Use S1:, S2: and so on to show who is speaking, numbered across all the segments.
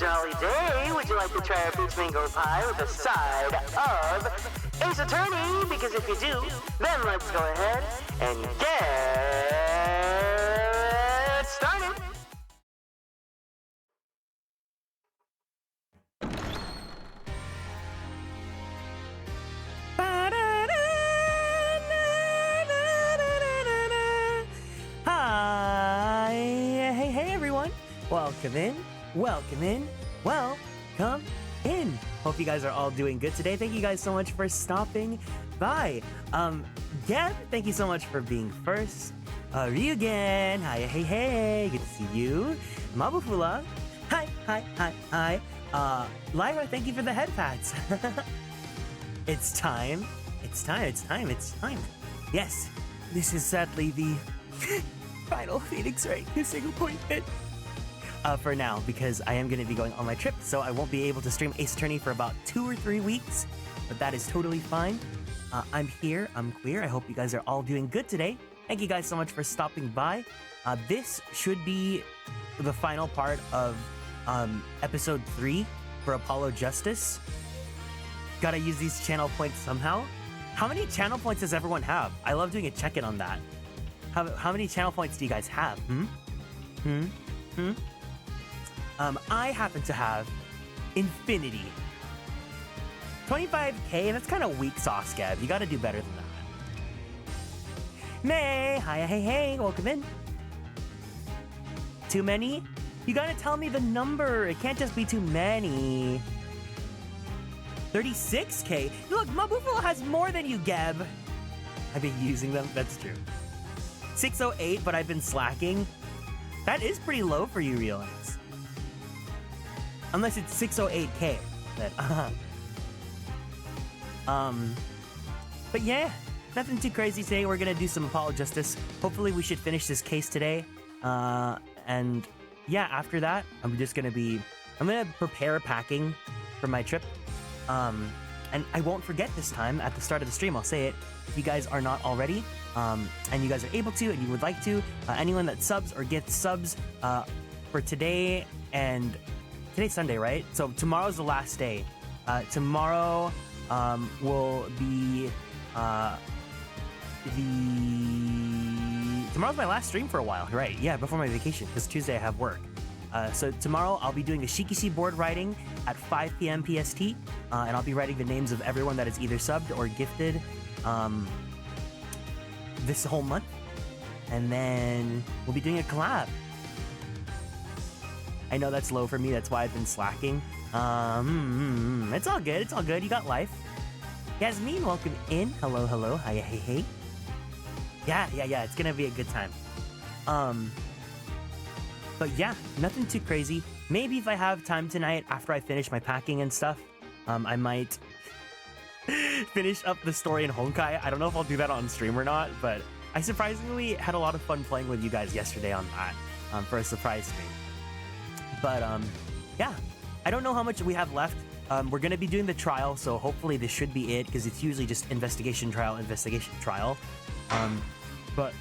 S1: jolly day, would you like to try our peach mango pie with a side of Ace Attorney? Because if you do, then let's go ahead and get started.
S2: Hi, hey everyone. Welcome in. Hope you guys are all doing good today. Thank you guys so much for stopping by. Gab, thank you so much for being first. Ryugen, hi, hey, good to see you. Mabufula, hi. Lyra, thank you for the head pats. It's time. Yes, this is sadly the final Phoenix Wright single point hit. For now, because I am going to be going on my trip, so I won't be able to stream Ace Attorney for about 2 or 3 weeks, but that is totally fine. I'm here, I'm queer. I hope you guys are all doing good today. Thank you guys so much for stopping by. This should be the final part of episode 3 for Apollo Justice. Gotta use these channel points somehow. How many channel points does everyone have? I love doing a check-in on that. How many channel points do you guys have? I happen to have infinity. 25k, that's kind of weak sauce, Gab. You gotta do better than that. May, hi, hey, welcome in. Too many? You gotta tell me the number. It can't just be too many. 36k? Look, Mabufo has more than you, Gab. I've been using them, that's true. 608, but I've been slacking. That is pretty low for you, Realize. Unless it's 608k. But yeah, nothing too crazy today. We're gonna do some Apollo Justice. Hopefully we should finish this case today. And yeah, after that, I'm gonna prepare packing for my trip. And I won't forget this time at the start of the stream, I'll say it. If you guys are not already, and you guys are able to and you would like to, anyone that subs or gets subs for today, and today's Sunday, right? So tomorrow's the last day. Tomorrow will be tomorrow's my last stream for a while, right? Yeah, before my vacation, because Tuesday I have work. So tomorrow I'll be doing a Shikishi board writing at 5 p.m. PST, and I'll be writing the names of everyone that is either subbed or gifted this whole month, and then we'll be doing a collab. I know that's low for me, that's why I've been slacking. It's all good, you got life. Yasmin, welcome in. Hello, hi, hey. Yeah, it's gonna be a good time. But yeah, nothing too crazy. Maybe if I have time tonight after I finish my packing and stuff, I might finish up the story in Honkai. I don't know if I'll do that on stream or not, but I surprisingly had a lot of fun playing with you guys yesterday on that, for a surprise stream. But yeah, I don't know how much we have left. We're gonna be doing the trial, so hopefully this should be it, because it's usually just investigation trial. But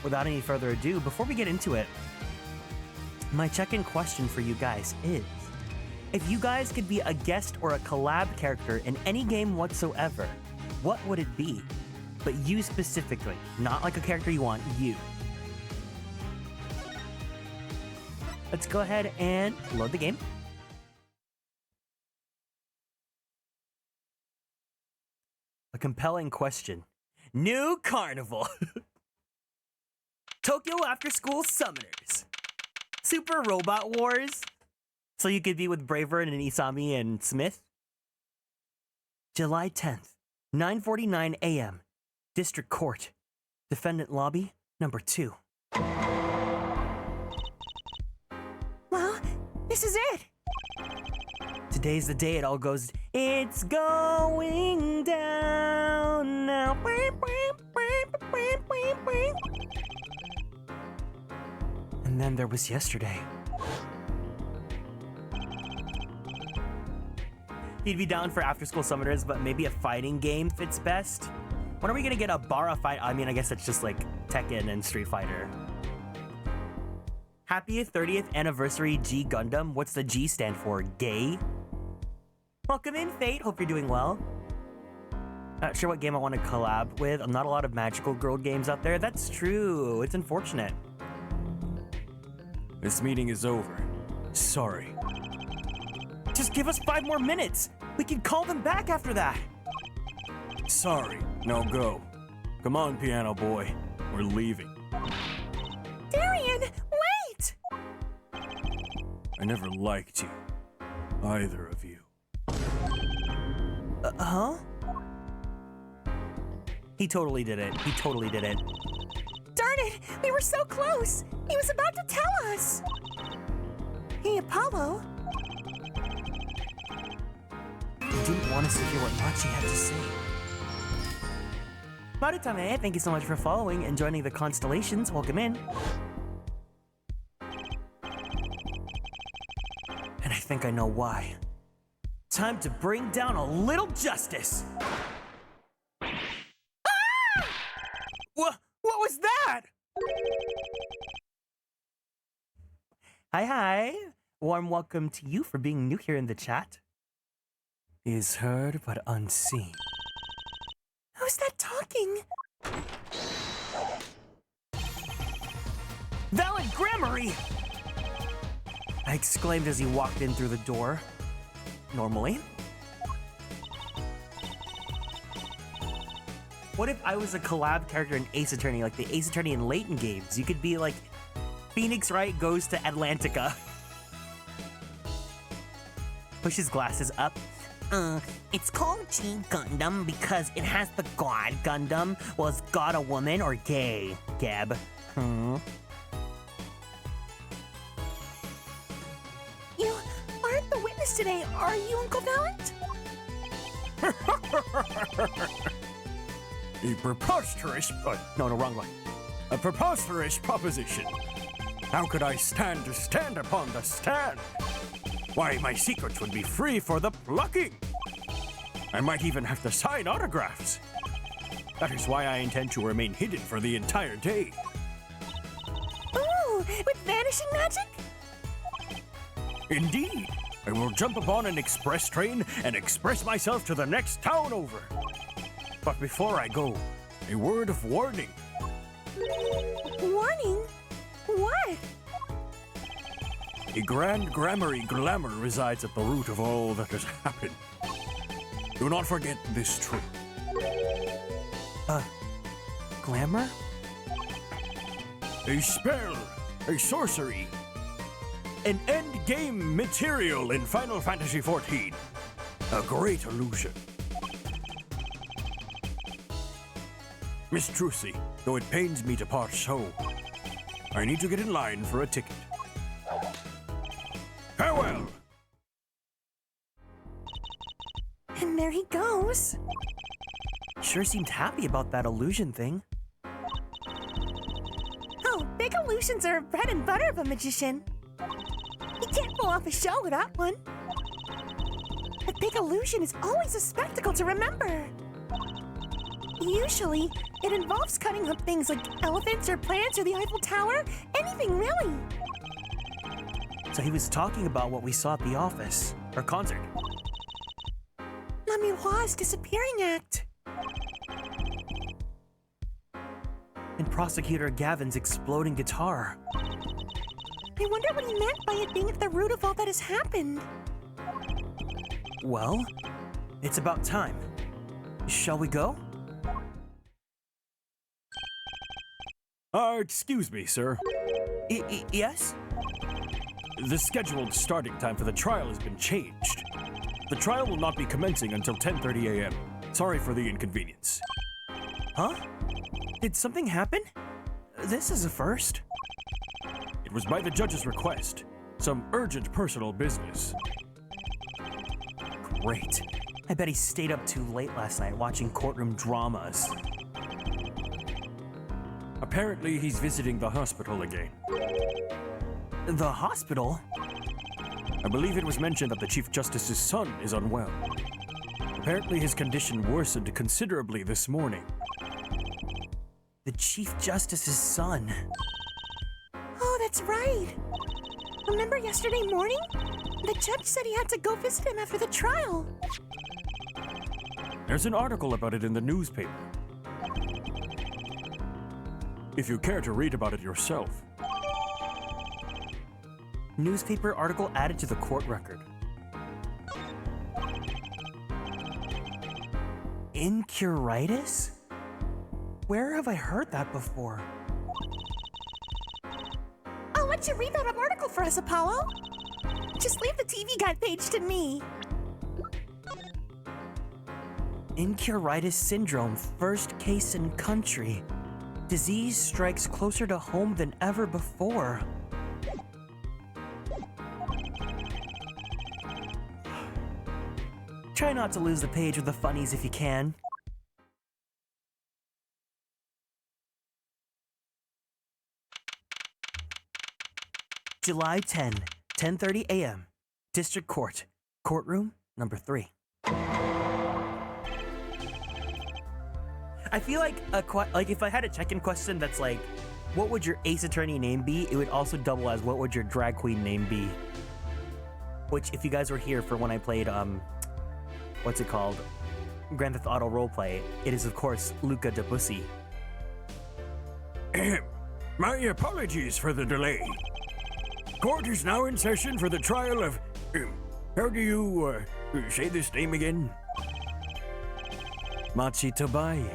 S2: without any further ado, before we get into it, my check-in question for you guys is, if you guys could be a guest or a collab character in any game whatsoever, what would it be? But you specifically, not like a character you want, you. Let's go ahead and load the game. A compelling question. New Carnival. Tokyo After School Summoners. Super Robot Wars. So you could be with Braver and Isami and Smith. July 10th, 9:49 a.m. District Court. Defendant Lobby, number 2. Well, this is it. Today's the day it all goes. It's going down now. And then there was yesterday. He'd be down for After School Summoners, but maybe a fighting game fits best. When are we gonna get a Bara fight? I mean, I guess that's just like Tekken and Street Fighter. Happy 30th anniversary G Gundam. What's the G stand for? Gay? Welcome in, Fate. Hope you're doing well. Not sure what game I want to collab with. Not a lot of magical girl games out there. That's true. It's unfortunate.
S3: This meeting is over. Sorry.
S2: Just give us 5 more minutes. We can call them back after that.
S3: Sorry. Now go. Come on, piano boy. We're leaving.
S4: Darian, wait!
S3: I never liked you. Either of you.
S2: Huh? He totally did it. He totally did it.
S4: Darn it, we were so close. He was about to tell us. Hey, Apollo.
S2: I didn't want us to hear what Machi had to say. Marutame, thank you so much for following and joining the Konstellations. Welcome in. And I think I know why. Time to bring down a little justice. What was that? Hi. Warm welcome to you for being new here in the chat.
S3: Is heard but unseen.
S4: Who's that talking?
S2: Valid grammary! I exclaimed as he walked in through the door. Normally. What if I was a collab character in Ace Attorney, like the Ace Attorney in Layton games? You could be like, Phoenix Wright goes to Atlantica. Push his glasses up. It's called G Gundam because it has the God Gundam. Well, is God a woman or gay, Gab?
S4: You aren't the witness today, are you, Uncle Valent?
S3: A preposterous,
S2: No, wrong one.
S3: a preposterous proposition. How could I stand to stand upon the stand? Why, my secrets would be free for the plucking. I might even have to sign autographs. That is why I intend to remain hidden for the entire day.
S4: Ooh, with vanishing magic?
S3: Indeed, I will jump upon an express train and express myself to the next town over. But before I go, a word of warning.
S4: Warning? What?
S3: A grand grammary glamour resides at the root of all that has happened. Do not forget this truth.
S2: Glamour?
S3: A spell, a sorcery, an endgame material in Final Fantasy XIV. A great illusion. Miss Trucy, though it pains me to part so, I need to get in line for a ticket. Farewell!
S4: And there he goes.
S2: Sure seemed happy about that illusion thing.
S4: Oh, big illusions are bread and butter of a magician. You can't pull off a show without one. A big illusion is always a spectacle to remember. Usually, it involves cutting up things like elephants or plants or the Eiffel Tower. Anything, really.
S2: So he was talking about what we saw at the office, or concert.
S4: La Miroir's disappearing act.
S2: And Prosecutor Gavin's exploding guitar.
S4: I wonder what he meant by it being at the root of all that has happened.
S2: Well, it's about time. Shall we go?
S3: Excuse me, sir.
S2: Yes?
S3: The scheduled starting time for the trial has been changed. The trial will not be commencing until 10:30 a.m. Sorry for the inconvenience.
S2: Huh? Did something happen? This is a first.
S3: It was by the judge's request. Some urgent personal business.
S2: Great. I bet he stayed up too late last night watching courtroom dramas.
S3: Apparently, he's visiting the hospital again.
S2: The hospital?
S3: I believe it was mentioned that the Chief Justice's son is unwell. Apparently, his condition worsened considerably this morning.
S2: The Chief Justice's son.
S4: Oh, that's right. Remember yesterday morning? The judge said he had to go visit him after the trial.
S3: There's an article about it in the newspaper. If you care to read about it yourself.
S2: Newspaper article added to the court record. Incuritis? Where have I heard that before?
S4: I'll let you read that article for us, Apollo. Just leave the TV Guide page to me.
S2: Incuritis syndrome, first case in country. Disease strikes closer to home than ever before. Try not to lose the page with the funnies if you can. July 10, 10:30 a.m. District Court, courtroom number 3. I feel like if I had a check-in question that's like, what would your ace attorney name be? It would also double as what would your drag queen name be? Which, if you guys were here for when I played what's it called? Grand Theft Auto Roleplay, it is of course Luca Debussy.
S3: My apologies for the delay. Court is now in session for the trial of... how do you say this name again?
S2: Machi Tobaye,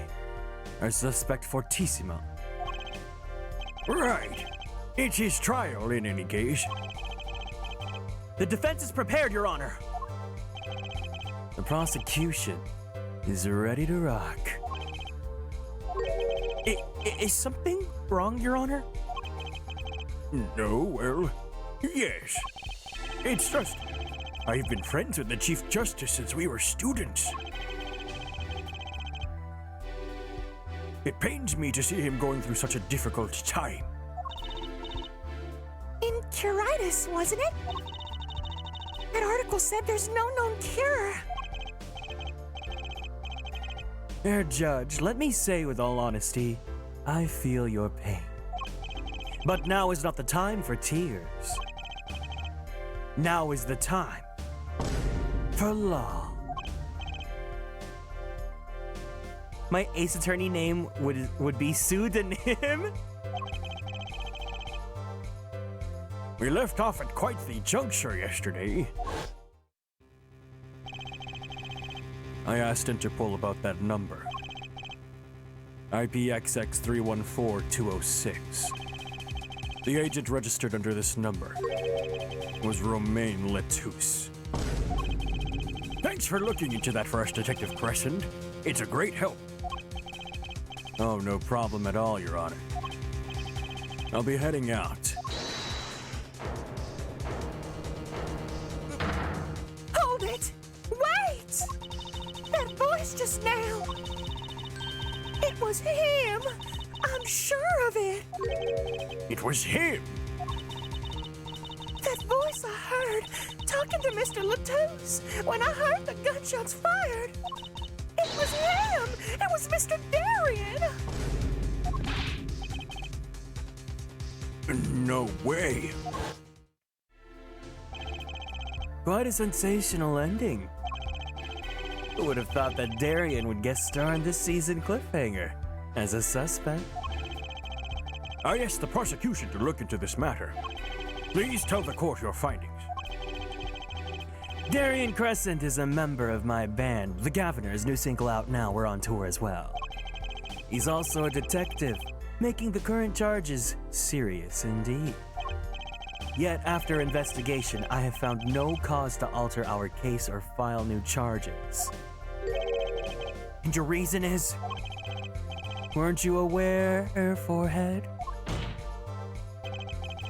S2: our suspect fortissimo.
S3: Right. It's his trial in any case.
S2: The defense is prepared, Your Honor. The prosecution is ready to rock. Is something wrong, Your Honor?
S3: No, well, yes. It's just, I've been friends with the Chief Justice since we were students. It pains me to see him going through such a difficult time.
S4: Incuritis, wasn't it? That article said there's no known cure.
S2: Fair Judge, let me say with all honesty, I feel your pain. But now is not the time for tears. Now is the time for law. My ace attorney name would be pseudonym.
S3: We left off at quite the juncture yesterday. I asked Interpol about that number. IPXX 314206. The agent registered under this number was Romain Letousse. Thanks for looking into that for us, Detective Crescent. It's a great help. Oh, no problem at all, Your Honor. I'll be heading out.
S4: Hold it! Wait! That voice just now! It was him! I'm sure of it!
S3: It was him!
S4: That voice I heard talking to Mr. Letousse when I heard the gunshots fired! It was him! It was Mr. Darian!
S3: No way!
S2: Quite a sensational ending. Who would have thought that Darian would guest star in this season cliffhanger as a suspect?
S3: I asked the prosecution to look into this matter. Please tell the court your findings.
S2: Darian Crescent is a member of my band. The Gaviners' new single out now. We're on tour as well. He's also a detective, making the current charges serious indeed. Yet after investigation, I have found no cause to alter our case or file new charges. And your reason is? Weren't you aware, Forehead?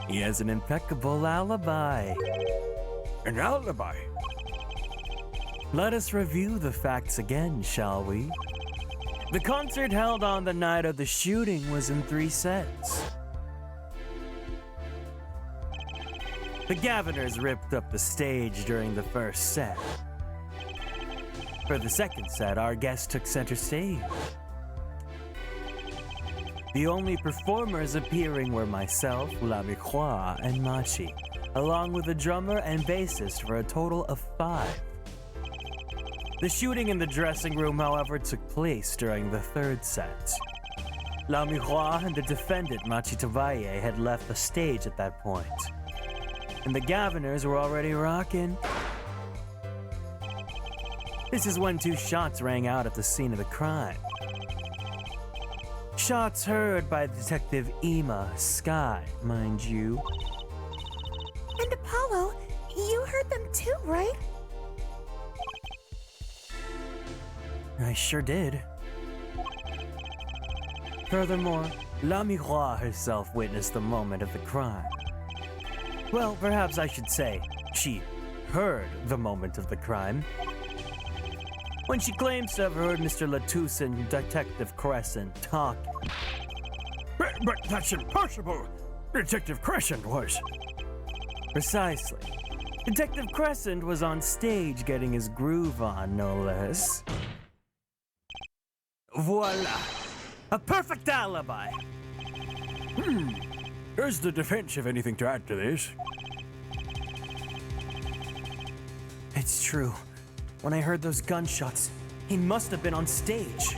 S2: He has an impeccable alibi.
S3: An alibi?
S2: Let us review the facts again, shall we? The concert held on the night of the shooting was in 3 sets. The Gaviners ripped up the stage during the first set. For the second set, our guest took center stage. The only performers appearing were myself, La Microix, and Machi, along with a drummer and bassist for a total of 5. The shooting in the dressing room, however, took place during the 3rd set. La Microix and the defendant, Machi Tovaye, had left the stage at that point, and the Governors were already rocking. This is when 2 shots rang out at the scene of the crime. Shots heard by Detective Ema Sky, mind you.
S4: And Apollo, you heard them too, right?
S2: I sure did. Furthermore, La Microix herself witnessed the moment of the crime. Well, perhaps I should say, she heard the moment of the crime. When she claims to have heard Mr. Latouche and Detective Crescent talking.
S3: But that's impossible! Detective Crescent was.
S2: Precisely. Detective Crescent was on stage getting his groove on, no less. Voila! A perfect alibi!
S3: Does the defense have anything to add to this?
S2: It's true. When I heard those gunshots, he must have been on stage.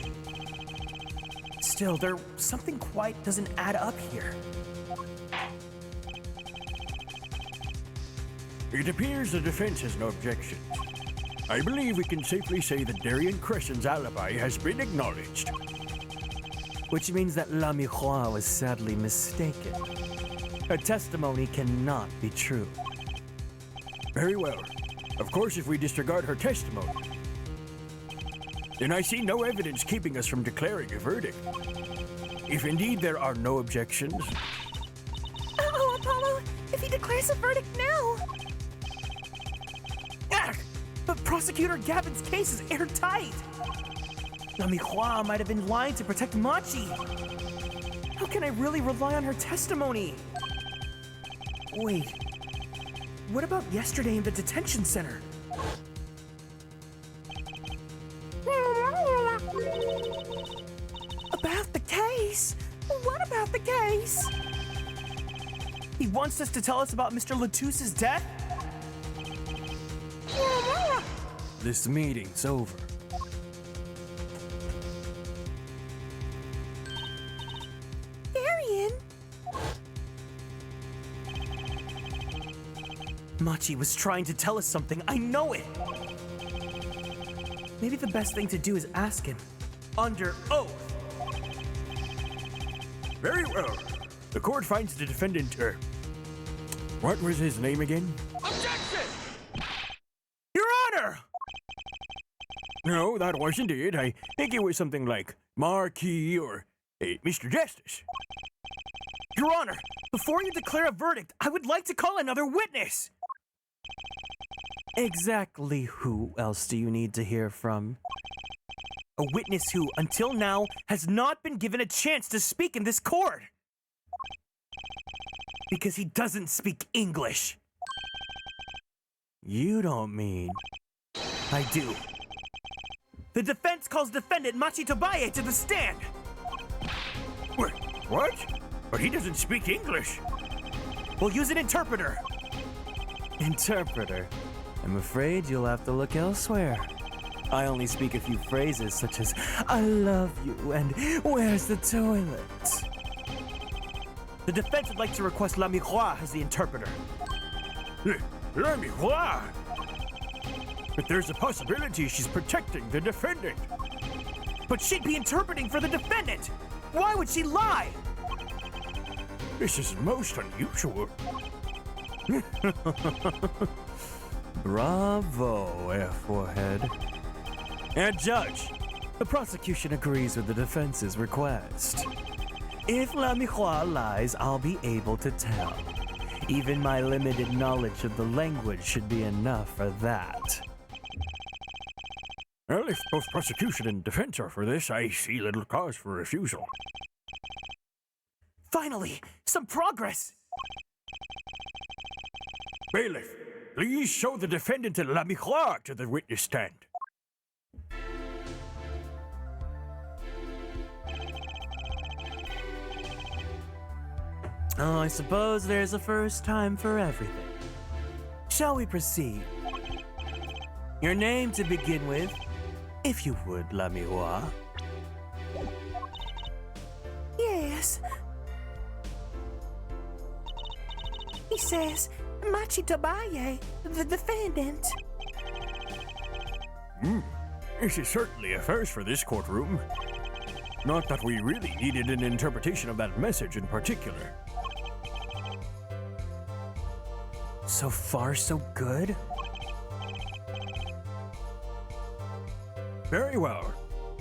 S2: Still, something quite doesn't add up here.
S3: It appears the defense has no objections. I believe we can safely say that Darian Crescent's alibi has been acknowledged.
S2: Which means that La Microix was sadly mistaken. Her testimony cannot be true.
S3: Very well. Of course, if we disregard her testimony, then I see no evidence keeping us from declaring a verdict. If indeed there are no objections...
S4: Oh, Apollo, if he declares a verdict now...
S2: Ah! But Prosecutor Gavin's case is airtight! La Microix might have been lying to protect Machi! How can I really rely on her testimony? Wait... What about yesterday in the detention center?
S4: About the case? What about the case?
S2: He wants us to tell us about Mr. Latouche's death? This meeting's over.
S4: Kieran?
S2: Machi was trying to tell us something, I know it! Maybe the best thing to do is ask him. Under oath!
S3: Very well. The court finds the defendant, what was his name again?
S2: Objection! Your Honor!
S3: No, that wasn't it. I think it was something like Marquis or Mr. Justice.
S2: Your Honor, before you declare a verdict, I would like to call another witness! Exactly who else do you need to hear from? A witness who, until now, has not been given a chance to speak in this court. Because he doesn't speak English. You don't mean... I do. The defense calls defendant Machi Tobaye to the stand.
S3: Wait, what? But he doesn't speak English.
S2: We'll use an interpreter. Interpreter? I'm afraid you'll have to look elsewhere. I only speak a few phrases such as, I love you, and where's the toilet? The defense would like to request La Microix as the interpreter.
S3: La Microix? But there's a possibility she's protecting the defendant.
S2: But she'd be interpreting for the defendant! Why would she lie?
S3: This is most unusual.
S2: Bravo, Forehead. And Judge, the prosecution agrees with the defense's request. If La Microix lies, I'll be able to tell. Even my limited knowledge of the language should be enough for that.
S3: Well, if both prosecution and defense are for this, I see little cause for refusal.
S2: Finally, some progress!
S3: Bailiff, please show the defendant and La Microix to the witness stand.
S2: Oh, I suppose there's a first time for everything. Shall we proceed? Your name to begin with, if you would, l'amiroir.
S4: Yes. He says, Machi Tobaye, the defendant.
S3: This is certainly a first for this courtroom. Not that we really needed an interpretation of that message in particular.
S2: So far, so good?
S3: Very well.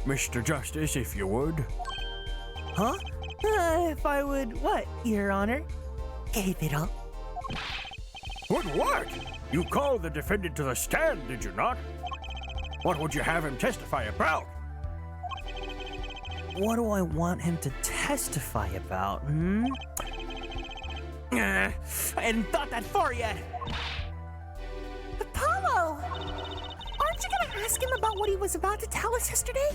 S3: Mr. Justice, if you would.
S2: Huh? If I would what, Your Honor?
S4: Gave it up.
S3: What? You called the defendant to the stand, did you not? What would you have him testify about?
S2: What do I want him to testify about, I hadn't thought that far yet.
S4: Apollo! Aren't you gonna ask him about what he was about to tell us yesterday?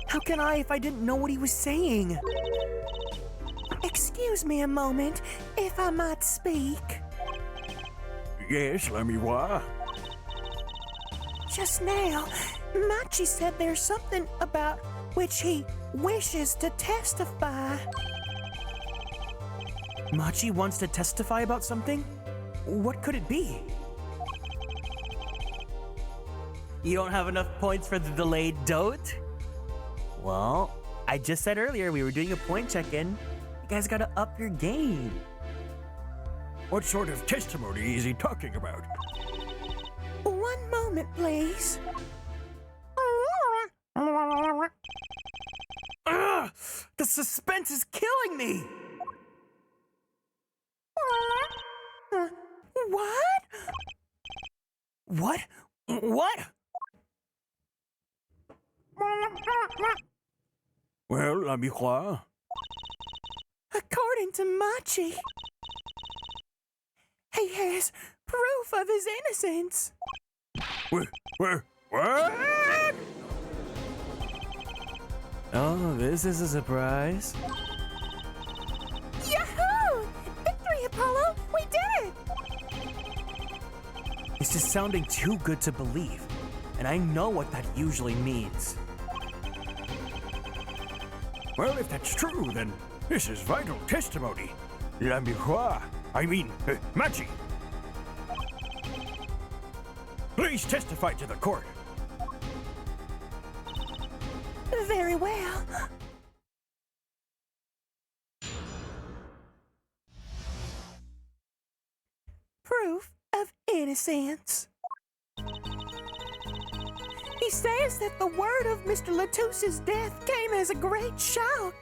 S2: How can I if I didn't know what he was saying?
S4: Excuse me a moment, if I might speak.
S3: Yes, l'amiroir.
S4: Just now, Machi said there's something about which he wishes to testify.
S2: Machi wants to testify about something? What could it be? You don't have enough points for the delayed dote? Well, I just said earlier we were doing a point check-in. You guys gotta up your game.
S3: What sort of testimony is he talking about?
S4: One moment, please.
S2: Ugh! The suspense is killing me!
S4: What?
S2: What? What?
S3: Well, l'amiroir.
S4: According to Machi, he has proof of his innocence.
S3: What?
S2: Oh, this is a surprise.
S4: Yahoo! Victory, Apollo! We did it!
S2: This is sounding too good to believe, and I know what that usually means.
S3: Well, if that's true, then this is vital testimony. L'amiroir. Machi. Please testify to the court.
S4: Very well. Proof of innocence. He says that the word of Mr. Latusse's death came as a great shock.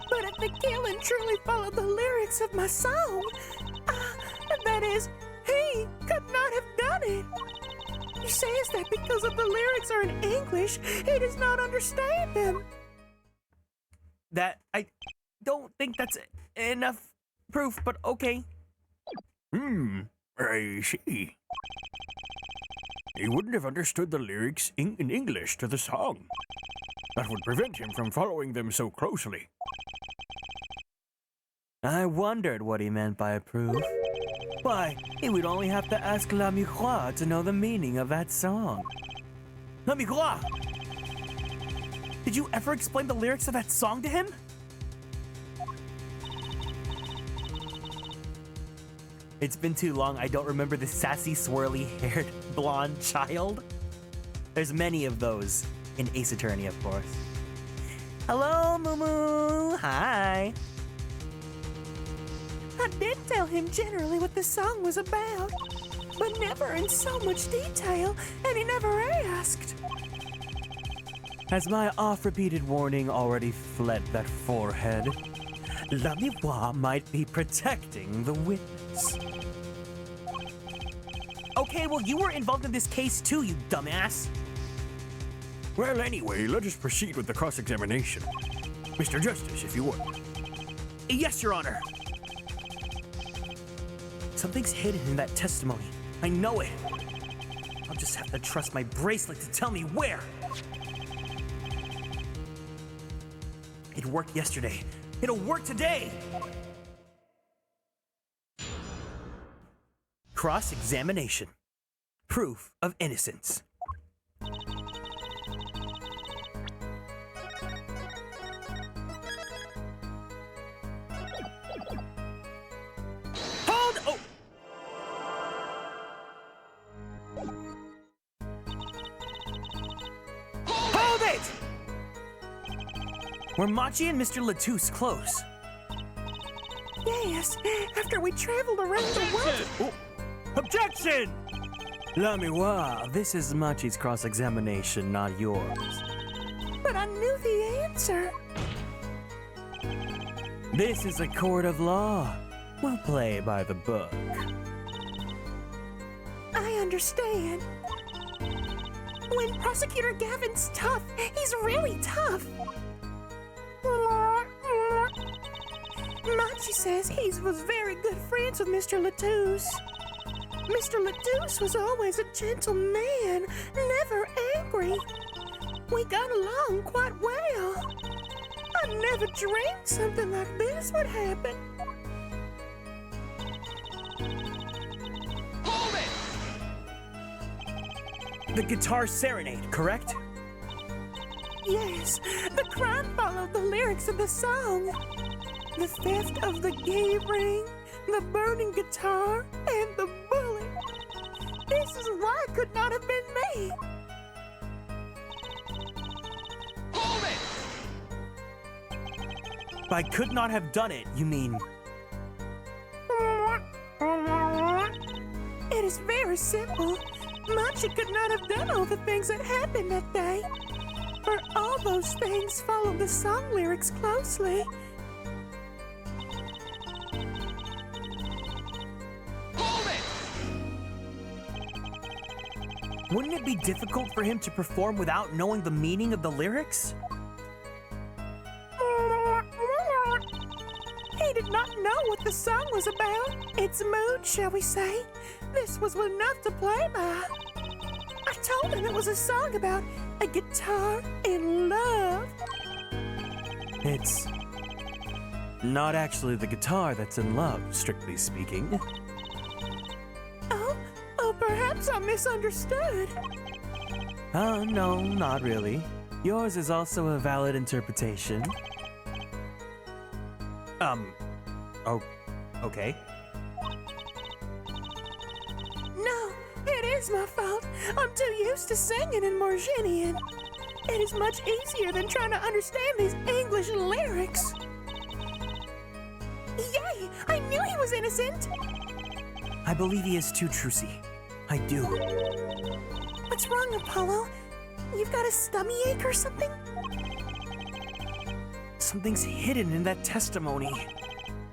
S4: But if the killing truly followed the lyrics of my song, that is, he could not have done it. He says that because of the lyrics are in English, he does not understand them.
S2: I don't think that's enough proof, but okay.
S3: I see. He wouldn't have understood the lyrics in English to the song. That would prevent him from following them so closely.
S2: I wondered what he meant by proof. Why, he would only have to ask l'amiroir to know the meaning of that song. L'amiroir! Did you ever explain the lyrics of that song to him? It's been too long, I don't remember the sassy, swirly-haired blonde child. There's many of those in Ace Attorney, of course. Hello, Moo. Hi.
S4: I did tell him generally what the song was about, but never in so much detail, and he never asked.
S2: Has my oft-repeated warning already fled that forehead? L'amiroir might be protecting the witness. Okay, well, you were involved in this case too, you dumbass.
S3: Well, anyway, let us proceed with the cross-examination. Mr. Justice, if you would.
S2: Yes, Your Honor. Something's hidden in that testimony. I know it. I'll just have to trust my bracelet to tell me where. It worked yesterday. It'll work today. Cross-examination. Proof of innocence. Hold! Oh! Hold it! Were Machi and Mr. Latouche close?
S4: Yes, after we traveled around the world.
S2: Oh. Objection! Lamiwa, this is Machi's cross-examination, not yours.
S4: But I knew the answer.
S2: This is a court of law. We'll play by the book.
S4: I understand. When Prosecutor Gavin's tough, he's really tough. Machi says he was very good friends with Mr. Latouche. Mr. Latouche was always a gentle man, never angry. We got along quite well. I never dreamed something like this would happen.
S2: Hold it! The guitar serenade, correct?
S4: Yes, the crime followed the lyrics of the song. The theft of the gay ring, the burning guitar, and the bullet. This is why it could not have been me.
S2: Hold it! By could not have done it, you mean?
S4: It is very simple. Machi could not have done all the things that happened that day. For all those things followed the song lyrics closely.
S2: Wouldn't it be difficult for him to perform without knowing the meaning of the lyrics?
S4: He did not know what the song was about. Its mood, shall we say. This was enough to play by. I told him it was a song about a guitar in love.
S2: It's not actually the guitar that's in love, strictly speaking.
S4: Oh, perhaps I misunderstood.
S2: Oh, no, not really. Yours is also a valid interpretation. Oh, okay.
S4: No, it is my fault. I'm too used to singing in Morginian. It is much easier than trying to understand these English lyrics. Yay! I knew he was innocent!
S2: I believe he is too, Trucy. I do.
S4: What's wrong, Apollo? You've got a stomach ache or something?
S2: Something's hidden in that testimony.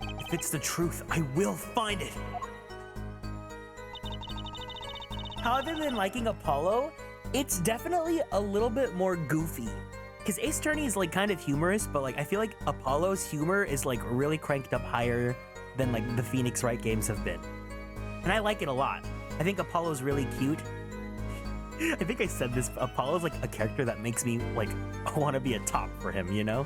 S2: If it's the truth, I will find it. Other than liking Apollo, it's definitely a little bit more goofy. Because Ace Attorney is like kind of humorous, but like I feel like Apollo's humor is like really cranked up higher than like the Phoenix Wright games have been. And I like it a lot. I think Apollo's really cute. I think I said this, but Apollo's like a character that makes me like want to be a top for him, you know?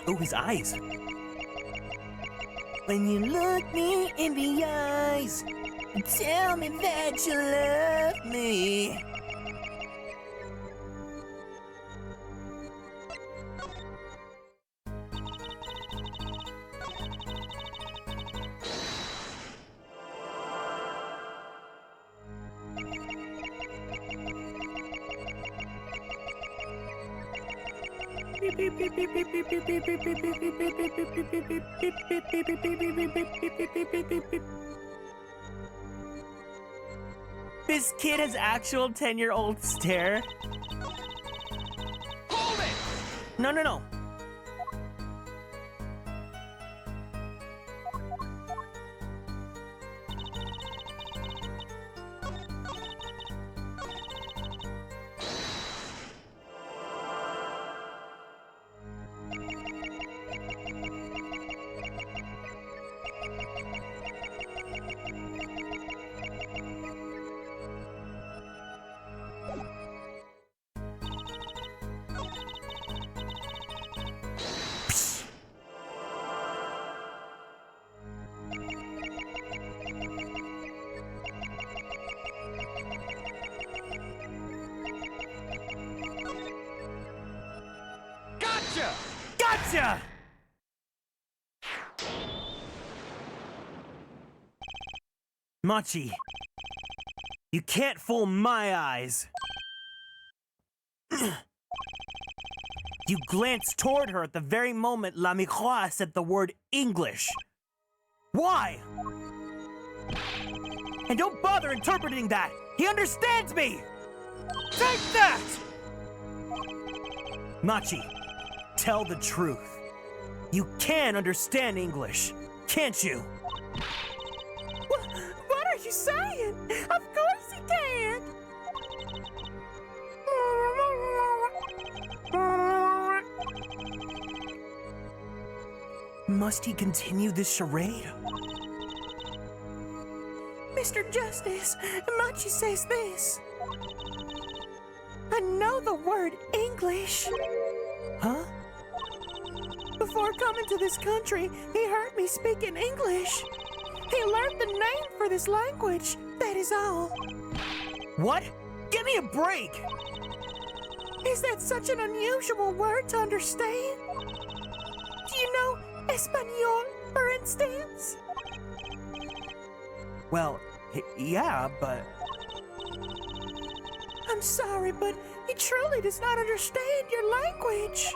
S2: Oh, his eyes. When you look me in the eyes, tell me that you love me. This kid has actual 10-year-old stare. Hold it! No.
S3: Gotcha!
S2: Gotcha! Machi, you can't fool my eyes. You glanced toward her at the very moment La Miroir said the word English. Why? And don't bother interpreting that! He understands me! Take that! Machi, tell the truth. You can understand English, can't you?
S4: What are you saying? Of course he can!
S2: Must he continue this charade?
S4: Mr. Justice, Machi says this. I know the word English.
S2: Huh?
S4: Before coming to this country, he heard me speaking English. He learned the name for this language, that is all.
S2: What? Give me a break!
S4: Is that such an unusual word to understand? Do you know Espanol, for instance?
S2: Well, yeah, but...
S4: I'm sorry, but he truly does not understand your language.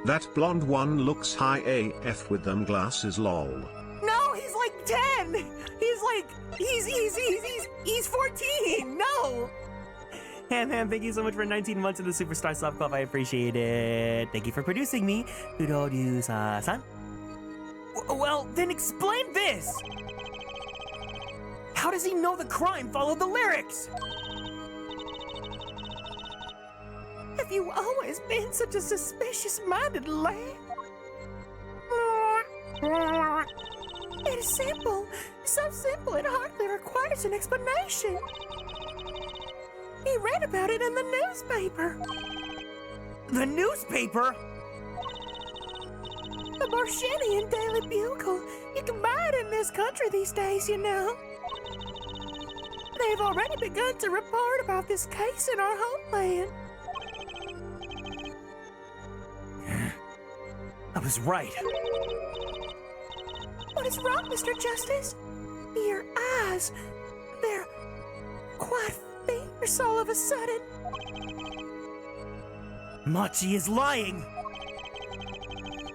S5: That blonde one looks high AF with them glasses lol.
S4: No, he's like 10. He's 14. No.
S2: Man, thank you so much for 19 months in the Superstar Sub Club. I appreciate it. Thank you for producing me. Kudoryusa-san. Well, then explain this! How does he know the crime followed the lyrics?
S4: Have you always been such a suspicious-minded lad? It is simple. So simple it hardly requires an explanation. He read about it in the newspaper.
S2: The newspaper?
S4: The Borshinian Daily Bugle. You can buy it in this country these days, you know. They've already begun to report about this case in our homeland.
S2: I was right.
S4: What is wrong, Mr. Justice? Your eyes, they're quite fierce all of a sudden.
S2: Machi is lying.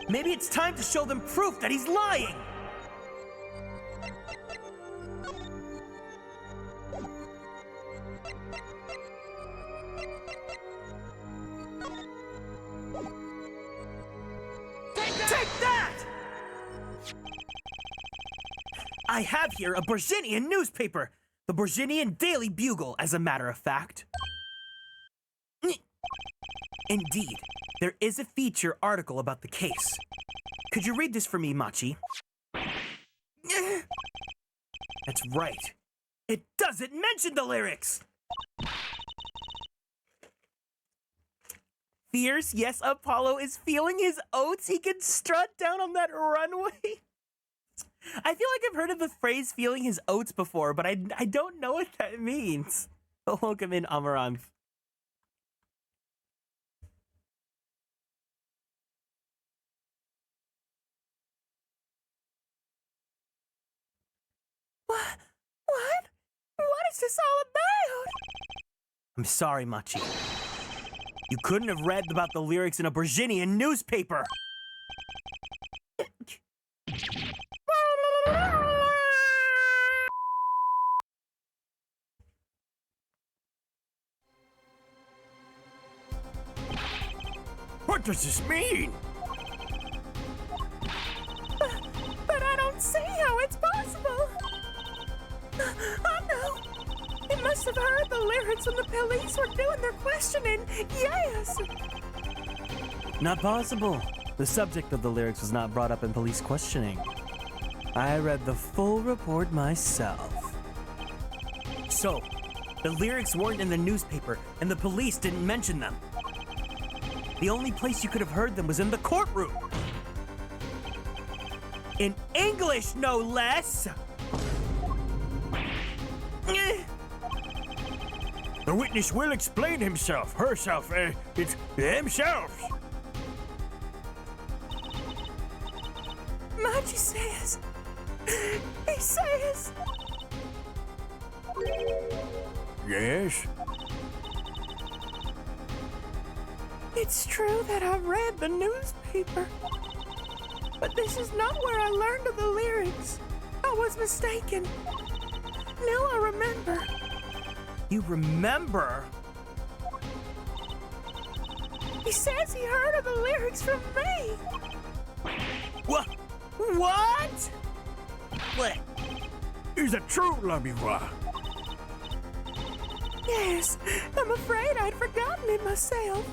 S2: Maybe it's time to show them proof that he's lying. Take that! I have here a Borshinian newspaper. The Borshinian Daily Bugle, as a matter of fact. Indeed, there is a feature article about the case. Could you read this for me, Machi? That's right. It doesn't mention the lyrics! Fierce, yes, Apollo is feeling his oats. He can strut down on that runway. I feel like I've heard of the phrase feeling his oats before, but I don't know what that means. Welcome in, Amaranth.
S4: What is this all about?
S2: I'm sorry, Machi. You couldn't have read about the lyrics in a Borshinian newspaper.
S3: What does this mean?
S4: But I don't see how it's possible. I know. He must have heard the lyrics when the police were doing their questioning. Yes.
S2: Not possible. The subject of the lyrics was not brought up in police questioning. I read the full report myself. So, the lyrics weren't in the newspaper, and the police didn't mention them. The only place you could have heard them was in the courtroom. In English, no less!
S3: The witness will explain himself, herself, it's themselves.
S4: Machi says. He says.
S3: Yes?
S4: It's true that I read the newspaper. But this is not where I learned of the lyrics. I was mistaken. Now I remember.
S2: You remember?
S4: He says he heard of the lyrics from me.
S2: What? What? What?
S3: Is it true, L'Amivois?
S4: Yes, I'm afraid I'd forgotten it myself.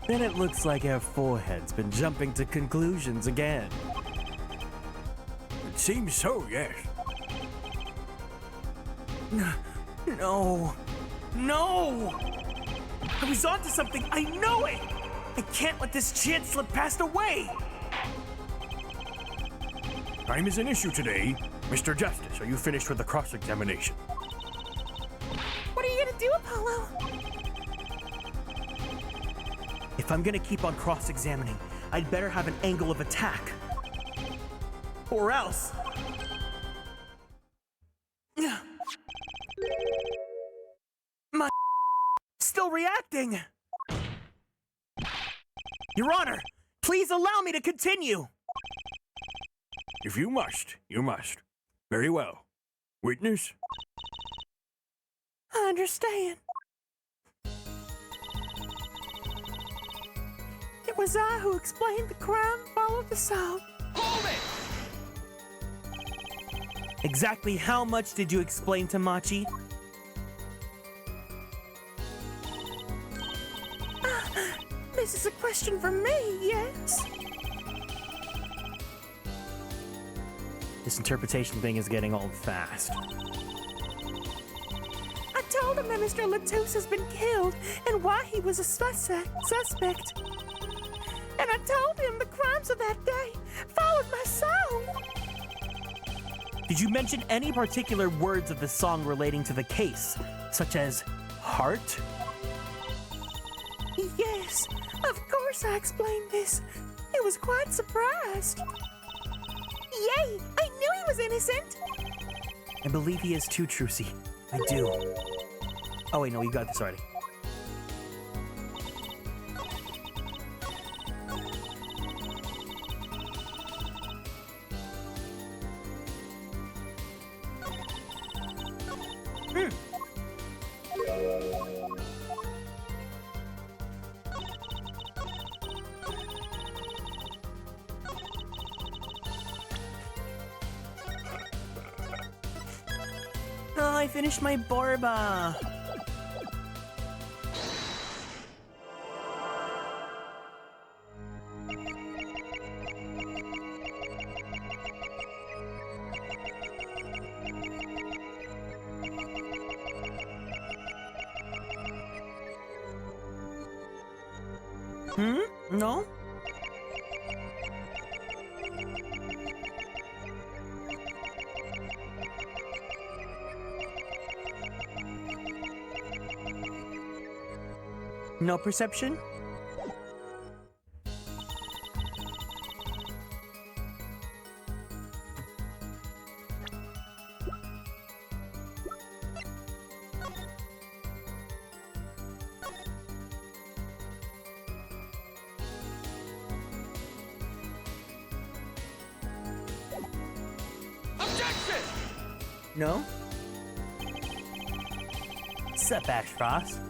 S2: Then it looks like our forehead's been jumping to conclusions again.
S3: It seems so, yes.
S2: No. No! I was onto something, I know it! I can't let this chance slip past away!
S3: Time is an issue today. Mr. Justice, are you finished with the cross-examination?
S4: What are you gonna do, Apollo?
S2: If I'm gonna keep on cross-examining, I'd better have an angle of attack. Or else... My still reacting! Your Honor, please allow me to continue!
S3: If you must, you must. Very well. Witness?
S4: I understand. It was I who explained the crime followed the song.
S2: Exactly how much did you explain to Machi?
S4: This is a question for me, yes?
S2: This interpretation thing is getting old fast.
S4: I told him that Mr. Latouche has been killed and why he was a suspect. And I told him the crimes of that day followed my song.
S2: Did you mention any particular words of the song relating to the case, such as heart?
S4: Yes, of course I explained this. He was quite surprised. Yay! I knew he was innocent!
S2: I believe he is too, Trucy. I do. Oh wait, no, you got this already. Oh, I finished my Borba. No? No perception? No? Sup, Ashfrost?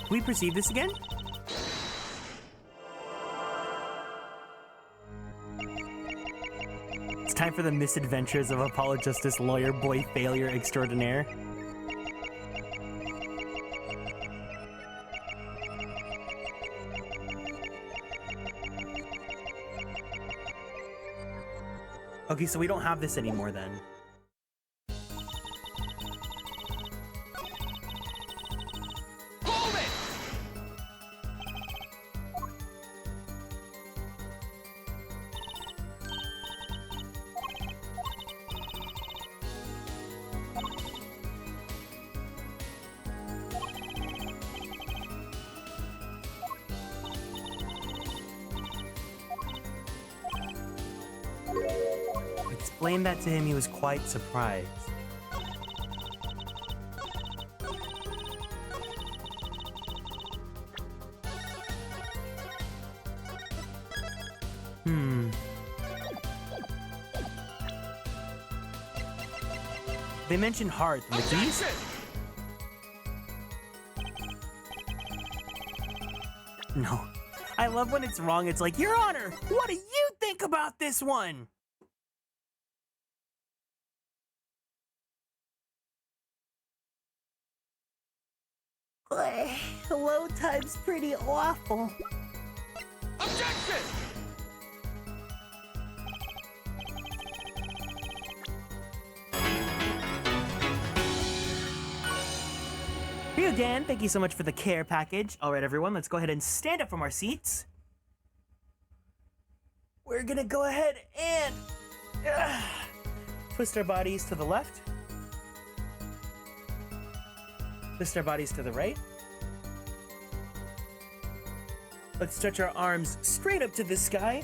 S2: Can we perceive this again? It's time for the misadventures of apologist lawyer boy failure extraordinaire. Okay, so we don't have this anymore then.
S3: Hold it!
S2: Explained that to him, he was quite surprised. They mentioned heart in the keys. No. I love when it's wrong. It's like, Your Honor, what do you think about this one?
S4: Load time's pretty awful.
S3: Objection!
S2: Rio Dan, thank you so much for the care package. All right, everyone, let's go ahead and stand up from our seats. We're gonna go ahead and twist our bodies to the left. Twist our bodies to the right. Let's stretch our arms straight up to the sky.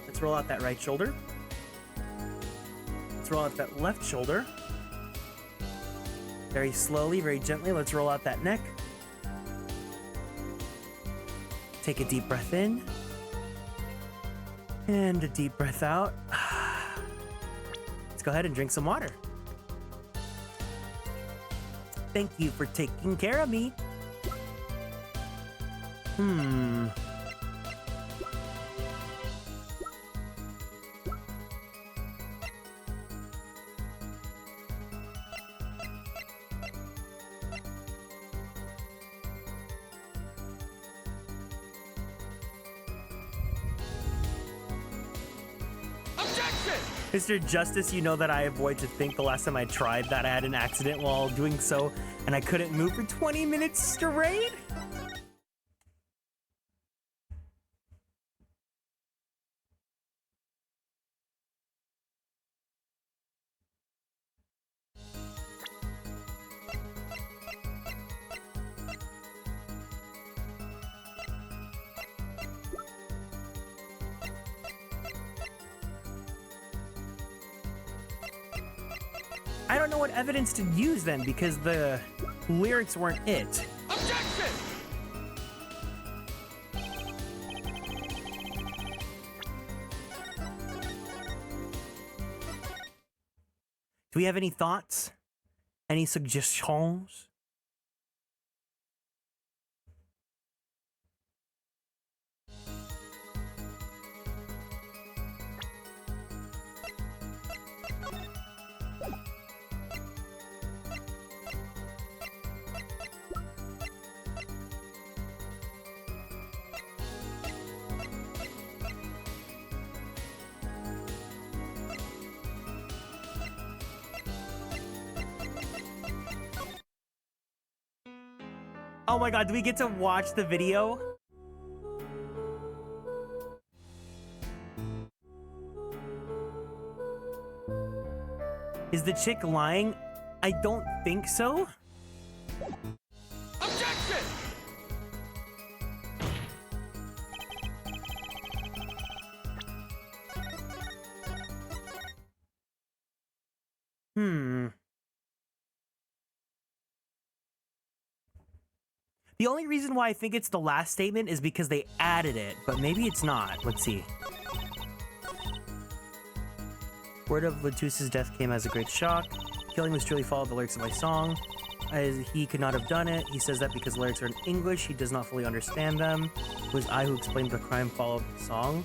S2: Let's roll out that right shoulder. Let's roll out that left shoulder. Very slowly, very gently, let's roll out that neck. Take a deep breath in. And a deep breath out. Let's go ahead and drink some water. Thank you for taking care of me. Mr. Justice, you know that I avoid to think the last time I tried that I had an accident while doing so and I couldn't move for 20 minutes straight? I don't know what evidence to use then because the lyrics weren't it.
S3: Objection!
S2: Do we have any thoughts? Any suggestions? Oh my god, do we get to watch the video? Is the chick lying? I don't think so.
S3: Objection!
S2: The only reason why I think it's the last statement is because they added it, but maybe it's not. Let's see. Word of Latus's death came as a great shock. Killing was truly followed the lyrics of my song. As he could not have done it. He says that because lyrics are in English, he does not fully understand them. It was I who explained the crime followed the song.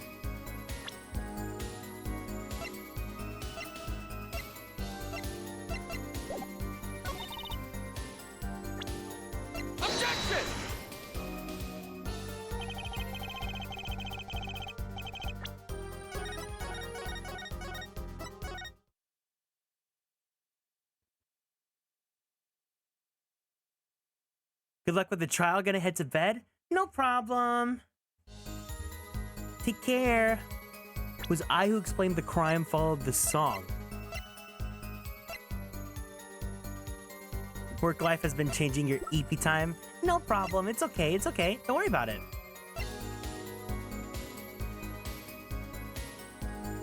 S2: Good luck with the trial. Gonna head to bed? No problem. Take care. It was I who explained the crime followed the song. Work life has been changing your EP time. No problem. It's okay. It's okay. Don't worry about it.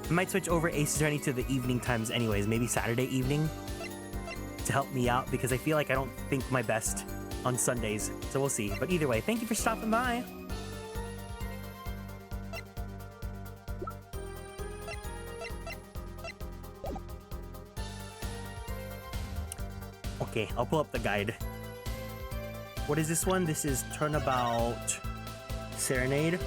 S2: I might switch over Ace Attorney to the evening times anyways. Maybe Saturday evening to help me out because I feel like I don't think my best on Sundays, so we'll see. But either way, thank you for stopping by. Okay, I'll pull up the guide. What is this one? This is Turnabout Serenade.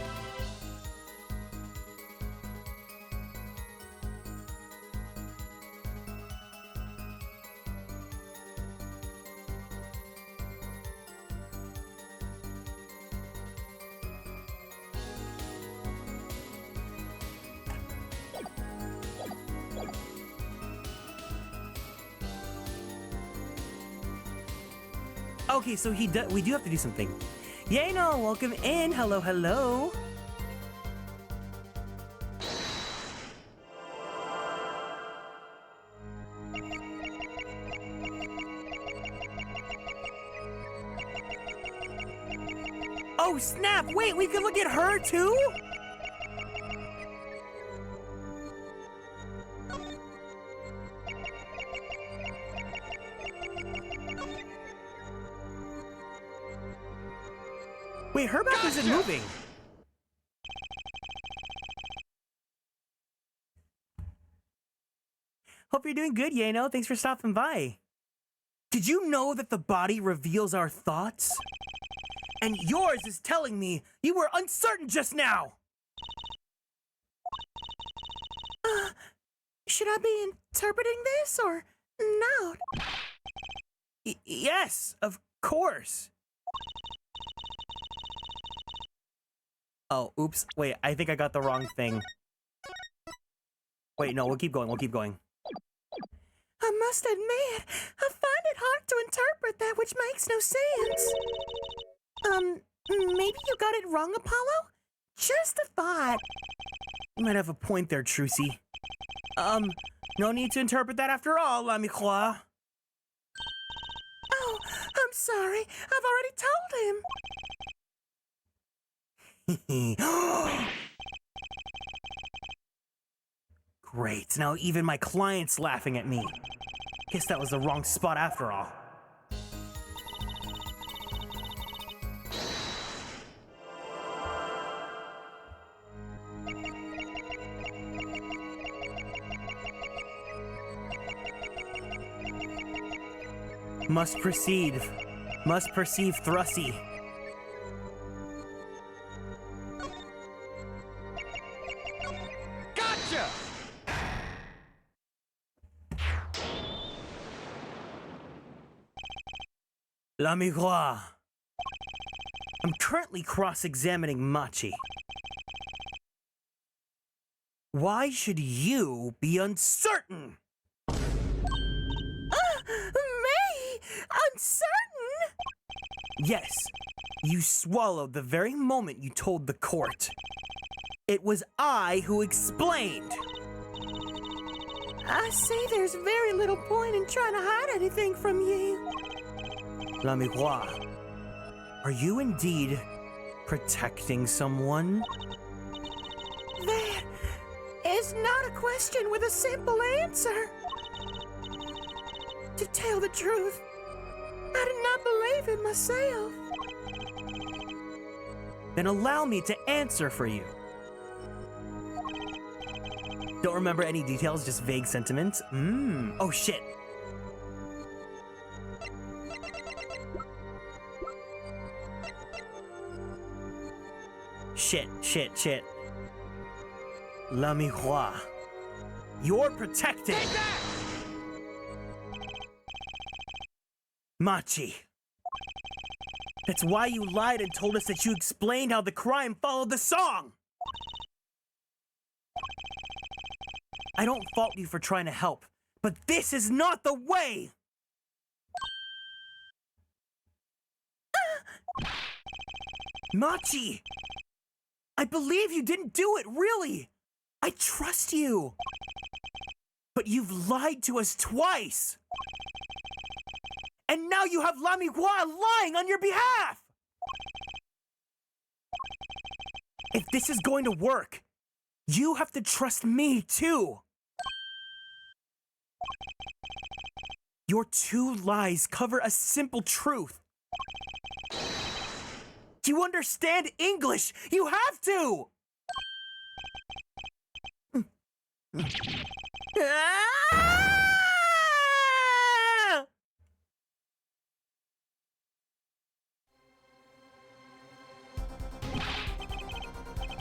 S2: Okay, so we do have to do something. Yay, no, welcome in. Hello, hello. Oh, snap. Wait, we can look at her too? Wait, her back isn't moving. Hope you're doing good, Yano. Thanks for stopping by. Did you know that the body reveals our thoughts? And yours is telling me you were uncertain just now.
S4: Should I be interpreting this or not?
S2: Yes, of course. Oh, oops. Wait, I think I got the wrong thing. Wait, no, we'll keep going. We'll keep going.
S4: I must admit, I find it hard to interpret that which makes no sense. Maybe you got it wrong, Apollo? Just a thought.
S2: You might have a point there, Trucy. No need to interpret that after all, l'ami croix.
S4: Oh, I'm sorry. I've already told him.
S2: Great, now even my client's laughing at me. Guess that was the wrong spot after all. Must proceed. Must perceive Thrusy. L'ami croix. I'm currently cross-examining Machi. Why should you be uncertain?
S4: Me? Uncertain?
S2: Yes, you swallowed the very moment you told the court. It was I who explained.
S4: I see there's very little point in trying to hide anything from you.
S2: L'ami croix, are you indeed protecting someone?
S4: That is not a question with a simple answer. To tell the truth, I did not believe it myself.
S2: Then allow me to answer for you. Don't remember any details, just vague sentiments? Oh shit. Shit. La miroir. You're protected! Machi. That's why you lied and told us that you explained how the crime followed the song! I don't fault you for trying to help, but this is not the way! Machi! I believe you didn't do it, really! I trust you! But you've lied to us twice! And now you have La Miroir lying on your behalf! If this is going to work, you have to trust me, too! Your two lies cover a simple truth. Do you understand English? You have to!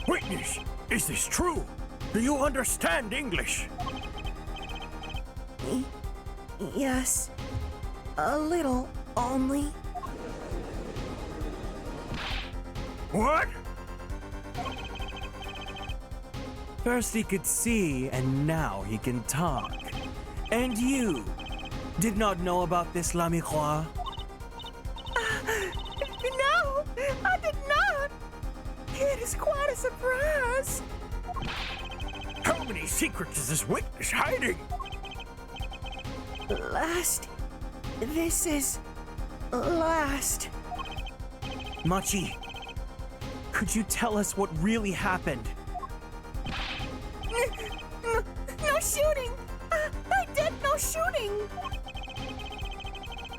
S3: Witness, is this true? Do you understand English?
S4: Yes. A little, only.
S3: What?
S2: First he could see, and now he can talk. And you did not know about this, La Miroir?
S4: No, I did not. It is quite a surprise.
S3: How many secrets is this witness hiding?
S4: Last. This is last.
S2: Machi, could you tell us what really happened?
S4: No shooting. I did no shooting.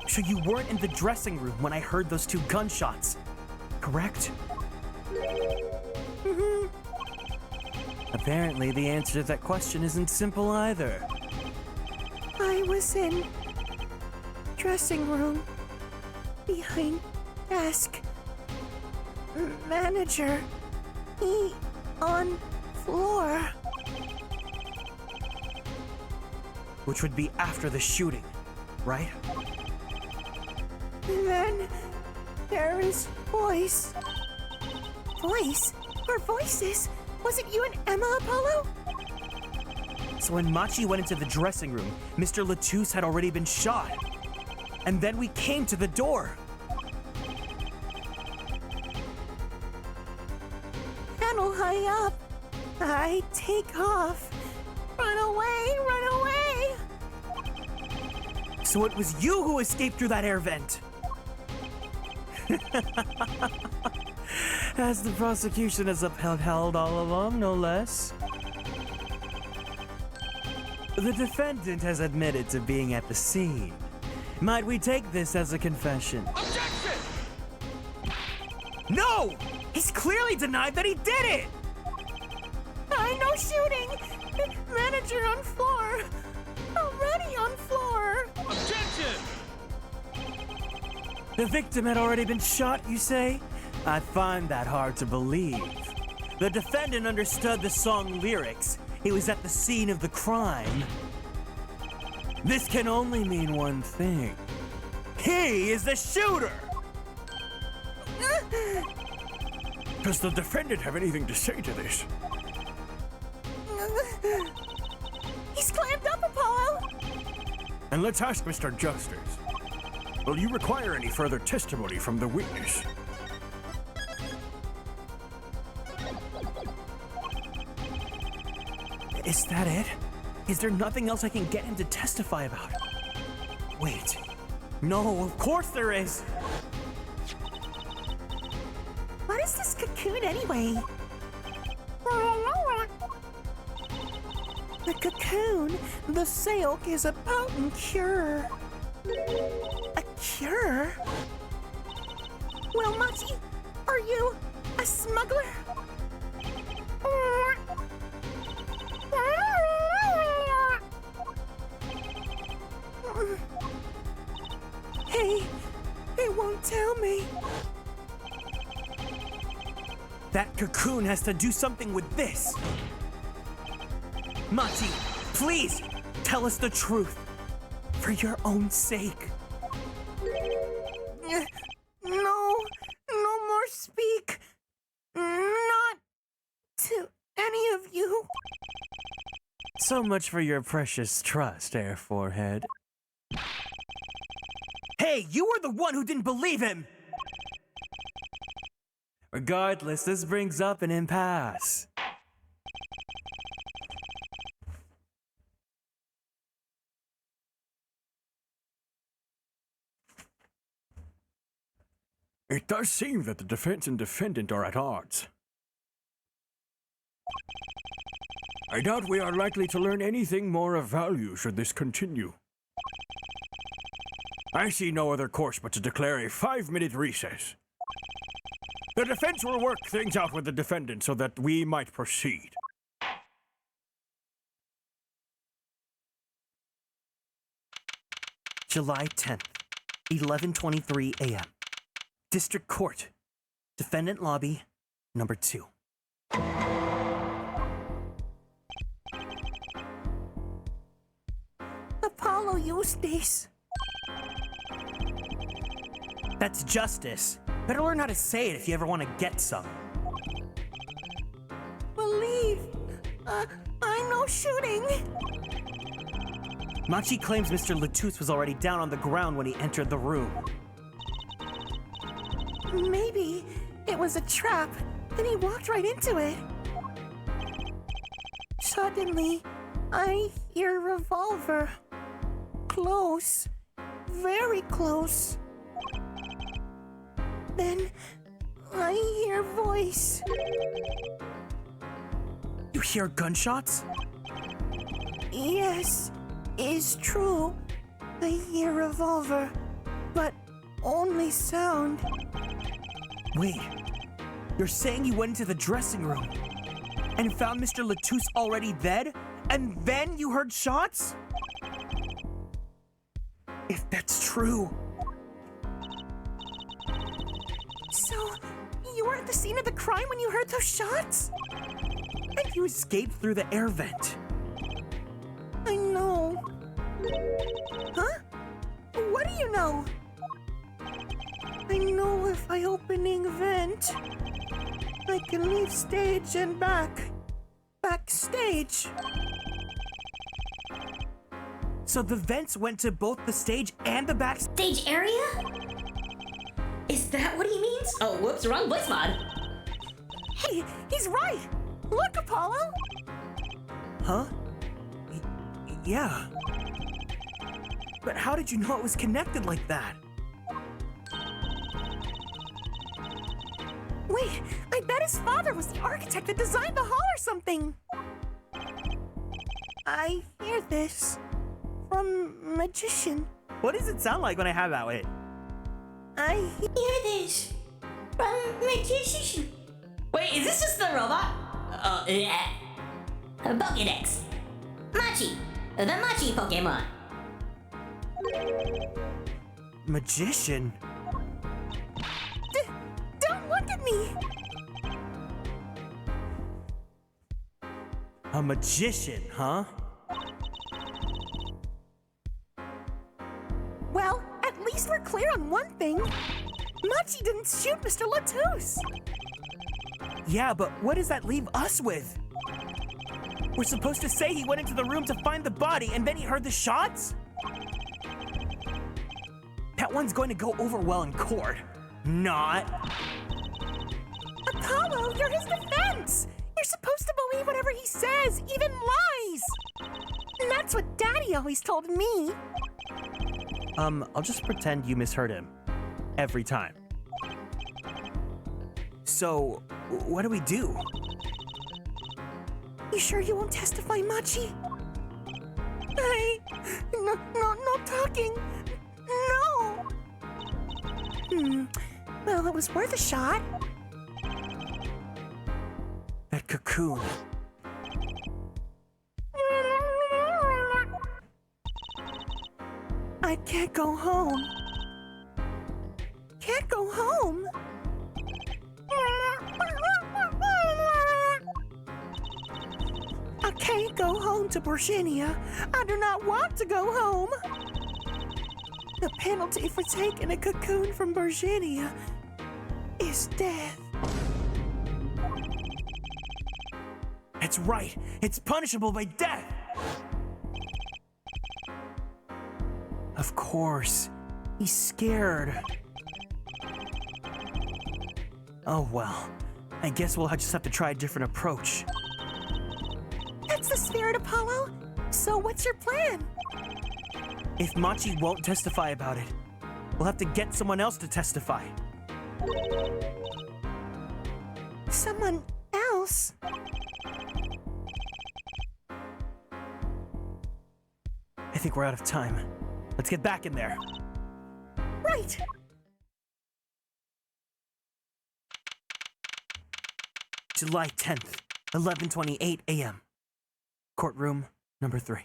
S2: So you weren't in the dressing room when I heard those two gunshots, correct?
S4: Mm-hmm.
S2: Apparently, the answer to that question isn't simple either.
S4: I was in dressing room, behind desk, manager, on floor.
S2: Which would be after the shooting, right?
S4: Then there is voice. Voice? Our voices? Was it you and Emma, Apollo?
S2: So when Machi went into the dressing room, Mr. Latouche had already been shot. And then we came to the door.
S4: Panel high up. I take off. Run away, run away.
S2: So it was you who escaped through that air vent. As the prosecution has upheld all along, no less. The defendant has admitted to being at the scene. Might we take this as a confession?
S3: Objection!
S2: No! He's clearly denied that he did it!
S4: I no shooting. Manager on floor. Already on floor.
S3: Objection!
S2: The victim had already been shot, you say? I find that hard to believe. The defendant understood the song lyrics. He was at the scene of the crime. This can only mean one thing. He is the shooter!
S3: Does the defendant have anything to say to this?
S4: He's climbed up, Apollo.
S3: And let's ask Mr. Justice. Will you require any further testimony from the witness?
S2: Is that it? Is there nothing else I can get him to testify about? Wait. No, of course there is!
S4: What is this cocoon anyway? The cocoon, the silk, is a potent cure. A cure? Well, Machi, are you a smuggler? He won't tell me.
S2: That cocoon has to do something with this. Machi, please, tell us the truth. For your own sake.
S4: No more speak. Not to any of you.
S2: So much for your precious trust, Air Forehead. Hey, you were the one who didn't believe him! Regardless, this brings up an impasse.
S3: It does seem that the defense and defendant are at odds. I doubt we are likely to learn anything more of value should this continue. I see no other course but to declare a 5-minute recess. The defense will work things out with the defendant so that we might proceed.
S2: July 10th, 11:23 a.m. District Court. Defendant Lobby, number 2.
S4: Apollo Eustace.
S2: That's justice. Better learn how to say it if you ever want to get some.
S4: Believe. I know shooting.
S2: Machi claims Mr. Latouche was already down on the ground when he entered the room.
S4: Maybe it was a trap, and he walked right into it. Suddenly, I hear a revolver. Close. Very close. Then, I hear voice.
S2: You hear gunshots?
S4: Yes, it's true. I hear revolver, but only sound.
S2: Wait, you're saying you went into the dressing room and found Mr. Latouche already dead, and then you heard shots? If that's true.
S4: So, you were at the scene of the crime when you heard those shots?
S2: And you escaped through the air vent.
S4: I know. Huh? What do you know? I know if I opening vent, I can leave stage and backstage.
S2: So the vents went to both the stage and the backstage.
S6: Stage area? Is that what he means? Oh, whoops, wrong voice mod.
S4: Hey, he's right. Look, Apollo.
S2: Huh? Yeah. But how did you know it was connected like that?
S4: Wait, I bet his father was the architect that designed the hall or something. I hear this from magician.
S2: What does it sound like when I have that way?
S4: I
S6: Hear this from magician. Wait, is this just the robot? Pokédex. Machi, the Machi Pokemon.
S2: Magician?
S4: don't look at me.
S2: A magician, huh?
S4: Well, at least we're clear on one thing. Machi didn't shoot Mr. Latouche.
S2: Yeah, but what does that leave us with? We're supposed to say he went into the room to find the body and then he heard the shots? That one's going to go over well in court. Not.
S4: Apollo, you're his defense. You're supposed to believe whatever he says, even lies. And that's what Daddy always told me.
S2: I'll just pretend you misheard him. Every time. So, what do we do?
S4: You sure you won't testify, Machi? No talking. No. Well, it was worth a shot.
S2: That cocoon.
S4: I can't go home. Can't go home. home to Virginia. I do not want to go home. The penalty for taking a cocoon from Virginia is death.
S2: That's right. It's punishable by death. Of course. He's scared. Oh well. I guess we'll just have to try a different approach.
S4: That's the spirit, Apollo. So what's your plan?
S2: If Machi won't testify about it, we'll have to get someone else to testify.
S4: Someone else?
S2: I think we're out of time. Let's get back in there.
S4: Right.
S2: July 10th, 11:28 a.m. Courtroom number 3.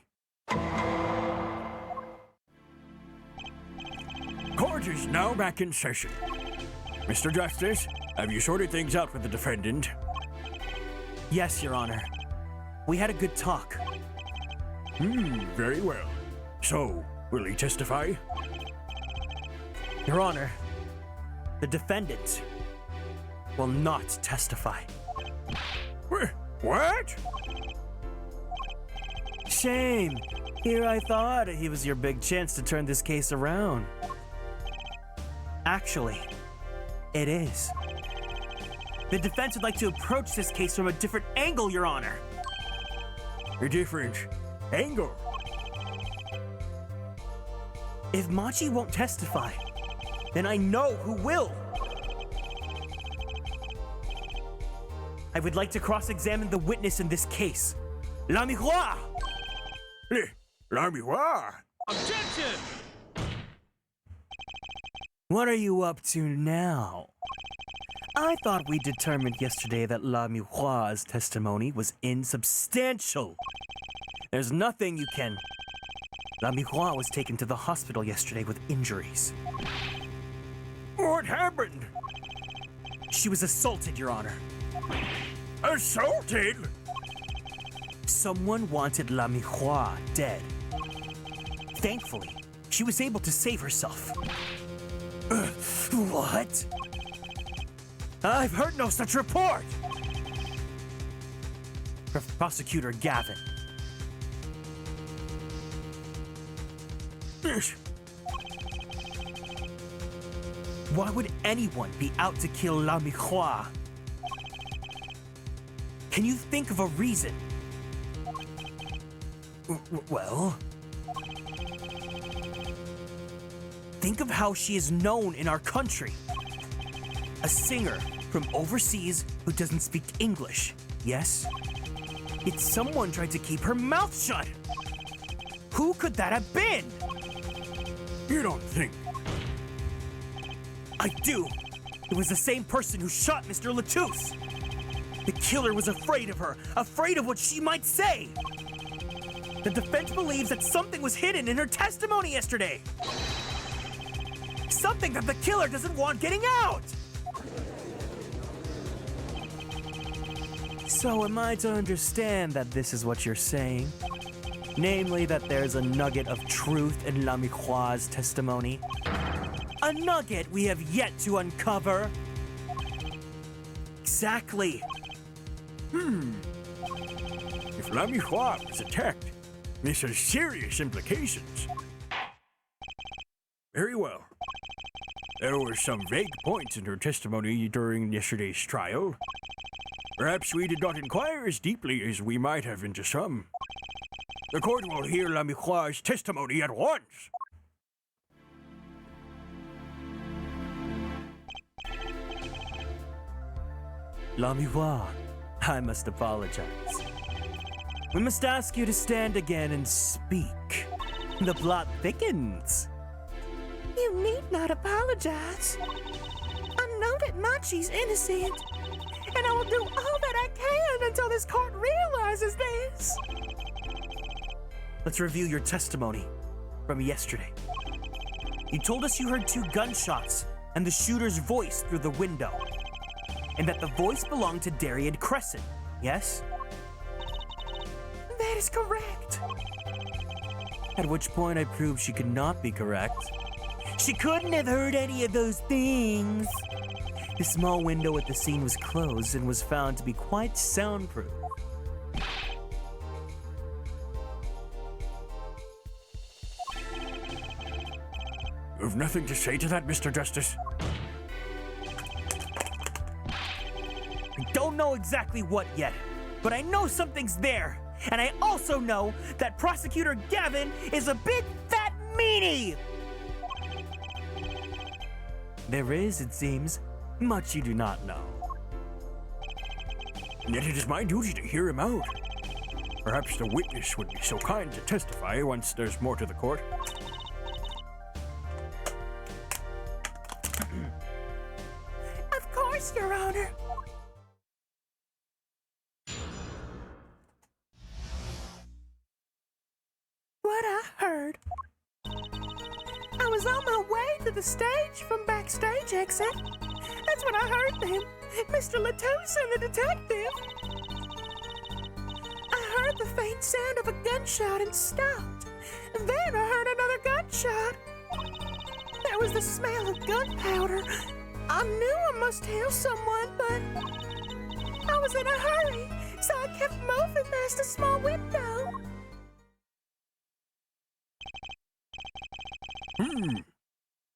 S3: Court is now back in session. Mr. Justice, have you sorted things out with the defendant?
S2: Yes, Your Honor. We had a good talk.
S3: Very well. So, will he testify?
S2: Your Honor, the defendant will not testify.
S3: What?
S2: Shame. Here I thought he was your big chance to turn this case around. Actually, it is. The defense would like to approach this case from a different angle, Your Honor.
S3: A different angle?
S2: If Machi won't testify, then I know who will. I would like to cross-examine the witness in this case. La miroir!
S3: La miroir?
S7: Objection!
S2: What are you up to now? I thought we determined yesterday that La Miroir's testimony was insubstantial. There's nothing you can... La Miroir was taken to the hospital yesterday with injuries.
S3: What happened?
S2: She was assaulted, Your Honor.
S3: Assaulted?
S2: Someone wanted La Miroir dead. Thankfully, she was able to save herself. What? I've heard no such report! Prosecutor Gavin. Why would anyone be out to kill La Miroir? Can you think of a reason? Well... Think of how she is known in our country. A singer from overseas who doesn't speak English, yes? Yet someone tried to keep her mouth shut. Who could that have been?
S3: You don't think?
S2: I do. It was the same person who shot Mr. Latouche. The killer was afraid of her, afraid of what she might say. The defense believes that something was hidden in her testimony yesterday. Something that the killer doesn't want getting out! So am I to understand that this is what you're saying? Namely that there's a nugget of truth in La Miroir's testimony? A nugget we have yet to uncover? Exactly.
S3: If La Miroir was attacked, this has serious implications. Very well. There were some vague points in her testimony during yesterday's trial. Perhaps we did not inquire as deeply as we might have into some. The court will hear La Miroir's testimony at once.
S2: La Miroir, I must apologize. We must ask you to stand again and speak. The plot thickens.
S4: You need not apologize. I know that Machi's innocent, and I will do all that I can until this court realizes this.
S2: Let's review your testimony from yesterday. You told us you heard 2 gunshots and the shooter's voice through the window, and that the voice belonged to Darien Crescent, yes?
S4: That That is correct.
S2: At which point I proved she could not be correct. She couldn't have heard any of those things. The small window at the scene was closed and was found to be quite soundproof.
S3: You have nothing to say to that, Mr. Justice?
S2: I don't know exactly what yet, but I know something's there. And I also know that Prosecutor Gavin is a big fat meanie! There is, it seems, much you do not know.
S3: And yet it is my duty to hear him out. Perhaps the witness would be so kind to testify once there's more to the court.
S4: Of course, Your Honor. What I heard. I was on my way to the stage from backstage exit. That's when I heard them, Mr. Latouche and the detective. I heard the faint sound of a gunshot and stopped. Then I heard another gunshot. There was the smell of gunpowder. I knew I must tell someone, but I was in a hurry, so I kept moving past a small window.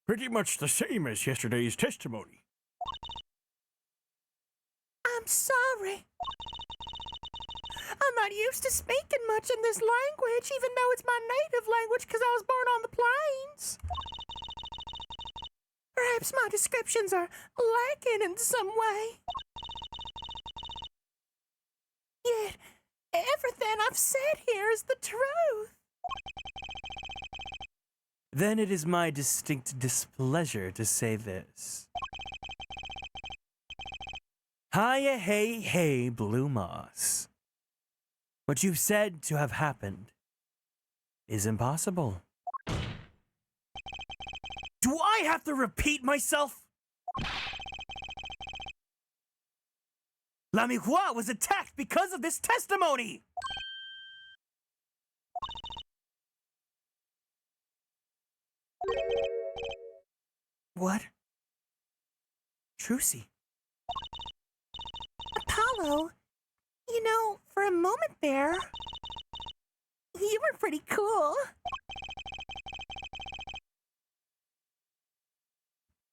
S3: Pretty much the same as yesterday's testimony.
S4: I'm sorry. I'm not used to speaking much in this language, even though it's my native language because I was born on the plains. Perhaps my descriptions are lacking in some way. Yet, everything I've said here is the truth.
S2: Then it is my distinct displeasure to say this. Hiya, hey, hey, Blue Moss. What you've said to have happened is impossible. Do I have to repeat myself? Lamihua was attacked because of this testimony! What? Trucy.
S4: Apollo, you know, for a moment there, you were pretty cool.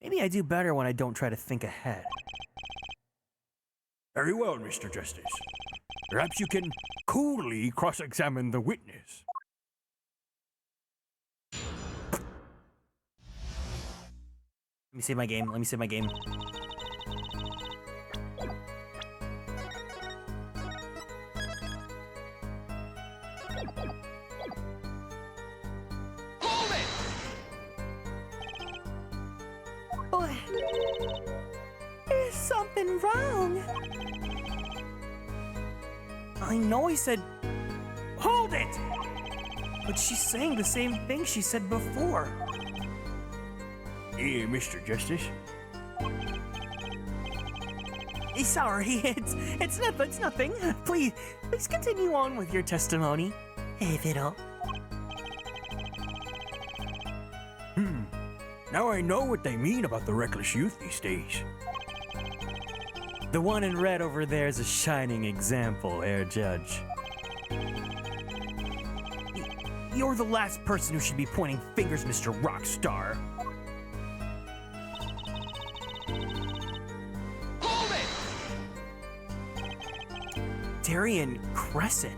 S2: Maybe I do better when I don't try to think ahead.
S3: Very well, Mr. Justice. Perhaps you can coolly cross-examine the witness.
S2: Let me save my game. Let me save my game.
S4: Boy, there's something wrong.
S2: I know I said, hold it! But she's saying the same thing she said before.
S3: Hey, Mr. Justice.
S2: Sorry, it's nothing. Please continue on with your testimony, if it all.
S3: Now I know what they mean about the reckless youth these days.
S2: The one in red over there is a shining example, Herr Judge. You're the last person who should be pointing fingers, Mr. Rockstar. Darian Crescent.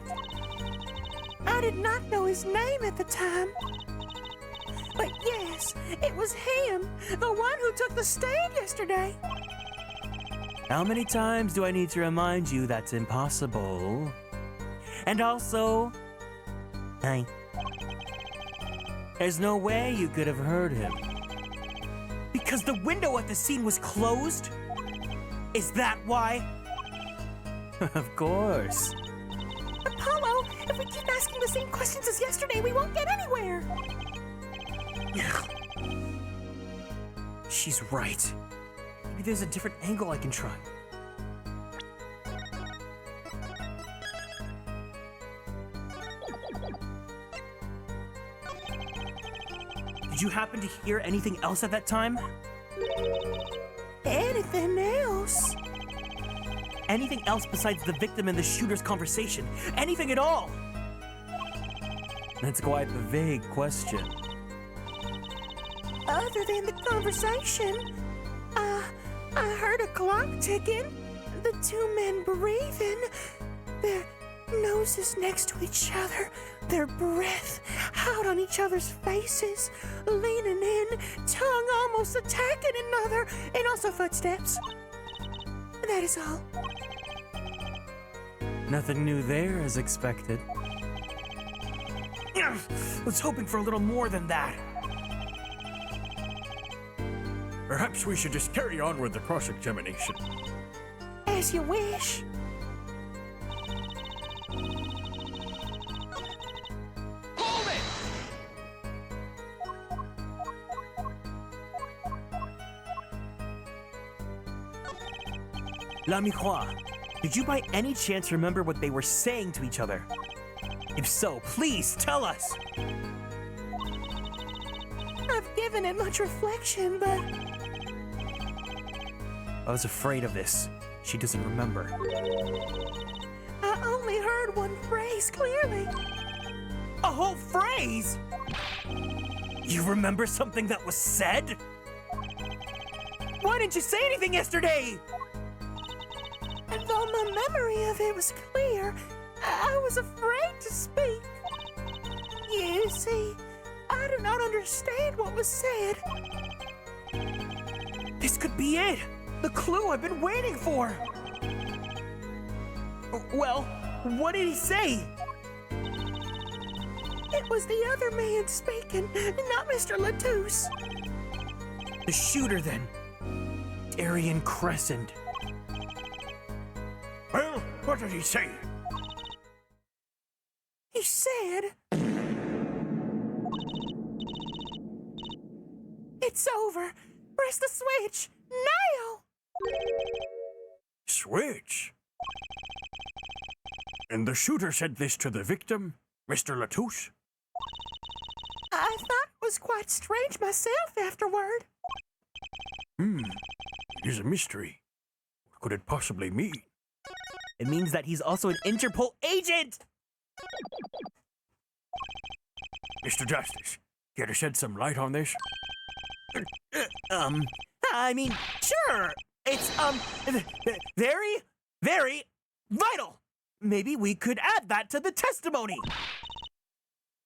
S4: I did not know his name at the time. But yes, it was him, the one who took the stand yesterday.
S2: How many times do I need to remind you that's impossible? And also, there's no way you could have heard him. Because the window at the scene was closed? Is that why? Of course.
S4: Apollo, if we keep asking the same questions as yesterday, we won't get anywhere.
S2: She's right. Maybe there's a different angle I can try. Did you happen to hear anything else at that time?
S4: Anything else?
S2: Anything else besides the victim and the shooter's conversation? Anything at all? That's quite the vague question.
S4: Other than the conversation, I heard a clock ticking, the two men breathing, their noses next to each other, their breath out on each other's faces, leaning in, tongue almost attacking another, and also footsteps. That is all.
S2: Nothing new there as expected. Was hoping for a little more than that.
S3: Perhaps we should just carry on with the cross-examination.
S4: As you wish.
S2: La Miroir, did you by any chance remember what they were saying to each other? If so, please tell us.
S4: I've given it much reflection, but
S2: I was afraid of this. She doesn't remember.
S4: I only heard one phrase clearly.
S2: A whole phrase? You remember something that was said? Why didn't you say anything yesterday?
S4: Though my memory of it was clear, I was afraid to speak. You see, I do not understand what was said.
S2: This could be it! The clue I've been waiting for! Well, what did he say?
S4: It was the other man speaking, not Mr. Latouche.
S2: The shooter, then. Darien Crescent.
S3: Well, what did he say?
S4: He said, "It's over. Press the switch now."
S3: Switch? And the shooter said this to the victim, Mr. Latouche?
S4: I thought it was quite strange myself afterward.
S3: It is a mystery. What could it possibly mean?
S2: It means that he's also an Interpol agent!
S3: Mr. Justice, care to shed some light on this?
S2: I mean, sure! It's, very, very vital! Maybe we could add that to the testimony!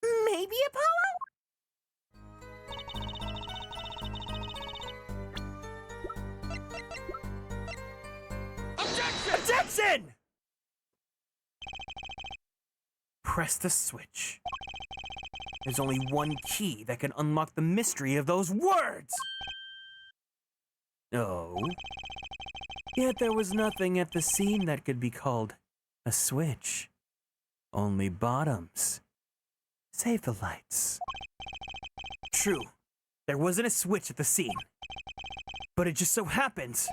S4: Maybe Apollo?
S2: Objection! Press the switch. There's only one key that can unlock the mystery of those words! Oh. Yet there was nothing at the scene that could be called a switch. Only bottoms. Save the lights. True, there wasn't a switch at the scene. But it just so happens,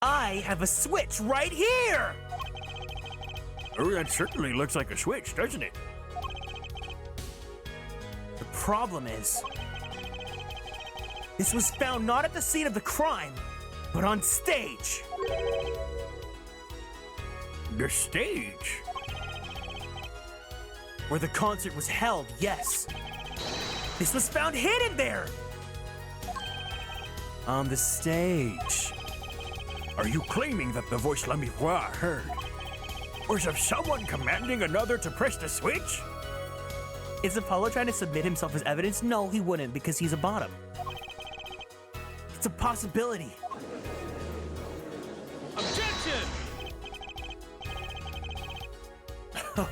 S2: I have a switch right here!
S3: Oh, that certainly looks like a switch, doesn't it?
S2: The problem is, this was found not at the scene of the crime, but on stage.
S3: The stage?
S2: Where the concert was held, yes. This was found hidden there! On the stage.
S3: Are you claiming that the voice La Miroir heard was of someone commanding another to press the switch?
S2: Is Apollo trying to submit himself as evidence? No, he wouldn't, because he's a bottom. It's a possibility.
S3: Objection!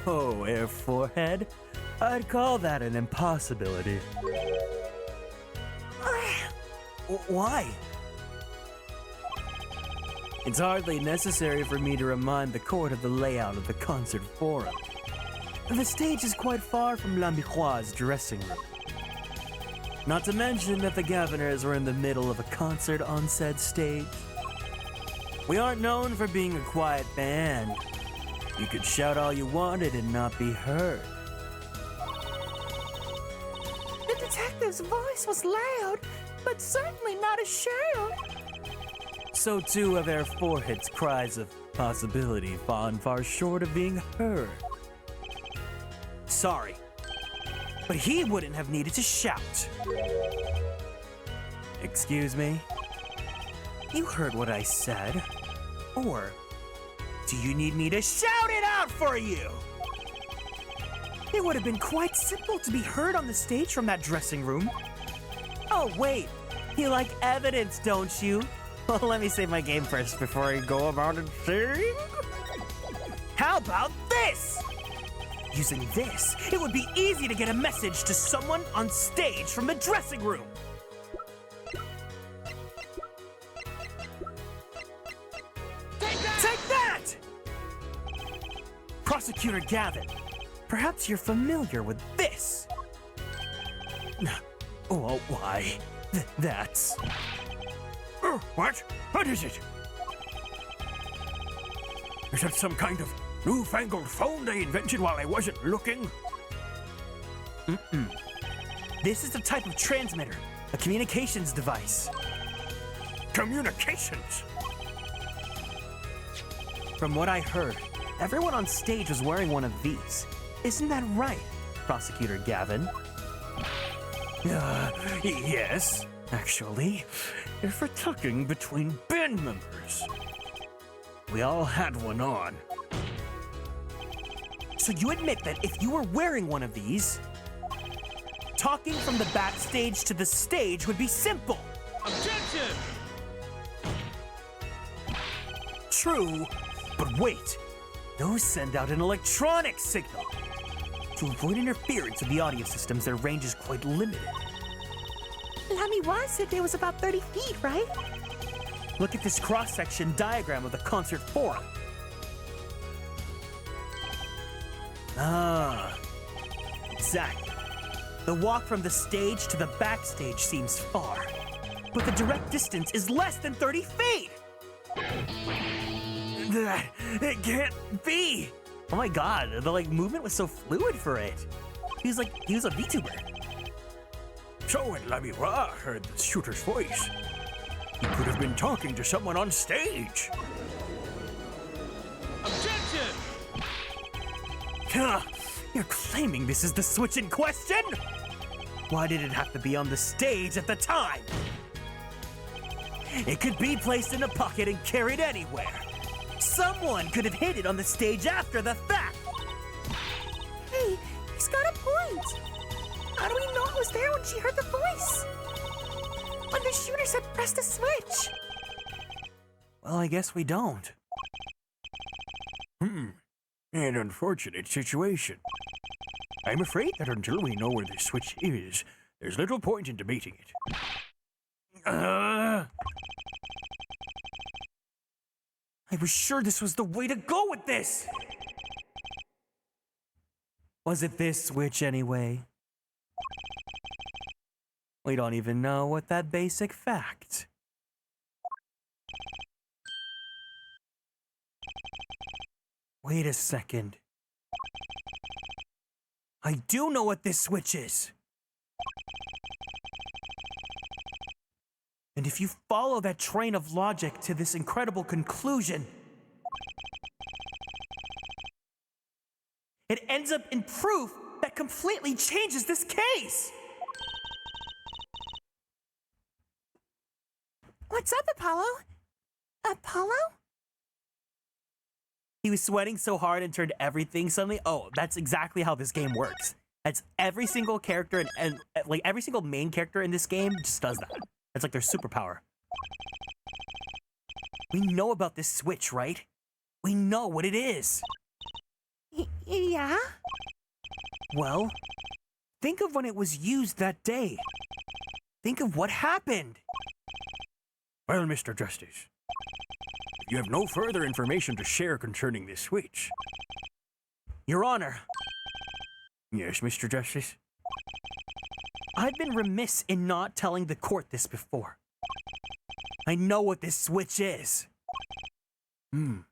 S2: Oh, Air Forehead. I'd call that an impossibility. Why? It's hardly necessary for me to remind the court of the layout of the concert forum. The stage is quite far from La Miroir's dressing room. Not to mention that the governors were in the middle of a concert on said stage. We aren't known for being a quiet band. You could shout all you wanted and not be heard.
S4: The detective detective's voice was loud, but certainly not a shout.
S2: So too are their foreheads' cries of possibility fallen far short of being heard. Sorry, but he wouldn't have needed to shout. Excuse me? You heard what I said. Or do you need me to shout it out for you? It would have been quite simple to be heard on the stage from that dressing room. Oh, wait. You like evidence, don't you? Well, let me save my game first before I go about it saying. How about this? Using this, it would be easy to get a message to someone on stage from the dressing room. Take that! Prosecutor Gavin, perhaps you're familiar with this. Oh, why? That's...
S3: What? What is it? Is that some kind of newfangled phone they invented while I wasn't looking?
S2: This is a type of transmitter, a communications device.
S3: Communications?
S2: From what I heard, everyone on stage was wearing one of these. Isn't that right, Prosecutor Gavin?
S3: Yes.
S2: Actually, if we're talking between band members, we all had one on. So you admit that if you were wearing one of these, talking from the backstage to the stage would be simple.
S3: Objection!
S2: True, but wait. Those send out an electronic signal. To avoid interference with the audio systems, their range is quite limited.
S4: Lammy Waz said there was about 30 feet, right?
S2: Look at this cross-section diagram of the concert forum. Ah, exactly. The walk from the stage to the backstage seems far, but the direct distance is less than 30 feet! It can't be! Oh my god, the movement was so fluid for it. He was a VTuber.
S3: So when Lamiwa heard the shooter's voice, he could have been talking to someone on stage.
S7: Objection!
S2: You're claiming this is the switch in question? Why did it have to be on the stage at the time? It could be placed in a pocket and carried anywhere. Someone could have hid it on the stage after the fact.
S4: Hey, he's got a point. How do we know who was there when she heard the voice? When the shooters had pressed the switch?
S2: Well, I guess we don't.
S3: An unfortunate situation. I'm afraid that until we know where the switch is, there's little point in debating it.
S2: I was sure this was the way to go with this! Was it this switch anyway? We don't even know what that basic fact. Wait a second. I do know what this switch is! And if you follow that train of logic to this incredible conclusion, it ends up in proof that completely changes this case!
S4: What's up, Apollo? Apollo?
S2: He was sweating so hard and turned everything suddenly. Oh, that's exactly how this game works. That's every single character and every single main character in this game just does that. It's like their superpower. We know about this switch, right? We know what it is.
S4: Yeah?
S2: Well, think of when it was used that day. Think of what happened.
S3: Well, Mr. Justice, you have no further information to share concerning this switch.
S2: Your Honor,
S3: Yes, Mr. Justice?
S2: I've been remiss in not telling the court this before. I know what this switch is.
S3: Well,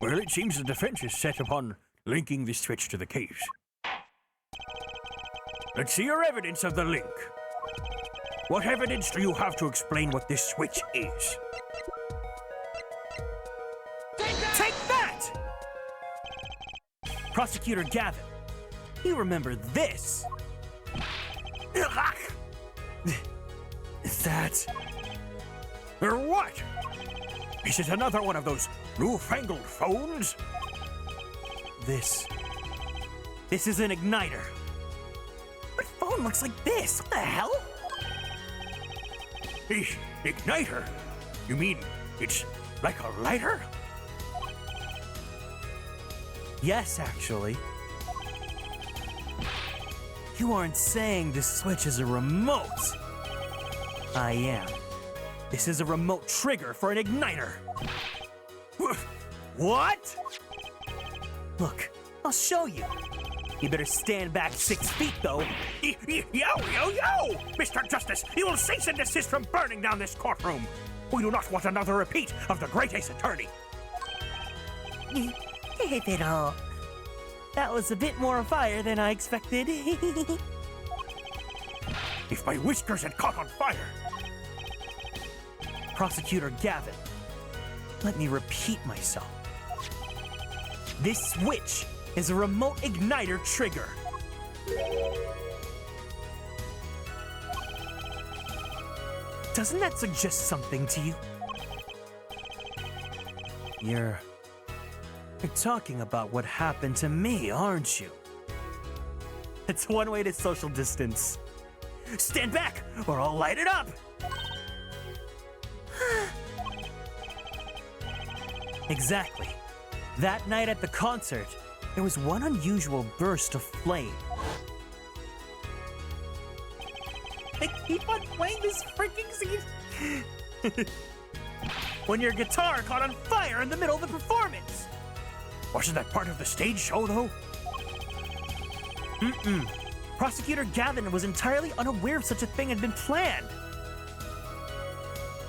S3: it seems the defense is set upon linking this switch to the case. Let's see your evidence of the link. What evidence do you have to explain what this switch is?
S2: Take that! Prosecutor Gavin, you remember this?
S3: That... Or what? Is it another one of those newfangled phones?
S2: This is an igniter. What phone looks like this? What the hell?
S3: Igniter? You mean it's like a lighter?
S2: Yes, actually. You aren't saying this switch is a remote. I am. This is a remote trigger for an igniter.
S3: What?
S2: Look, I'll show you. You better stand back 6 feet, though.
S3: Yo! Mr. Justice, you will cease and desist from burning down this courtroom. We do not want another repeat of the great Ace Attorney.
S2: Fiddle. That was a bit more fire than I expected.
S3: If my whiskers had caught on fire.
S2: Prosecutor Gavin, let me repeat myself. This switch is a remote igniter trigger. Doesn't that suggest something to you? You're talking about what happened to me, aren't you? It's one way to social distance. Stand back, or I'll light it up! Exactly. That night at the concert, there was one unusual burst of flame. I keep on playing this freaking scene. When your guitar caught on fire in the middle of the performance.
S3: Wasn't that part of the stage show, though?
S2: Prosecutor Gavin was entirely unaware of such a thing had been planned.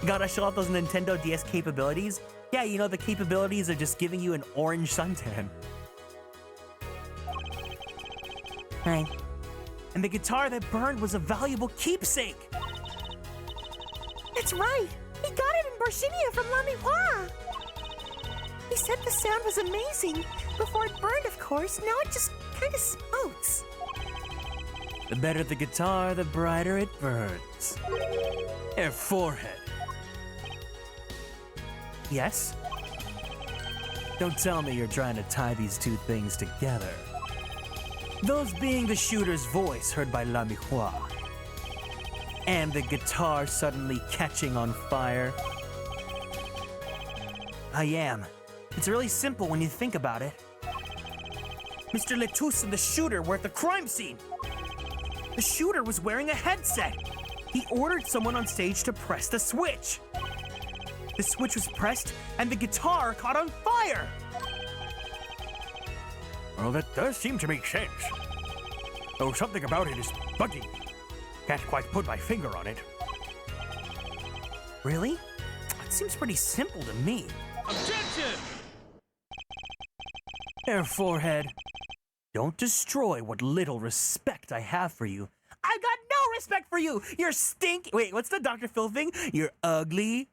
S2: Gotta show off those Nintendo DS capabilities. Yeah, you know, the capabilities of just giving you an orange suntan. Right. And the guitar that burned was a valuable keepsake.
S4: That's right. He got it in Borsinia from La Miroir. He said the sound was amazing. Before it burned, of course. Now it just kind of smokes.
S2: The better the guitar, the brighter it burns.
S3: Her forehead.
S2: Yes? Don't tell me you're trying to tie these two things together. Those being the shooter's voice heard by La Miroir. And the guitar suddenly catching on fire. I am. It's really simple when you think about it. Mr. Letouce and the shooter were at the crime scene. The shooter was wearing a headset. He ordered someone on stage to press the switch. The switch was pressed, and the guitar caught on fire.
S3: Well, that does seem to make sense. Though something about it is bugging me. Can't quite put my finger on it.
S2: Really? It seems pretty simple to me.
S3: Objection!
S2: Her forehead. Don't destroy what little respect I have for you. I've got no respect for you! You're stink. Wait, what's the Dr. Phil thing? You're ugly.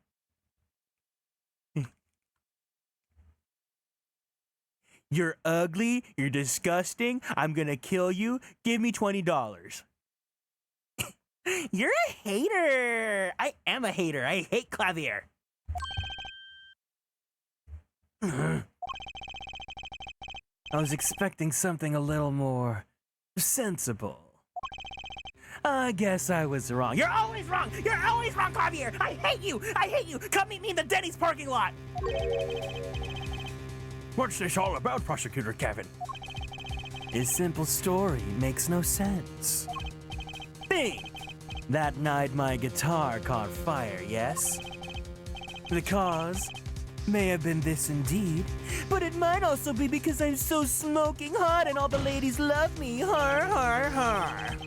S2: You're ugly, you're disgusting, I'm gonna kill you, give me $20. You're a hater! I am a hater, I hate Clavier. I was expecting something a little more sensible. I guess I was wrong. You're always wrong! You're always wrong, Clavier! I hate you! I hate you! Come meet me in the Denny's parking lot!
S3: What's this all about, Prosecutor Gavin?
S2: This simple story makes no sense. Think! That night my guitar caught fire, yes? The cause may have been this indeed, but it might also be because I'm so smoking hot and all the ladies love me. Har, har, har.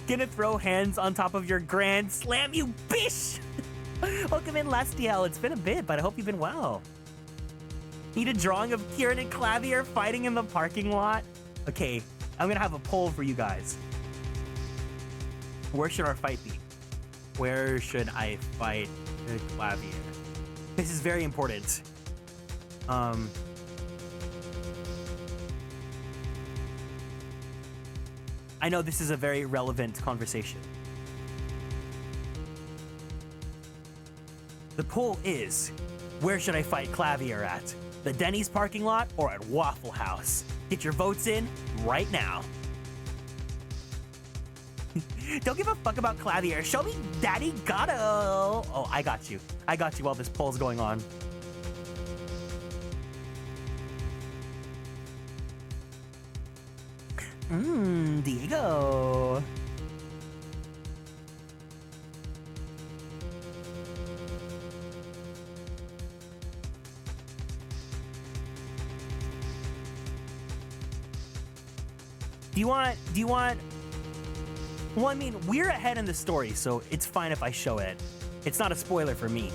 S2: Gonna throw hands on top of your grand slam, you bish! Welcome in, Lastiel. It's been a bit, but I hope you've been well. Need a drawing of Kieran and Clavier fighting in the parking lot? Okay, I'm gonna have a poll for you guys. Where should our fight be? Where should I fight Clavier? This is very important. I know this is a very relevant conversation. The poll is, where should I fight Clavier at? The Denny's parking lot or at Waffle House? Get your votes in right now. Don't give a fuck about Clavier. Show me Daddy Gatto. Oh, I got you. I got you while this poll's going on. Diego. Do you want Well, I mean, we're ahead in the story, so it's fine if I show it. It's not a spoiler for me.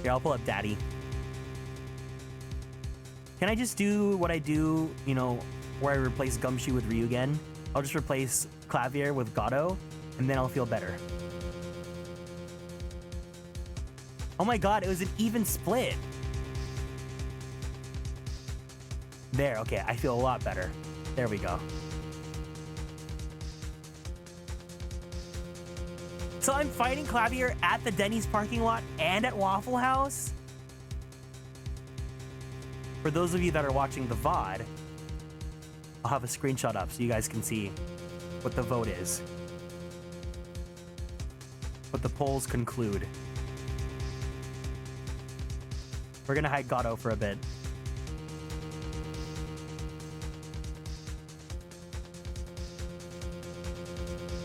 S2: Here, I'll pull up Daddy. Can I just do what I do, you know, where I replace Gumshoe with Ryugen? I'll just replace Clavier with Gato, and then I'll feel better. Oh my god, it was an even split. There, okay, I feel a lot better. There we go. So I'm fighting Clavier at the Denny's parking lot and at Waffle House? For those of you that are watching the VOD, I'll have a screenshot up so you guys can see what the vote is. What the polls conclude. We're gonna hide Gato for a bit.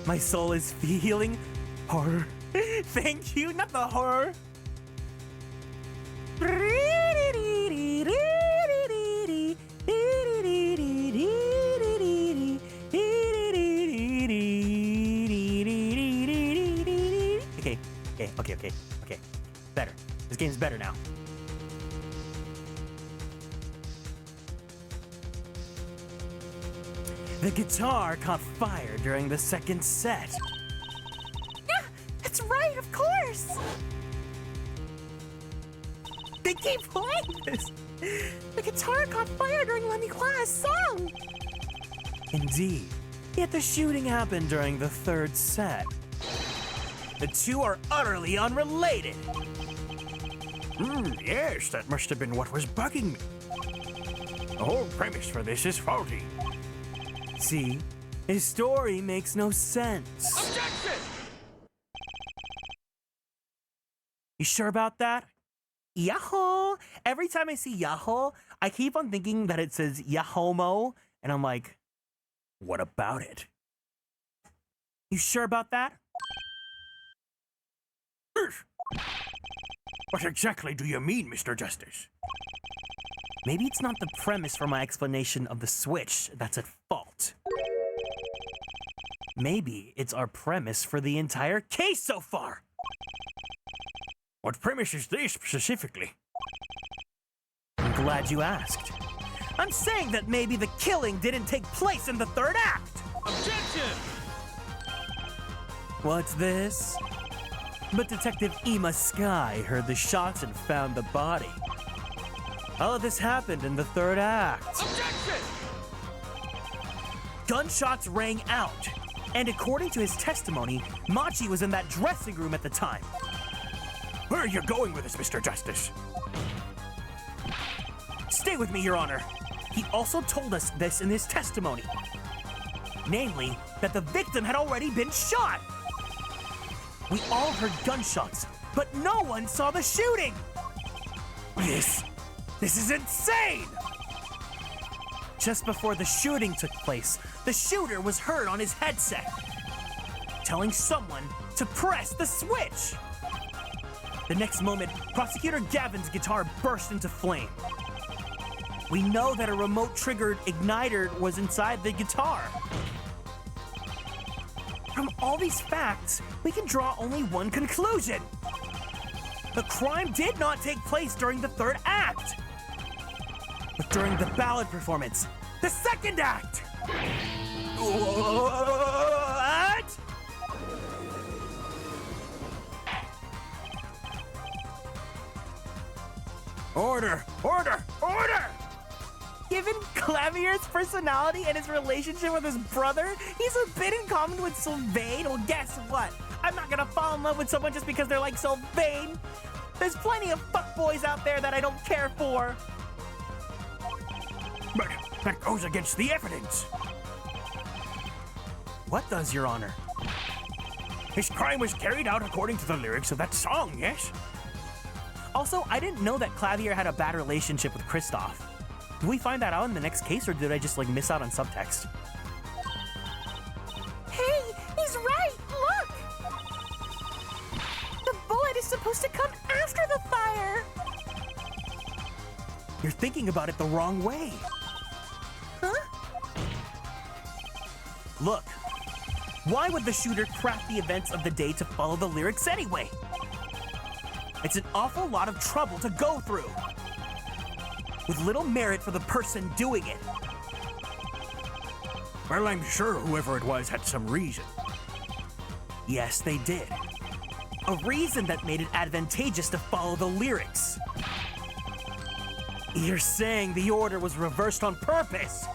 S2: My soul is feeling horror. Thank you, not the horror. Okay. Better. This game's better now. The guitar caught fire during the second set.
S4: Yeah, that's right, of course.
S2: They keep playing this.
S4: The guitar caught fire during Lemmy Claw's song.
S2: Indeed. Yet the shooting happened during the third set. The two are utterly unrelated.
S3: Yes, that must have been what was bugging me. The whole premise for this is faulty.
S2: See? His story makes no sense.
S3: Objection!
S2: You sure about that? Yahoo! Every time I see Yahoo, I keep on thinking that it says Yahomo, and I'm like, what about it? You sure about that?
S3: What exactly do you mean, Mr. Justice?
S2: Maybe it's not the premise for my explanation of the switch that's at fault. Maybe it's our premise for the entire case so far.
S3: What premise is this specifically?
S2: I'm glad you asked. I'm saying that maybe the killing didn't take place in the third act.
S3: Objection!
S2: What's this? But Detective Ema Sky heard the shots and found the body. All of this happened in the third act.
S3: Objection!
S2: Gunshots rang out, and according to his testimony, Machi was in that dressing room at the time.
S3: Where are you going with this, Mr. Justice?
S2: Stay with me, Your Honor. He also told us this in his testimony. Namely, that the victim had already been shot. We all heard gunshots, but no one saw the shooting. This is insane! Just before the shooting took place, the shooter was heard on his headset, telling someone to press the switch. The next moment, Prosecutor Gavin's guitar burst into flame. We know that a remote-triggered igniter was inside the guitar. From all these facts, we can draw only one conclusion. The crime did not take place during the third act. but during the ballad performance, the second act! What?
S3: Order! Order! Order!
S2: Given Clavier's personality and his relationship with his brother, he's a bit in common with Sylvain. Well, guess what? I'm not gonna fall in love with someone just because they're like Sylvain. There's plenty of fuckboys out there that I don't care for.
S3: But that goes against the evidence.
S2: What does, Your Honor?
S3: His crime was carried out according to the lyrics of that song, yes?
S2: Also, I didn't know that Clavier had a bad relationship with Kristoff. Did we find that out in the next case, or did I just, like, miss out on subtext?
S4: Hey, he's right! Look! The bullet is supposed to come after the fire!
S2: You're thinking about it the wrong way.
S4: Huh?
S2: Look, why would the shooter craft the events of the day to follow the lyrics anyway? It's an awful lot of trouble to go through, with little merit for the person doing it.
S3: Well, I'm sure whoever it was had some reason.
S2: Yes, they did. A reason that made it advantageous to follow the lyrics. You're saying the order was reversed on purpose?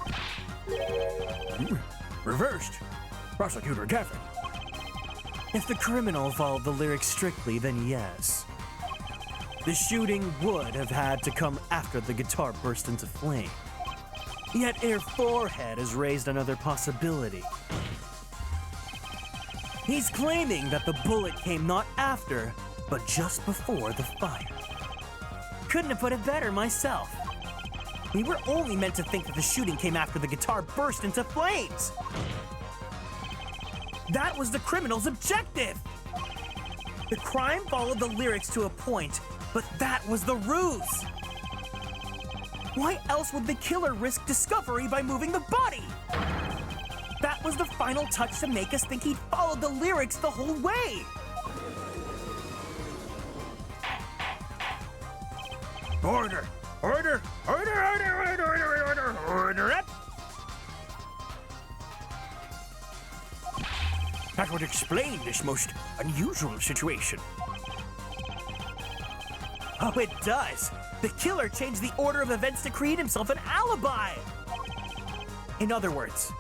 S3: Reversed. Prosecutor Gavin.
S2: If the criminal followed the lyrics strictly, then yes. The shooting would have had to come after the guitar burst into flame. Yet Air Forehead has raised another possibility. He's claiming that the bullet came not after, but just before the fire. Couldn't have put it better myself. We were only meant to think that the shooting came after the guitar burst into flames. That was the criminal's objective. The crime followed the lyrics to a point, but that was the ruse. Why else would the killer risk discovery by moving the body? That was the final touch to make us think he'd followed the lyrics the whole way.
S3: Order! Order! Order! Order! Order! Order! Order! Order up! That would explain this most unusual situation.
S2: Oh, it does. The killer changed the order of events to create himself an alibi. In other words,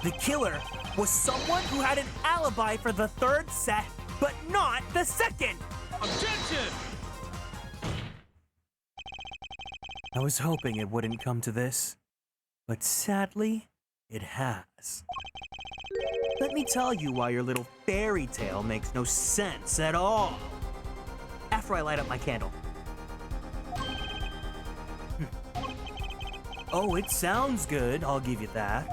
S2: the killer was someone who had an alibi for the third set, but not the second.
S3: Objection!
S2: I was hoping it wouldn't come to this, but sadly, it has. Let me tell you why your little fairy tale makes no sense at all. After I light up my candle. Oh, it sounds good, I'll give you that.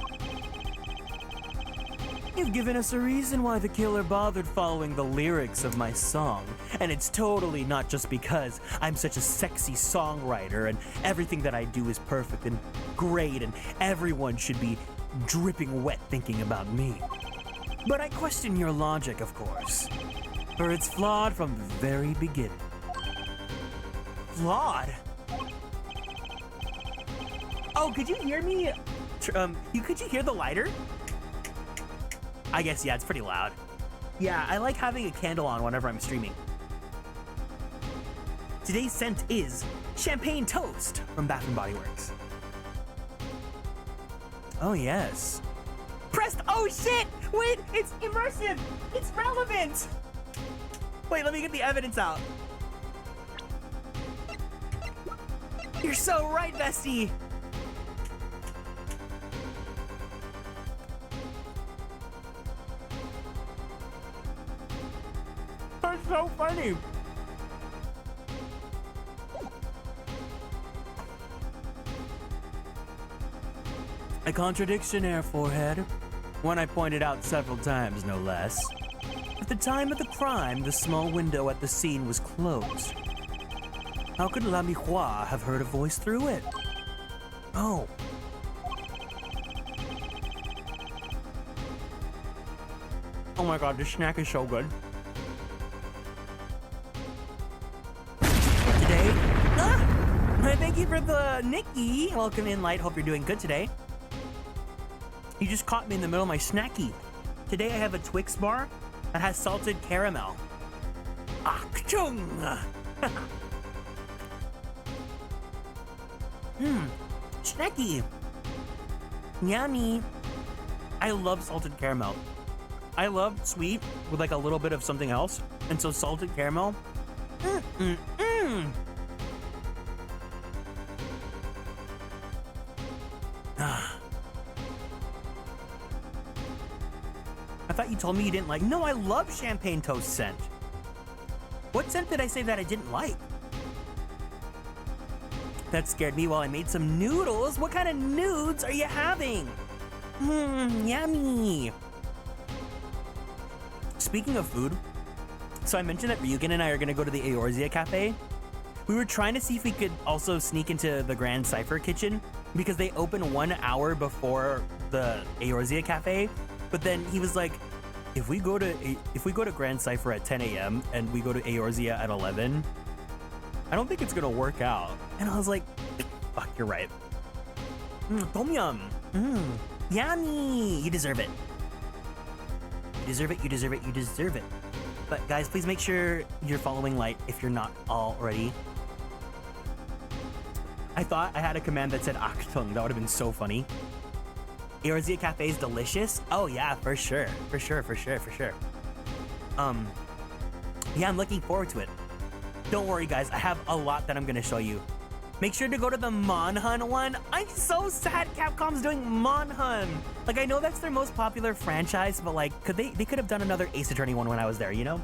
S2: You've given us a reason why the killer bothered following the lyrics of my song, and it's totally not just because I'm such a sexy songwriter and everything that I do is perfect and great and everyone should be dripping wet thinking about me. But I question your logic, of course, for it's flawed from the very beginning. Flawed? Oh, could you hear me? Could you hear the lighter? I guess, yeah, it's pretty loud. Yeah, I like having a candle on whenever I'm streaming. Today's scent is Champagne Toast from Bath & Body Works. Oh, yes. Oh, shit! Wait, it's immersive! It's relevant! Wait, let me get the evidence out. You're so right, bestie!
S3: That's so funny!
S2: A contradiction, Air Forehead. One I pointed out several times, no less. At the time of the crime, the small window at the scene was closed. How could La Miroir have heard a voice through it? Oh. Oh my god, this snack is so good. Today? Ah! I think you for the Nikki. Welcome in, Light. Hope you're doing good today. You just caught me in the middle of my snacky. Today I have a Twix bar that has salted caramel. Achtung! Snacky. Yummy. I love salted caramel. I love sweet with like a little bit of something else. And so salted caramel. I thought you told me you didn't like. No, I love champagne toast scent. What scent did I say that I didn't like? That scared me while I made some noodles. What kind of nudes are you having? Yummy. Speaking of food, so I mentioned that Ryugen and I are gonna go to the Eorzea Cafe. We were trying to see if we could also sneak into the Grand Cypher kitchen because they open 1 hour before the Eorzea Cafe. But then he was like, if we go to Grand Cypher at 10 a.m. and we go to Eorzea at 11, I don't think it's gonna work out. And I was like, fuck, you're right. Tom yum. Yummy. You deserve it. You deserve it, you deserve it, you deserve it. But guys, please make sure you're following Light if you're not already. I thought I had a command that said Achtung. That would have been so funny. Eorzea Cafe is delicious. Oh yeah, for sure. For sure. Yeah, I'm looking forward to it. Don't worry guys, I have a lot that I'm gonna show you. Make sure to go to the Monhun one. I'm so sad Capcom's doing Monhun. Like, I know that's their most popular franchise, but like, they could have done another Ace Attorney one when I was there, you know?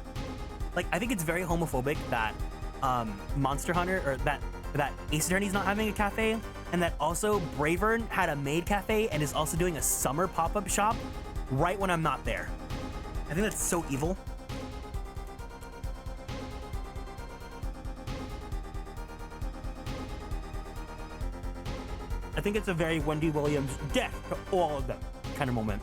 S2: Like, I think it's very homophobic that Monster Hunter, or that Ace Attorney's not having a cafe, and that also Bravern had a maid cafe and is also doing a summer pop-up shop right when I'm not there. I think that's so evil. I think it's a very Wendy Williams death to all of them kind of moment.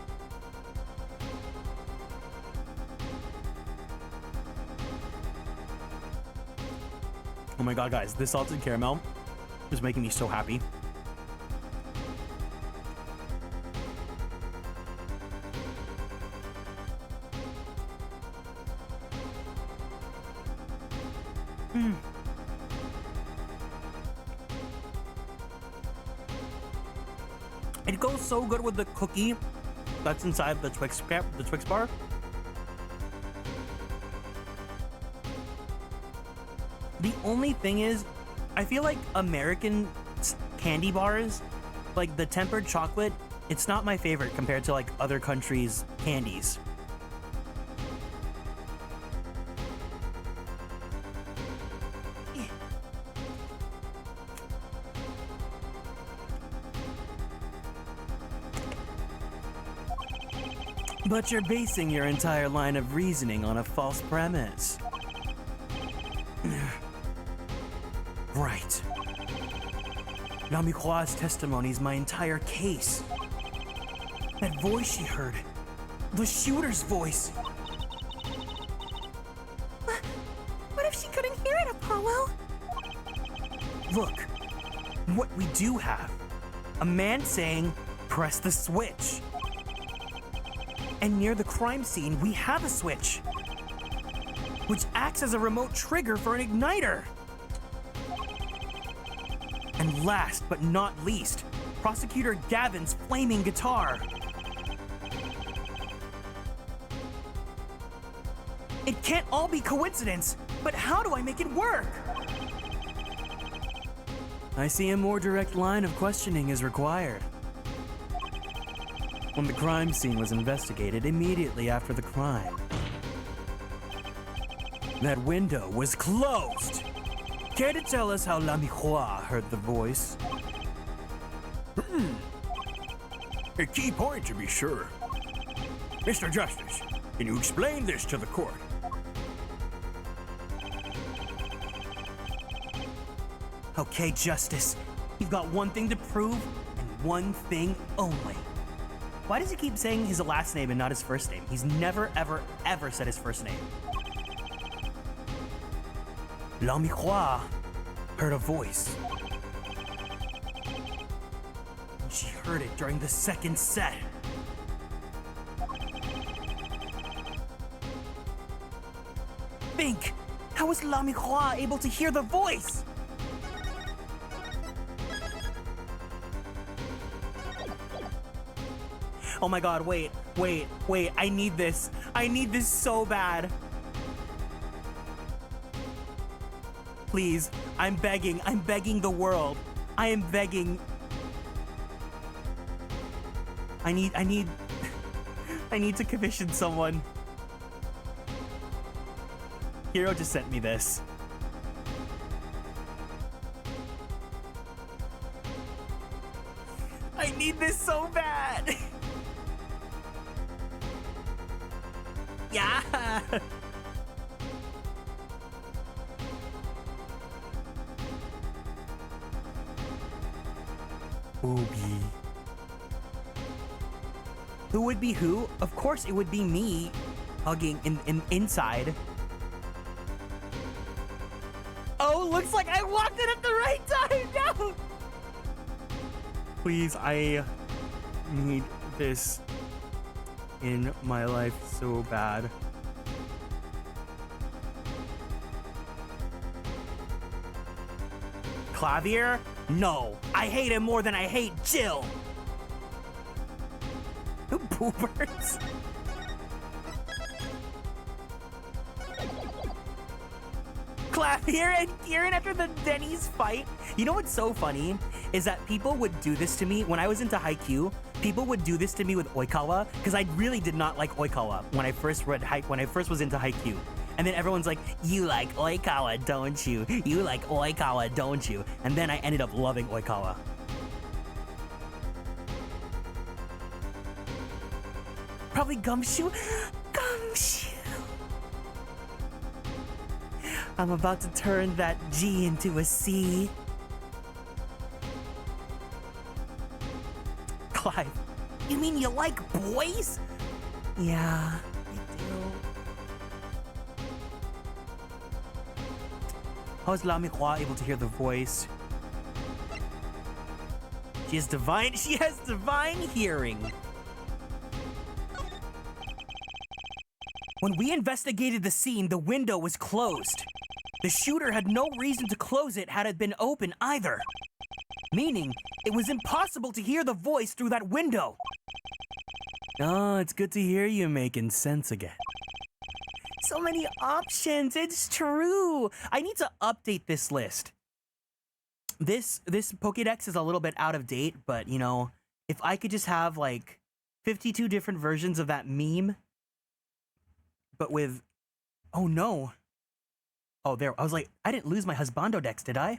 S2: Oh my god, guys, this salted caramel is making me so happy. It goes so good with the cookie that's inside the Twix bar. The only thing is, I feel like American candy bars, like the tempered chocolate, it's not my favorite compared to like other countries' candies. But you're basing your entire line of reasoning on a false premise. Right. Namikwa's testimony is my entire case. That voice she heard, the shooter's voice.
S4: What if she couldn't hear it, Apollo?
S2: Look, what we do have, a man saying, press the switch. And near the crime scene, we have a switch, which acts as a remote trigger for an igniter. And last but not least, Prosecutor Gavin's flaming guitar. It can't all be coincidence, but how do I make it work? I see a more direct line of questioning is required. When the crime scene was investigated immediately after the crime, that window was closed. Care to tell us how Lamihua heard the voice?
S3: A key point to be sure. Mr. Justice, can you explain this to the court?
S2: Okay, Justice. You've got one thing to prove, and one thing only. Why does he keep saying his last name and not his first name? He's never, ever, ever said his first name. Lamihua heard a voice. She heard it during the second set. Think, how was La Miroir able to hear the voice? Oh my god, wait, I need this. I need this so bad. Please, I'm begging the world. I am begging. I need to commission someone. Hero just sent me this. I need this so bad. Yeah. Ooby. Who would be who? Of course it would be me hugging inside. Oh, looks like I walked in at the right time. No. Please, I need this in my life so bad. Clavier? No, I hate him more than I hate Jill. Boobers. Clavier and Kieran after the Denny's fight. You know what's so funny is that people would do this to me when I was into Haikyuu. People would do this to me with Oikawa because I really did not like Oikawa when I first was into Haikyuu. And then everyone's like, "You like Oikawa, don't you? You like Oikawa, don't you?" And then I ended up loving Oikawa. Probably Gumshoe. Gumshoe. I'm about to turn that G into a C. Clive, you mean you like boys? Yeah, I do. How is La Miroir able to hear the voice? She has divine hearing. When we investigated the scene, the window was closed. The shooter had no reason to close it had it been open either. Meaning, it was impossible to hear the voice through that window. Oh, it's good to hear you making sense again. So many options, it's true. I need to update this list. This Pokédex is a little bit out of date, but you know, if I could just have like 52 different versions of that meme, but with, oh no. Oh, there, I was like, I didn't lose my Husbando Dex, did I?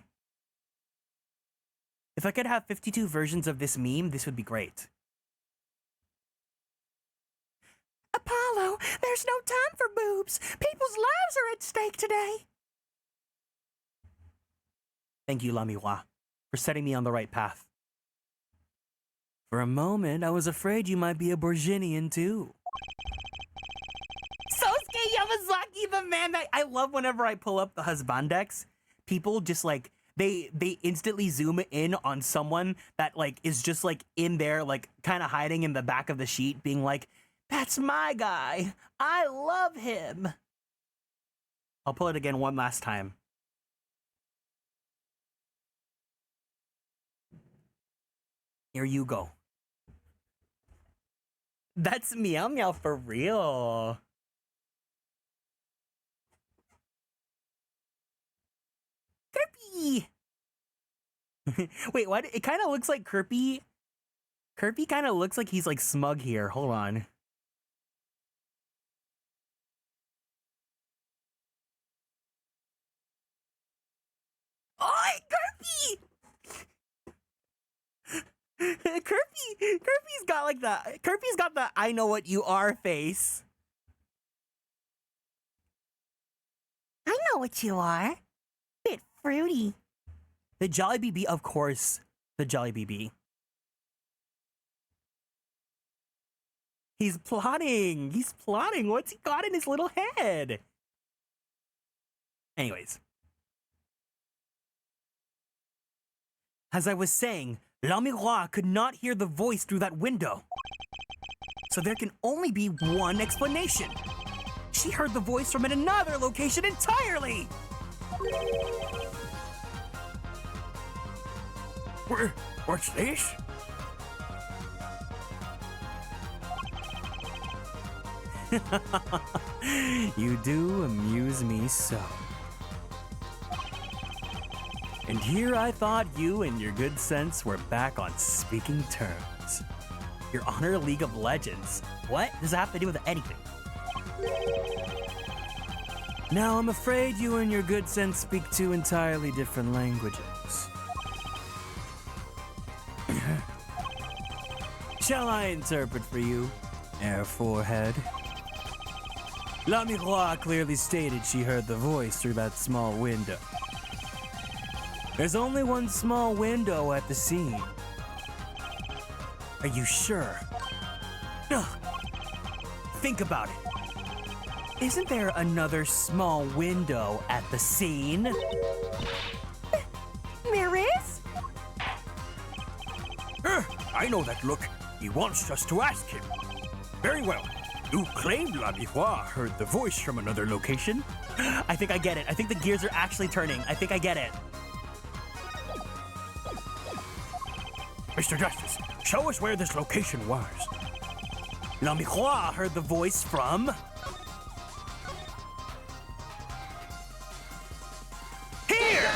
S2: If I could have 52 versions of this meme, this would be great.
S4: Apollo, there's no time for boobs. People's lives are at stake today.
S2: Thank you, La Miroir, for setting me on the right path. For a moment, I was afraid you might be a Borginian too. Sosuke Yamazaki, the man that I love whenever I pull up the Husbandex. People just like, they instantly zoom in on someone that like is just like in there, like kind of hiding in the back of the sheet, being like, "That's my guy. I love him." I'll pull it again one last time. Here you go. That's Meow Meow for real. Kirby! Wait, what? It kind of looks like Kirby. Kirby kind of looks like he's like smug here. Hold on. Oh, Kirby! Kirby's got the I know what you are face.
S4: I know what you are. Bit fruity.
S2: The Jolly BB, of course. The Jolly BB. He's plotting. He's plotting. What's he got in his little head? Anyways. As I was saying, La Miroir could not hear the voice through that window. So there can only be one explanation. She heard the voice from another location entirely!
S3: What's this?
S2: You do amuse me so. And here I thought you and your good sense were back on speaking terms. Your Honor, League of Legends. What does that have to do with anything? Now I'm afraid you and your good sense speak two entirely different languages. Shall I interpret for you, Air Forehead? La Miroir clearly stated she heard the voice through that small window. There's only one small window at the scene. Are you sure? Ugh. Think about it. Isn't there another small window at the scene?
S4: There is?
S3: I know that look. He wants us to ask him. Very well. You claimed La Miroir heard the voice from another location.
S2: I think I get it. I think the gears are actually turning. I think I get it.
S3: Mr. Justice, show us where this location was.
S2: La Miroir heard the voice from... here!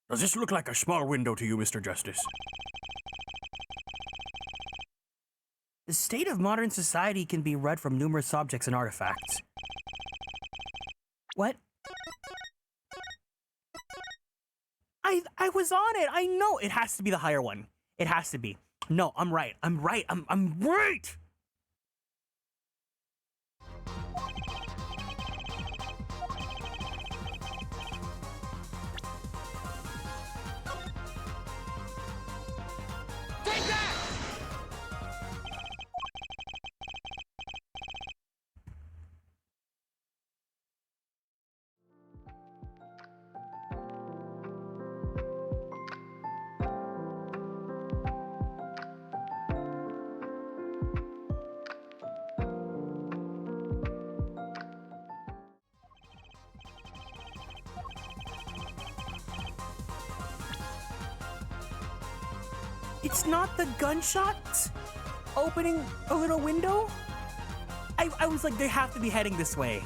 S3: Does this look like a small window to you, Mr. Justice?
S2: The state of modern society can be read from numerous objects and artifacts. What? I was on it. I know it has to be the higher one. It has to be. No, I'm right. I'm right. I'm right. It's not the gunshots opening a little window? I was like, they have to be heading this way.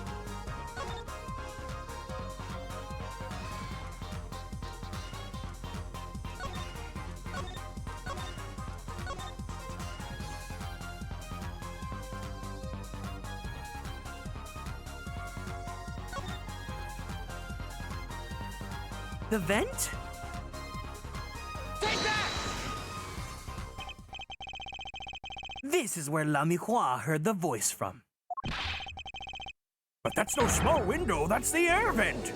S2: The vent? This is where La Miroir heard the voice from.
S3: But that's no small window, that's the air vent.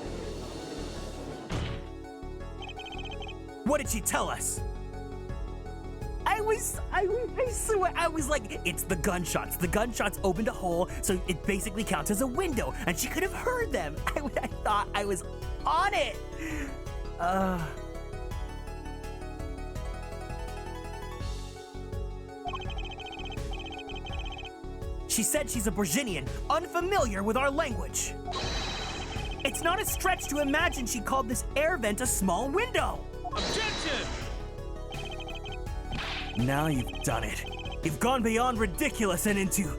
S2: What did she tell us? I swear, I was like, it's the gunshots. The gunshots opened a hole, so it basically counts as a window, and she could have heard them. I thought I was on it. She said she's a Brazilian, unfamiliar with our language. It's not a stretch to imagine she called this air vent a small window.
S3: Objection!
S2: Now you've done it. You've gone beyond ridiculous and into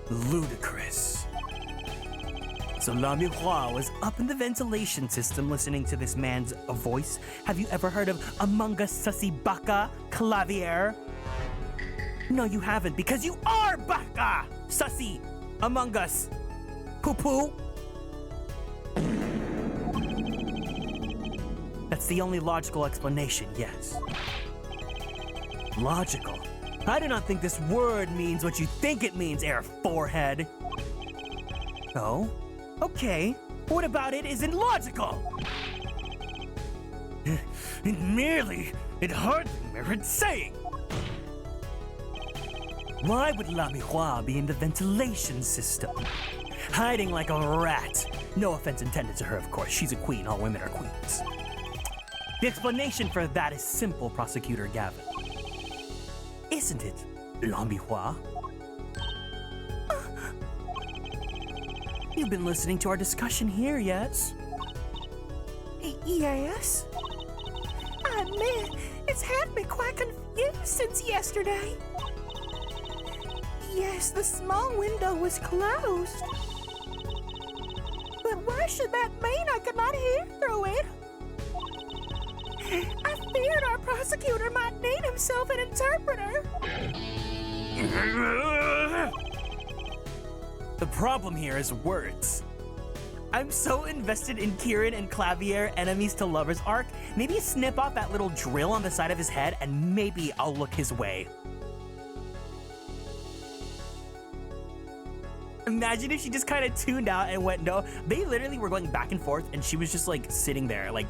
S2: ludicrous. So La Miroir was up in the ventilation system listening to this man's voice. Have you ever heard of Among Us Sussy Baka Clavier? No, you haven't, because you are Baka! Sussy! Among Us! Poo-poo! That's the only logical explanation, yes. Logical? I do not think this word means what you think it means, Air Forehead. Oh? Okay. What about it isn't logical? It hardly merits saying. Why would La Miroir be in the ventilation system? Hiding like a rat, No offense intended to her, of course. She's a queen. All women are queens. The explanation for that is simple, Prosecutor Gavin. Isn't it, l'ambirois? You've been listening to our discussion here, yes?
S4: Yes. I admit, it's had me quite confused since yesterday. Yes, the small window was closed. But why should that mean I could not hear through it? I feared our prosecutor might need himself an interpreter.
S2: The problem here is words. I'm so invested in Kieran and Clavier enemies to lovers arc. Maybe snip off that little drill on the side of his head and maybe I'll look his way. Imagine if she just kind of tuned out and went no. They literally were going back and forth and she was just like sitting there like.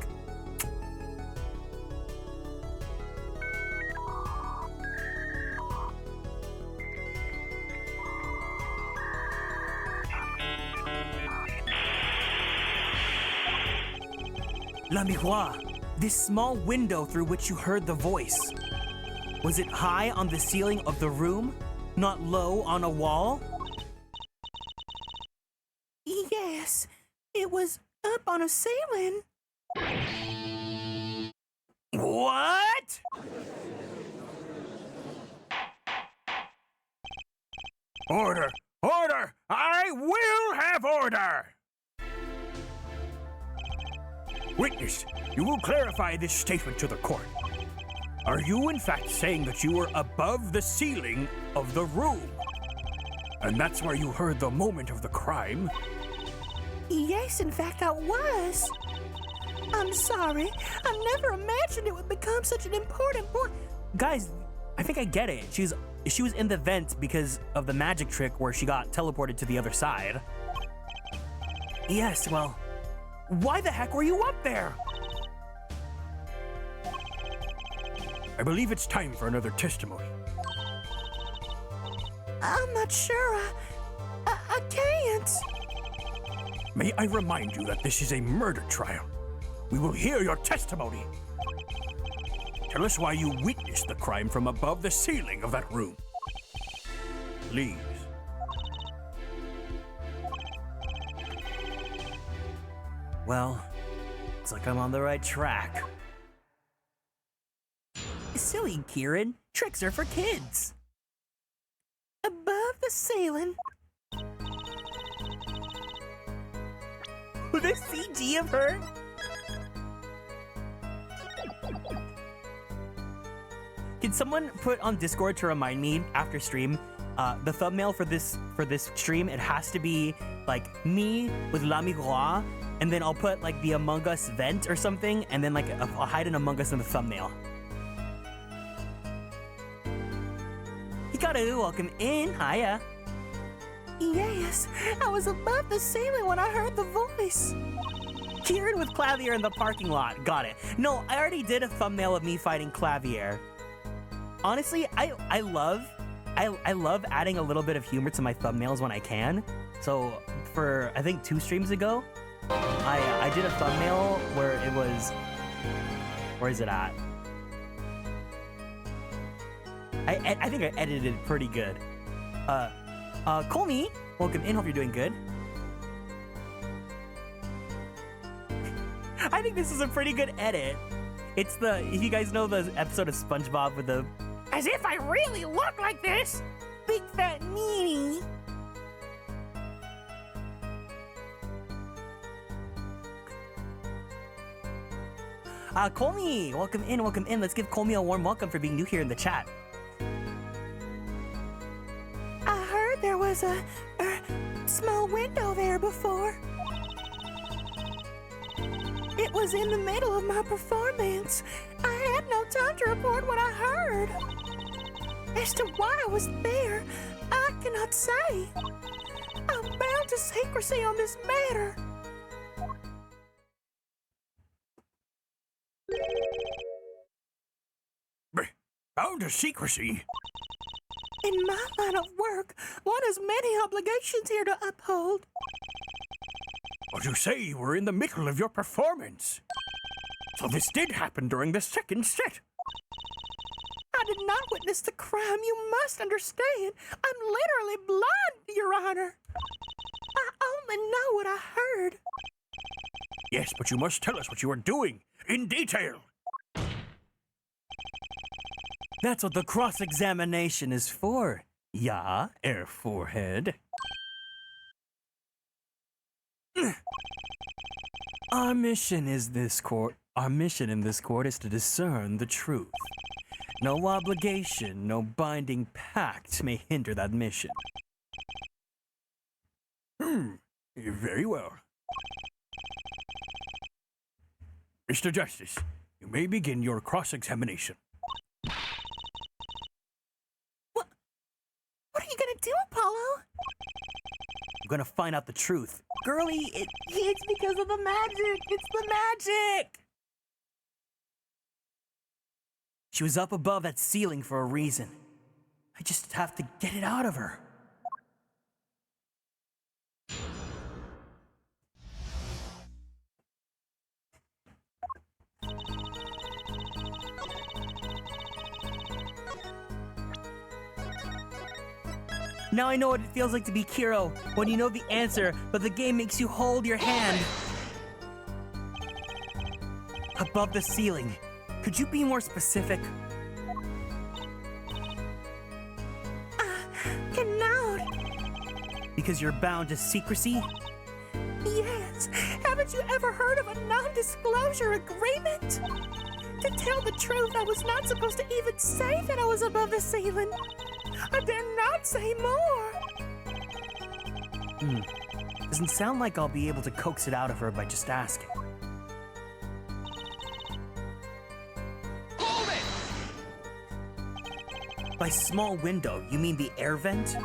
S2: La miroir, this small window through which you heard the voice. Was it high on the ceiling of the room, not low on a wall?
S4: Yes, it was up on a ceiling.
S2: What?
S3: Order! Order! I will have order! Witness, you will clarify this statement to the court. Are you in fact saying that you were above the ceiling of the room? And that's where you heard the moment of the crime?
S4: Yes, in fact, I was. I'm sorry. I never imagined it would become such an important point.
S2: Guys, I think I get it. She was in the vent because of the magic trick where she got teleported to the other side. Yes, well, why the heck were you up there?
S3: I believe it's time for another testimony.
S4: I'm not sure. I can't.
S3: May I remind you that this is a murder trial. We will hear your testimony. Tell us why you witnessed the crime from above the ceiling of that room. Please.
S2: Well, looks like I'm on the right track. Silly Kieran. Tricks are for kids.
S4: Above the ceiling.
S2: The CG of her? Can someone put on Discord to remind me after stream, the thumbnail for this stream, it has to be like me with La Miroir, and then I'll put like the Among Us vent or something, and then like I'll hide an Among Us in the thumbnail. Hikaru, welcome in. Hiya.
S4: Yes, I was above the ceiling when I heard the voice.
S2: Kieran with Clavier in the parking lot. Got it. No, I already did a thumbnail of me fighting Clavier. Honestly, I love adding a little bit of humor to my thumbnails when I can. So for I think 2 streams ago, I did a thumbnail where it was, where is it at? I think I edited it pretty good. Colmy, welcome in. Hope you're doing good. I think this is a pretty good edit. It's the, if you guys know the episode of SpongeBob with the,
S4: as if I really look like this, big fat meanie.
S2: Colmy, welcome in, welcome in. Let's give Colmy a warm welcome for being new here in the chat.
S4: I heard there was a small window there before. It was in the middle of my performance. I had no time to report what I heard. As to why I was there, I cannot say. I'm bound to secrecy on this matter.
S3: Bound to secrecy?
S4: In my line of work, one has many obligations here to uphold.
S3: But you say you were in the middle of your performance. So this did happen during the second set.
S4: I did not witness the crime. You must understand. I'm literally blind, Your Honor. I only know what I heard.
S3: Yes, but you must tell us what you were doing in detail.
S2: That's what the cross-examination is for. Yeah, Air Forehead. Our mission in this court is to discern the truth. No obligation, no binding pact may hinder that mission.
S3: Very well. Mr. Justice, you may begin your cross-examination.
S4: What are you gonna do, Apollo?
S2: I'm gonna find out the truth. Girlie, it's because of the magic! It's the magic! She was up above that ceiling for a reason. I just have to get it out of her. Now I know what it feels like to be Kiro, when you know the answer, but the game makes you hold your hand. Above the ceiling. Could you be more specific?
S4: Cannot.
S2: Because you're bound to secrecy?
S4: Yes. Haven't you ever heard of a non-disclosure agreement? To tell the truth, I was not supposed to even say that I was above the ceiling. I dare not say more.
S2: Doesn't sound like I'll be able to coax it out of her by just asking.
S3: Hold it!
S2: By small window, you mean the air vent?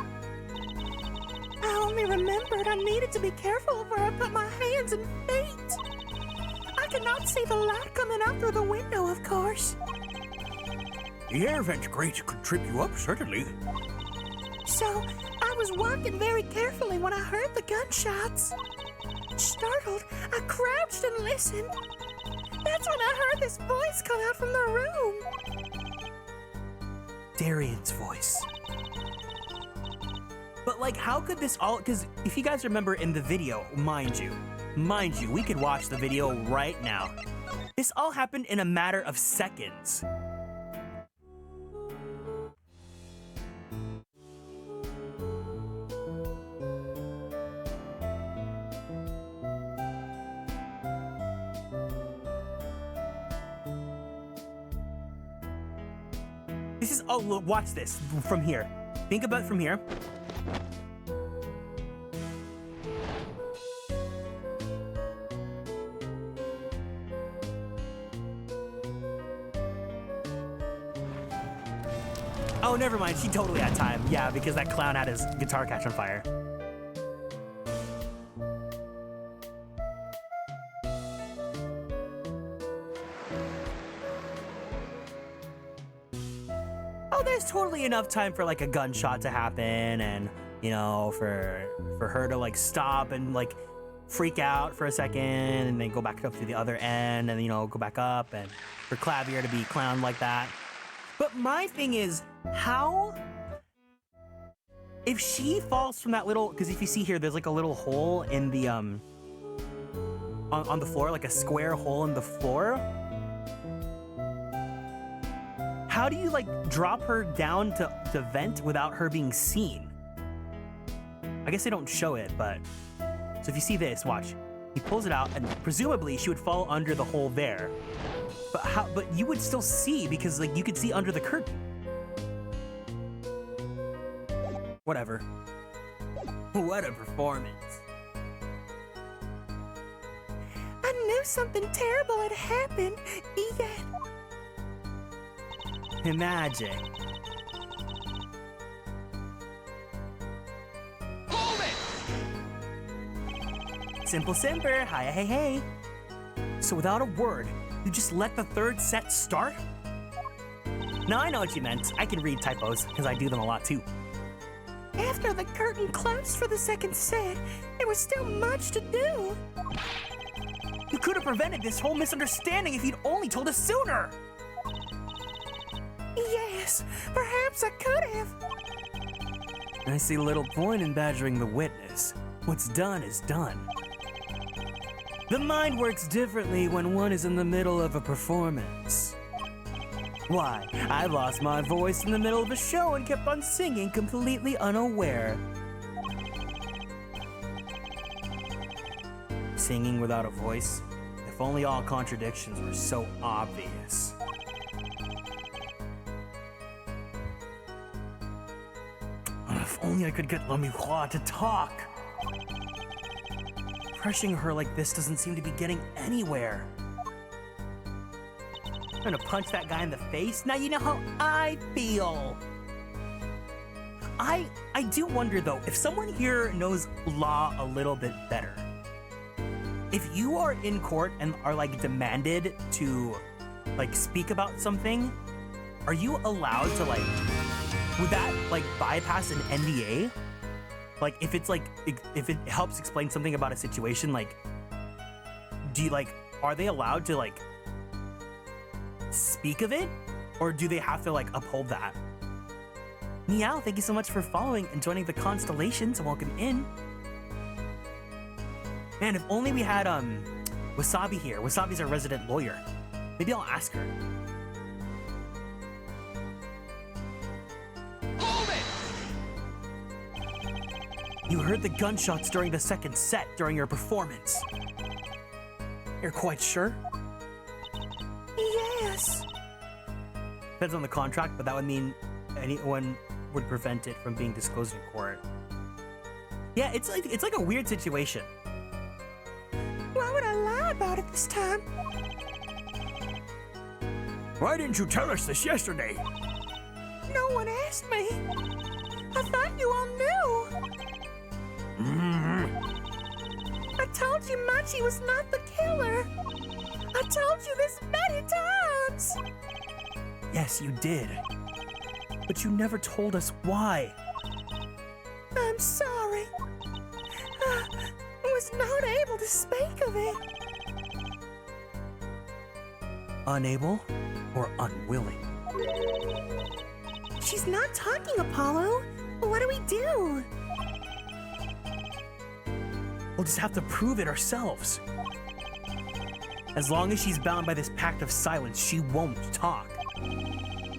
S4: I only remembered I needed to be careful of where I put my hands and feet. I could not see the light coming out through the window, of course.
S3: The air vent grate could trip you up, certainly.
S4: So, I was walking very carefully when I heard the gunshots. Startled, I crouched and listened. That's when I heard this voice come out from the room.
S2: Darian's voice. But like, how could this all, because if you guys remember in the video, mind you, we could watch the video right now. This all happened in a matter of seconds. This is, oh, look, watch this from here. Think about it from here. Oh, never mind. She totally had time. Yeah, because that clown had his guitar catch on fire. Oh, there's totally enough time for like a gunshot to happen and, you know, for her to like stop and like freak out for a second and then go back up to the other end and, you know, go back up, and for Clavier to be clowned like that. But my thing is, how, if she falls from that little, because if you see here, there's like a little hole in the, on the floor, like a square hole in the floor. How do you like drop her down to vent without her being seen? I guess they don't show it, but, so if you see this, watch. He pulls it out and presumably she would fall under the hole there. But how, but you would still see because like you could see under the curtain. Whatever. What a performance.
S4: I knew something terrible had happened, yet
S2: Magic.
S3: Hold it!
S2: Simple simper. Hi, hey, hey. So without a word, you just let the third set start? Now I know what you meant. I can read typos because I do them a lot too.
S4: after the curtain closed for the second set, it There was still much to do.
S2: You could have prevented this whole misunderstanding if you'd only told us sooner.
S4: Yes, perhaps I could have.
S2: I see little point in badgering the witness. What's done is done. The mind works differently when one is in the middle of a performance. Why, I lost my voice in the middle of a show and kept on singing completely unaware. Singing without a voice? If only all contradictions were so obvious. If only I could get La Miroir to talk. Crushing her like this doesn't seem to be getting anywhere. I'm gonna punch that guy in the face. Now you know how I feel. I do wonder though, if someone here knows law a little bit better. If you are in court and are like demanded to like speak about something, are you allowed to like, would that like bypass an NDA? Like if it's like, if it helps explain something about a situation, like, do you like, are they allowed to like speak of it? Or do they have to like uphold that? Meow, thank you so much for following and joining the Konstellations. Welcome in. Man, if only we had Wasabi here. Wasabi's our resident lawyer. Maybe I'll ask her.
S3: Hold it!
S2: You heard the gunshots during the second set during your performance. You're quite sure?
S4: Yes.
S2: Depends on the contract, but that would mean anyone would prevent it from being disclosed in court. Yeah, it's like a weird situation.
S4: Why would I lie about it this time?
S3: Why didn't you tell us this yesterday?
S4: No one asked me. I thought you all knew. I told you Machi was not the killer. I told you this many times.
S2: Yes, you did. But you never told us why.
S4: I'm sorry. I was not able to speak of it.
S2: Unable or unwilling?
S4: She's not talking, Apollo. What do we do?
S2: We'll just have to prove it ourselves. As long as she's bound by this pact of silence, she won't talk.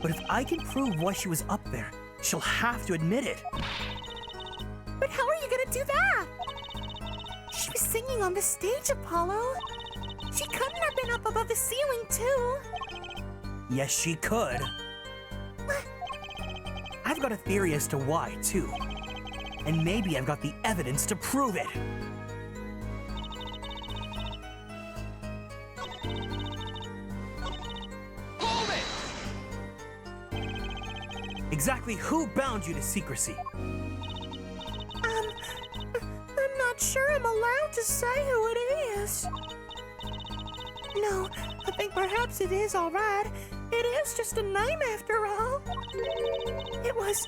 S2: But if I can prove why she was up there, she'll have to admit it.
S4: But how are you gonna do that? She was singing on the stage, Apollo. She couldn't have been up above the ceiling, too.
S2: Yes, she could. I've got a theory as to why, too. And maybe I've got the evidence to prove it.
S3: Hold it!
S2: Exactly who bound you to secrecy?
S4: I'm not sure I'm allowed to say who it is. No, I think perhaps it is all right. It is just a name after all. It was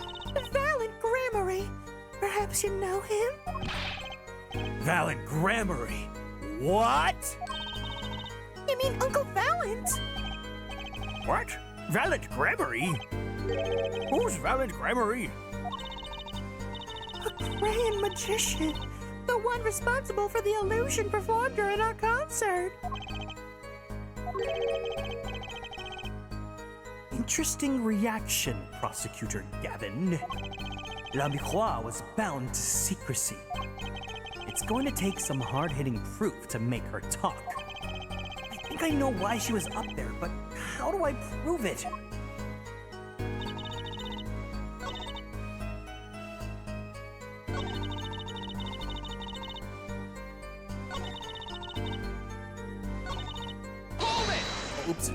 S4: Valent Grammary. Perhaps you know him?
S2: Valent Grammary? What?
S4: You mean Uncle Valent?
S3: What? Valent Grammary? Who's Valent Grammary?
S4: A grand magician. The one responsible for the illusion performed during our concert.
S2: Interesting reaction, Prosecutor Gavin. La Miroir was bound to secrecy. It's going to take some hard-hitting proof to make her talk. I think I know why she was up there, but how do I prove it?
S3: Hold it!
S2: Oops.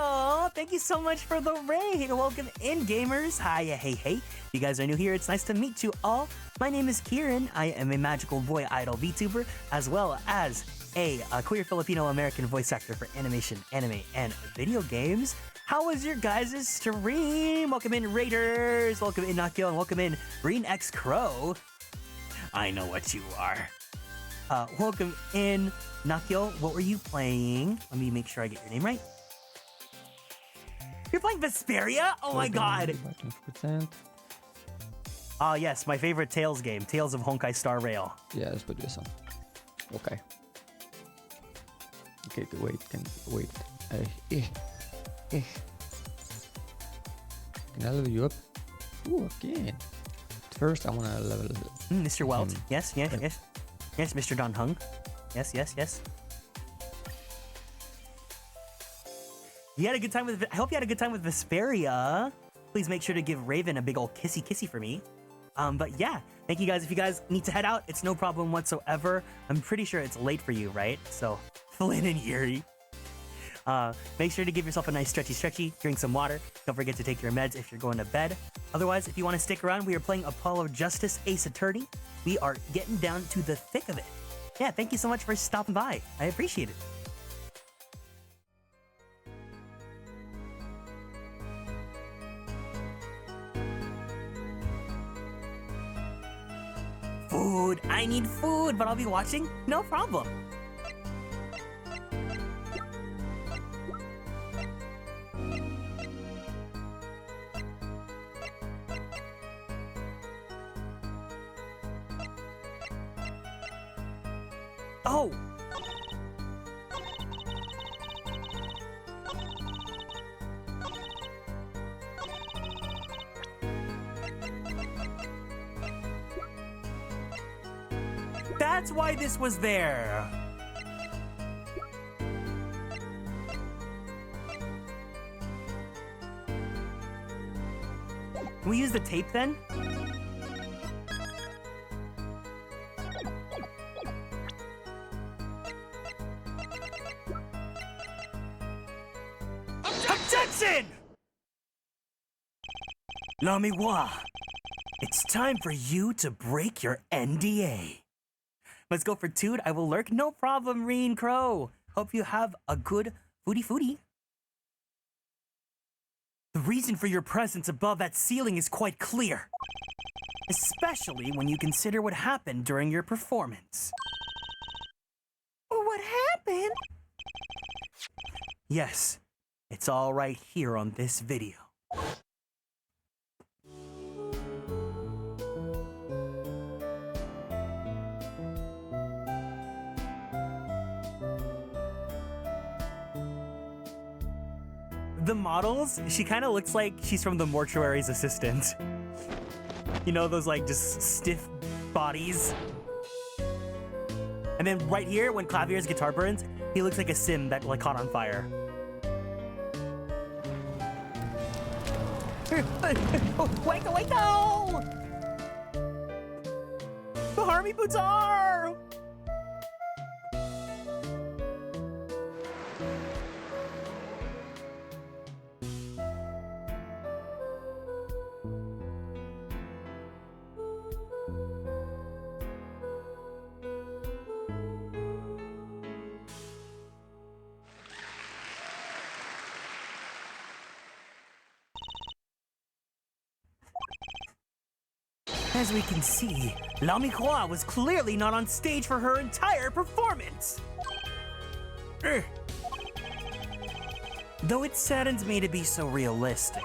S2: Hello! Thank you so much for the raid. Welcome in, gamers. Hi, hey, hey. If you guys are new here, it's nice to meet you all. My name is Kieran. I am a magical boy idol VTuber, as well as a queer Filipino-American voice actor for animation, anime, and video games. How was your guys' stream? Welcome in, Raiders. Welcome in, Nakyo, and welcome in, Green X Crow. I know what you are. Welcome in, Nakyo. What were you playing? Let me make sure I get your name right. You're playing Vesperia? Oh my god!
S7: 20%.
S2: Ah, yes, my favorite Tales game, Tales of Honkai Star Rail.
S7: Yeah, let's put this on. Okay. Okay, wait. Can I level you up? Ooh, again. First, I want to level
S2: Mr. Welt. Yes, Mr. Don Hung. Yes. You had a good time with. I hope you had a good time with Vesperia. Please make sure to give Raven a big old kissy for me. But yeah, thank you guys. If you guys need to head out, it's no problem whatsoever. I'm pretty sure it's late for you, right? So, Flynn and Yuri. Make sure to give yourself a nice stretchy, drink some water. Don't forget to take your meds if you're going to bed. Otherwise, if you want to stick around, we are playing Apollo Justice Ace Attorney. We are getting down to the thick of it. Yeah, thank you so much for stopping by. I appreciate it. Food. I need food, but I'll be watching. No problem. Oh! That's why this was there! Can we use the tape then? Objection! Lamiwa, it's time for you to break your NDA. Let's go for Toot. I will lurk. No problem, Reen Crow. Hope you have a good foodie. The reason for your presence above that ceiling is quite clear. Especially when you consider what happened during your performance.
S4: What happened?
S2: Yes, it's all right here on this video. The models, she kind of looks like she's from the Mortuary's assistant. You know, those like just stiff bodies. And then right here, when Clavier's guitar burns, he looks like a sim that like caught on fire. Wait, no! The Harmy Boutar! As we can see, Lami Hua was clearly not on stage for her entire performance. Though it saddens me to be so realistic,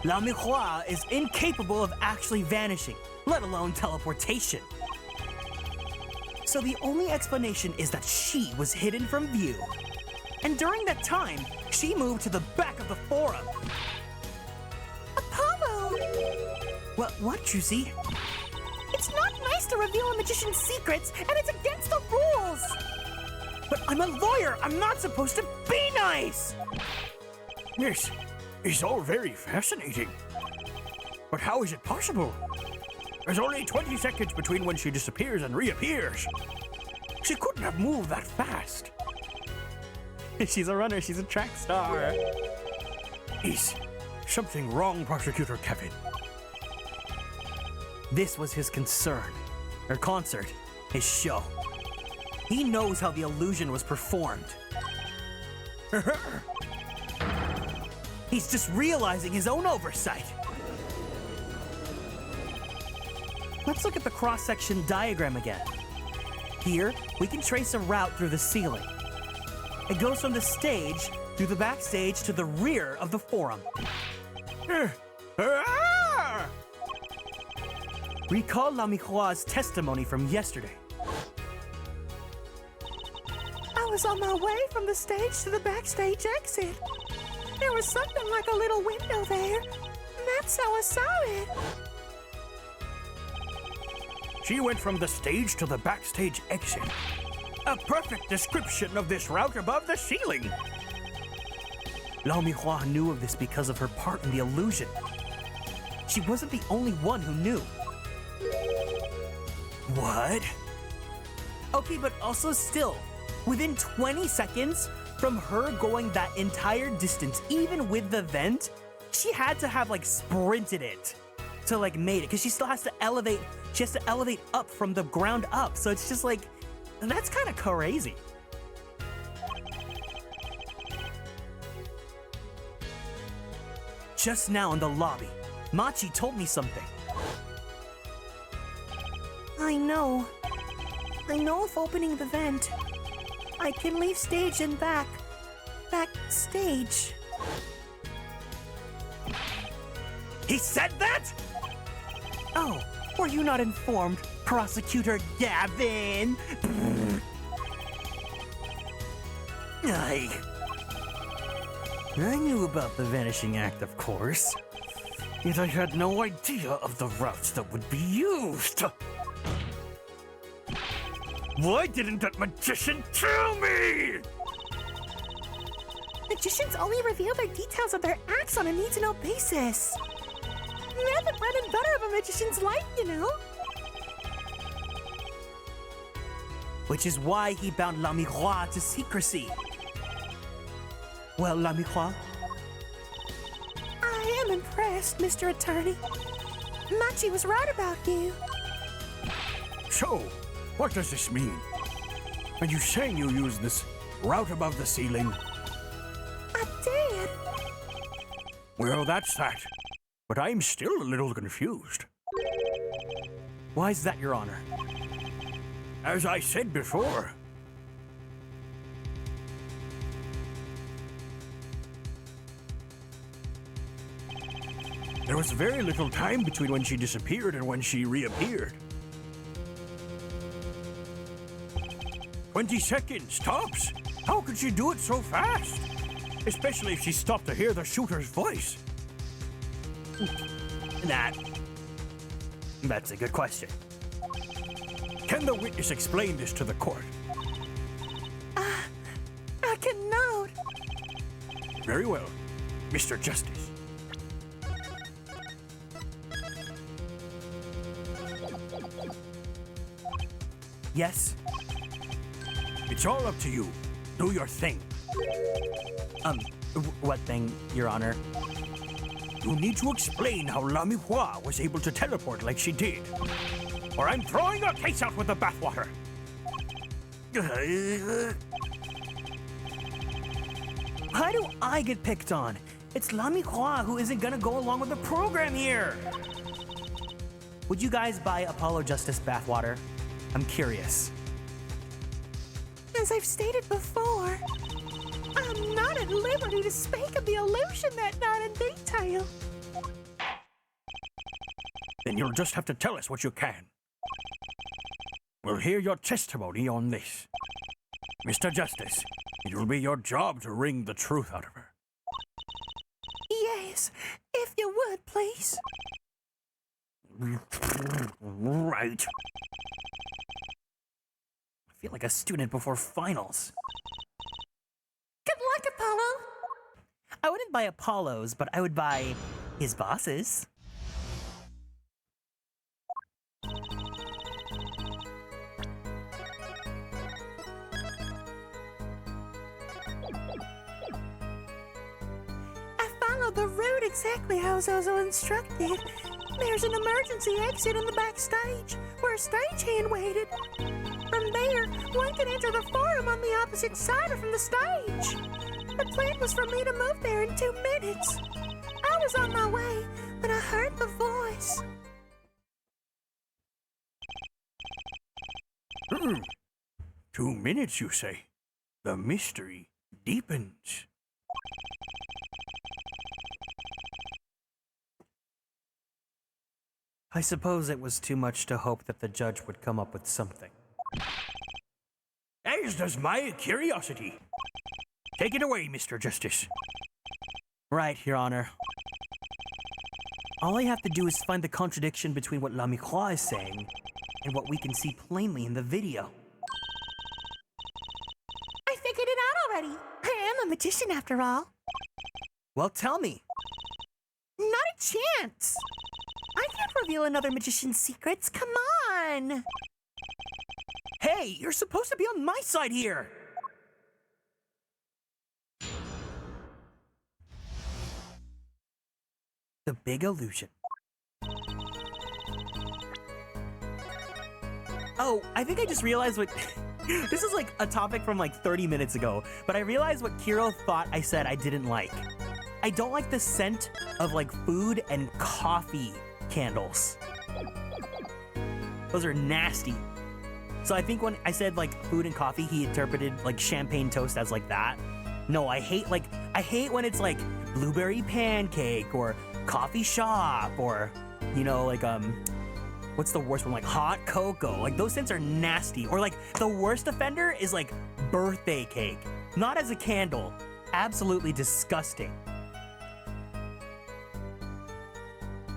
S2: Lami Hua is incapable of actually vanishing, let alone teleportation. So the only explanation is that she was hidden from view. And during that time, she moved to the back of the forum.
S4: Apollo!
S2: What, Juicy?
S4: It's not nice to reveal a magician's secrets, and it's against the rules!
S2: But I'm a lawyer! I'm not supposed to be nice!
S3: This is all very fascinating. But how is it possible? There's only 20 seconds between when she disappears and reappears. She couldn't have moved that fast.
S2: She's a runner, she's a track star.
S3: Is something wrong, Prosecutor Kevin?
S2: This was his concern. Her concert. His show. He knows how the illusion was performed. He's just realizing his own oversight. Let's look at the cross-section diagram again. Here, we can trace a route through the ceiling. It goes from the stage through the backstage to the rear of the forum. Recall Lamiroise's testimony from yesterday.
S4: I was on my way from the stage to the backstage exit. There was something like a little window there, and that's how I saw it.
S3: She went from the stage to the backstage exit. A perfect description of this route above the ceiling.
S2: Lamiroise knew of this because of her part in the illusion. She wasn't the only one who knew. What? Okay, but also still, within 20 seconds from her going that entire distance, even with the vent, she had to have like sprinted it to like made it, because she still has to elevate. She has to elevate up from the ground up. So it's just like, that's kind of crazy. Just now in the lobby, Machi told me something.
S4: I know of opening the vent. I can leave stage and backstage.
S2: He said that? Oh, were you not informed, Prosecutor Gavin? I knew about the Vanishing Act, of course. Yet I had no idea of the routes that would be used. Why didn't that magician tell me?
S4: Magicians only reveal their details of their acts on a need-to-know basis. They're the bread and butter of a magician's life, you know?
S2: Which is why he bound Lamiroise to secrecy. Well, Lamiroise?
S4: I am impressed, Mr. Attorney. Machi was right about you.
S3: So, what does this mean? Are you saying you used this route above the ceiling?
S4: I did.
S3: Well, that's that. But I'm still a little confused.
S2: Why is that, Your Honor?
S3: As I said before, there was very little time between when she disappeared and when she reappeared. 20 seconds, tops! How could she do it so fast? Especially if she stopped to hear the shooter's voice.
S2: That's a good question.
S3: Can the witness explain this to the court?
S4: I cannot.
S3: Very well, Mr. Justice.
S2: Yes?
S3: It's all up to you. Do your thing.
S2: What thing, Your Honor?
S3: You need to explain how Lamiroise was able to teleport like she did. Or I'm throwing your case out with the bathwater.
S2: Why do I get picked on? It's Lamiroise who isn't gonna go along with the program here. Would you guys buy Apollo Justice bathwater? I'm curious.
S4: As I've stated before, I'm not at liberty to speak of the illusion that night in detail.
S3: Then you'll just have to tell us what you can. We'll hear your testimony on this. Mr. Justice, it will be your job to wring the truth out of her.
S4: Yes, if you would, please.
S3: Right.
S2: I feel like a student before finals.
S4: Good luck, Apollo.
S2: I wouldn't buy Apollo's, but I would buy his boss's.
S4: I followed exactly how Zozo instructed. There's an emergency exit in the backstage, where a stagehand waited. From there, one can enter the forum on the opposite side or from the stage. The plan was for me to move there in 2 minutes. I was on my way when I heard the voice.
S3: 2 minutes, you say? The mystery deepens.
S2: I suppose it was too much to hope that the judge would come up with something.
S3: As does my curiosity. Take it away, Mr. Justice.
S2: Right, Your Honor. All I have to do is find the contradiction between what Lamicroix is saying and what we can see plainly in the video.
S4: I figured it out already. I am a magician after all.
S2: Well, tell me.
S4: Not a chance. I can't reveal another magician's secrets. Come on.
S2: Hey, you're supposed to be on my side here! The big illusion. Oh, I think I just realized what... This is like a topic from like 30 minutes ago, but I realized what Kiro thought I said I didn't like. I don't like the scent of like food and coffee candles. Those are nasty. So I think when I said like food and coffee, he interpreted like champagne toast as like that. No, I hate when it's like blueberry pancake or coffee shop or, you know, like, what's the worst one? Like hot cocoa. Like those scents are nasty. Or like the worst offender is like birthday cake. Not as a candle. Absolutely disgusting.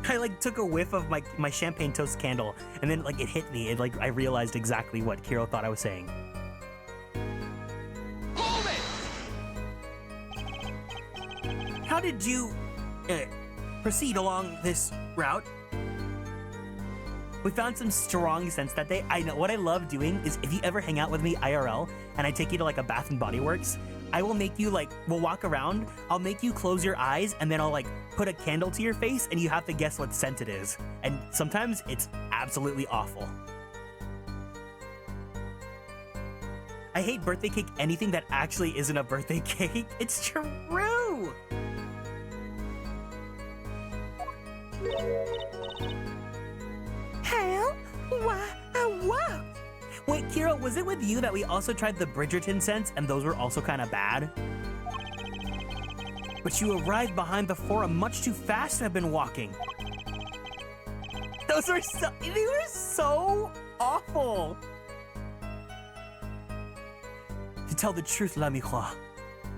S2: I like took a whiff of my champagne toast candle and then like it hit me. It like I realized exactly what Kiro thought I was saying.
S3: Hold it!
S2: How did you proceed along this route? We found some strong scents that day. I know what I love doing is if you ever hang out with me IRL and I take you to like a Bath and Body Works, I will make you like, we'll walk around, I'll make you close your eyes and then I'll like put a candle to your face and you have to guess what scent it is. And sometimes it's absolutely awful. I hate birthday cake, anything that actually isn't a birthday cake. It's true.
S4: Hell, why, what?
S2: Wait, Kiro, was it with you that we also tried the Bridgerton scents and those were also kind of bad? But you arrived behind the forum much too fast to have been walking. They were so awful. To tell the truth, Lamicroix,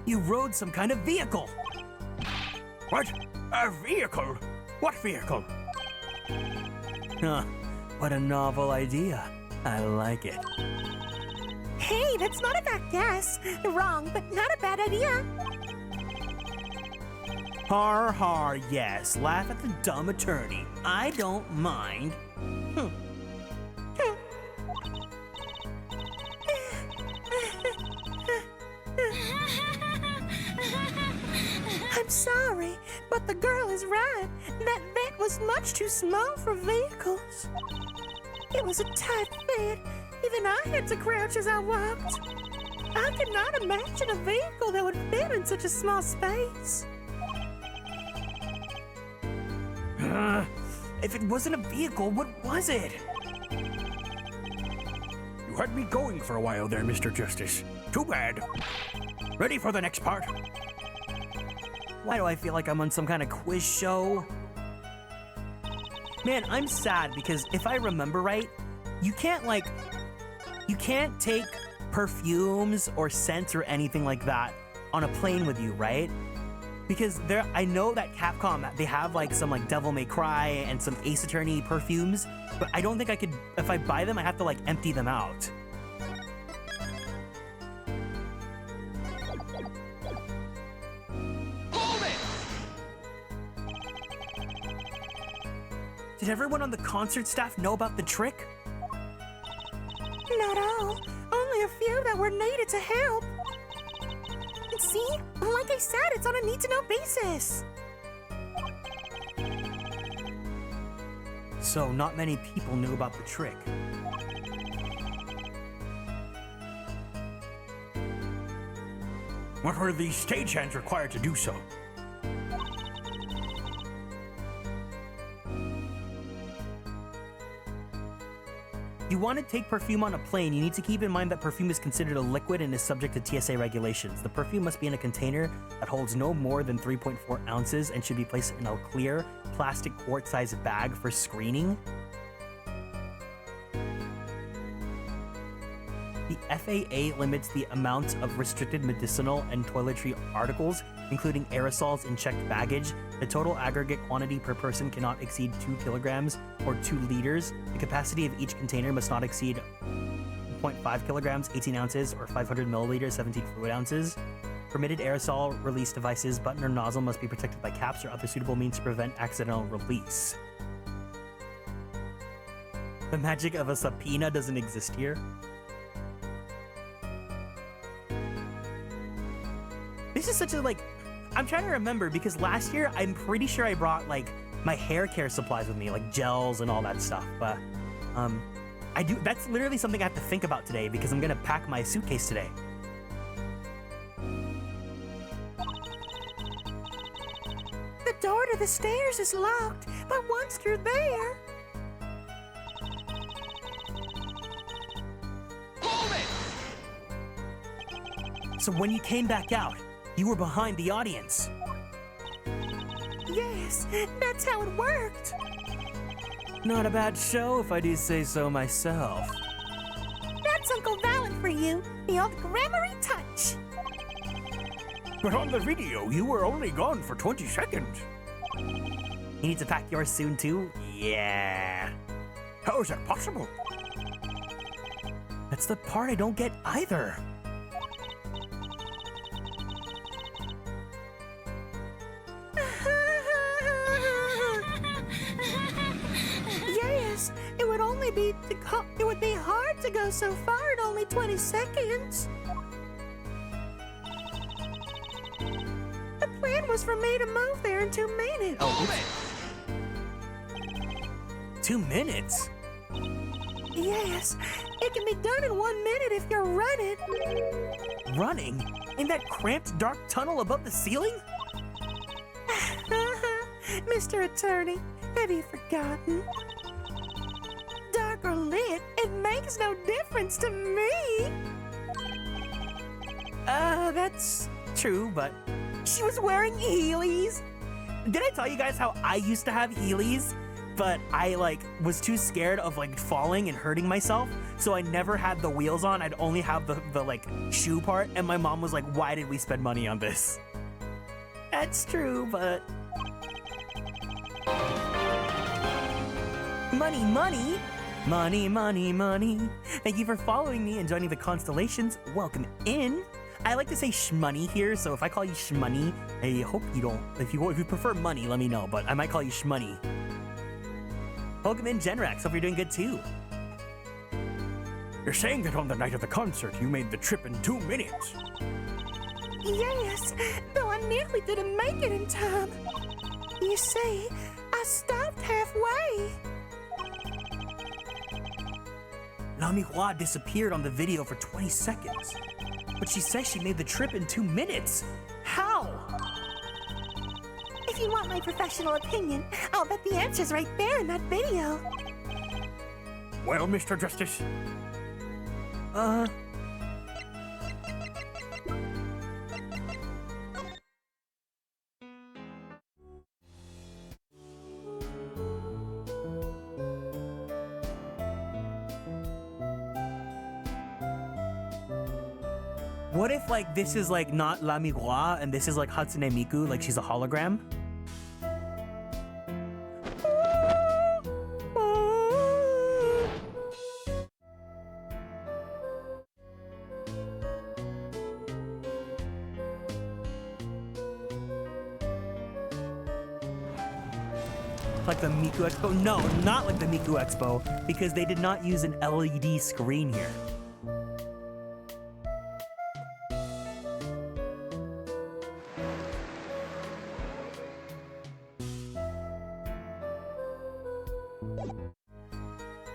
S2: you rode some kind of vehicle.
S3: What? A vehicle? What vehicle?
S2: Huh, what a novel idea. I like it.
S4: Hey, that's not a bad guess. Wrong, but not a bad idea.
S2: Har har, yes. Laugh at the dumb attorney. I don't mind.
S4: I'm sorry, but the girl is right. That vent was much too small for vehicles. It was a tight fit. Even I had to crouch as I walked. I could not imagine a vehicle that would fit in such a small space.
S2: If it wasn't a vehicle, what was it?
S3: You had me going for a while there, Mr. Justice. Too bad. Ready for the next part?
S2: Why do I feel like I'm on some kind of quiz show? Man, I'm sad because if I remember right, you can't take perfumes or scents or anything like that on a plane with you, right? Because I know that Capcom, they have like some like Devil May Cry and some Ace Attorney perfumes, but I don't think I could, if I buy them, I have to like empty them out. Did everyone on the concert staff know about the trick?
S4: Not all. Only a few that were needed to help. See? Like I said, it's on a need-to-know basis.
S2: So not many people knew about the trick.
S3: What were these stagehands required to do so?
S2: If you want to take perfume on a plane, you need to keep in mind that perfume is considered a liquid and is subject to TSA regulations. The perfume must be in a container that holds no more than 3.4 ounces and should be placed in a clear plastic quart-sized bag for screening. The FAA limits the amount of restricted medicinal and toiletry articles, including aerosols in checked baggage. The total aggregate quantity per person cannot exceed 2 kilograms or 2 liters. The capacity of each container must not exceed 0.5 kilograms, 18 ounces, or 500 milliliters, 17 fluid ounces. Permitted aerosol release devices, button or nozzle, must be protected by caps or other suitable means to prevent accidental release. The magic of a subpoena doesn't exist here. This is such a, like, I'm trying to remember because last year I'm pretty sure I brought like my hair care supplies with me, like gels and all that stuff. But that's literally something I have to think about today because I'm gonna pack my suitcase today.
S4: The door to the stairs is locked, but once you're there...
S2: So when you came back out, you were behind the audience.
S4: Yes, that's how it worked.
S2: Not a bad show, if I do say so myself.
S4: That's Uncle Valen for you, the old grammary touch.
S3: But on the video, you were only gone for 20 seconds.
S2: You need to pack yours soon too? Yeah.
S3: How is that possible?
S2: That's the part I don't get either.
S4: Yes, it would be hard to go so far in only 20 seconds. The plan was for me to move there in 2 minutes.
S2: Oh, 2 minutes?
S4: Yes, it can be done in 1 minute if you're running.
S2: Running? In that cramped, dark tunnel above the ceiling?
S4: Mr. Attorney, have you forgotten? Dark or lit, it makes no difference to me.
S2: That's true, but she was wearing Heelys. Did I tell you guys how I used to have Heelys? But I, like, was too scared of, like, falling and hurting myself, so I never had the wheels on. I'd only have the like, shoe part, and my mom was like, why did we spend money on this? That's true, but... Money, money! Money, money, money. Thank you for following me and joining the Konstellations. Welcome in. I like to say shmoney here, so if I call you shmoney, I hope you don't. If you prefer money, let me know, but I might call you shmoney. Welcome in, Genrex. Hope you're doing good too.
S3: You're saying that on the night of the concert, you made the trip in 2 minutes.
S4: Yes, though I nearly didn't make it in time. You see, I stopped halfway.
S2: Nami Hua disappeared on the video for 20 seconds. But she says she made the trip in 2 minutes. How?
S4: If you want my professional opinion, I'll bet the answer's right there in that video.
S3: Well, Mr. Justice,
S2: what if, like, this is, like, not La Miroir and this is, like, Hatsune Miku, like, she's a hologram? Like the Miku Expo? No, not like the Miku Expo, because they did not use an LED screen here.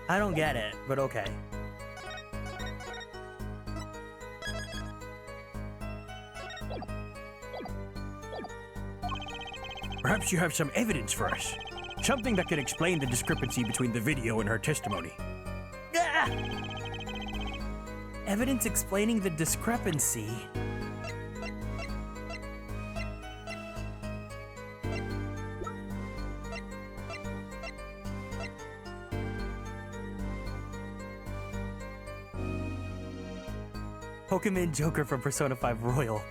S2: I don't get it, but okay.
S3: Perhaps you have some evidence for us. Something that could explain the discrepancy between the video and her testimony.
S2: Ah! Evidence explaining the discrepancy. Pokemon Joker from Persona 5 Royal.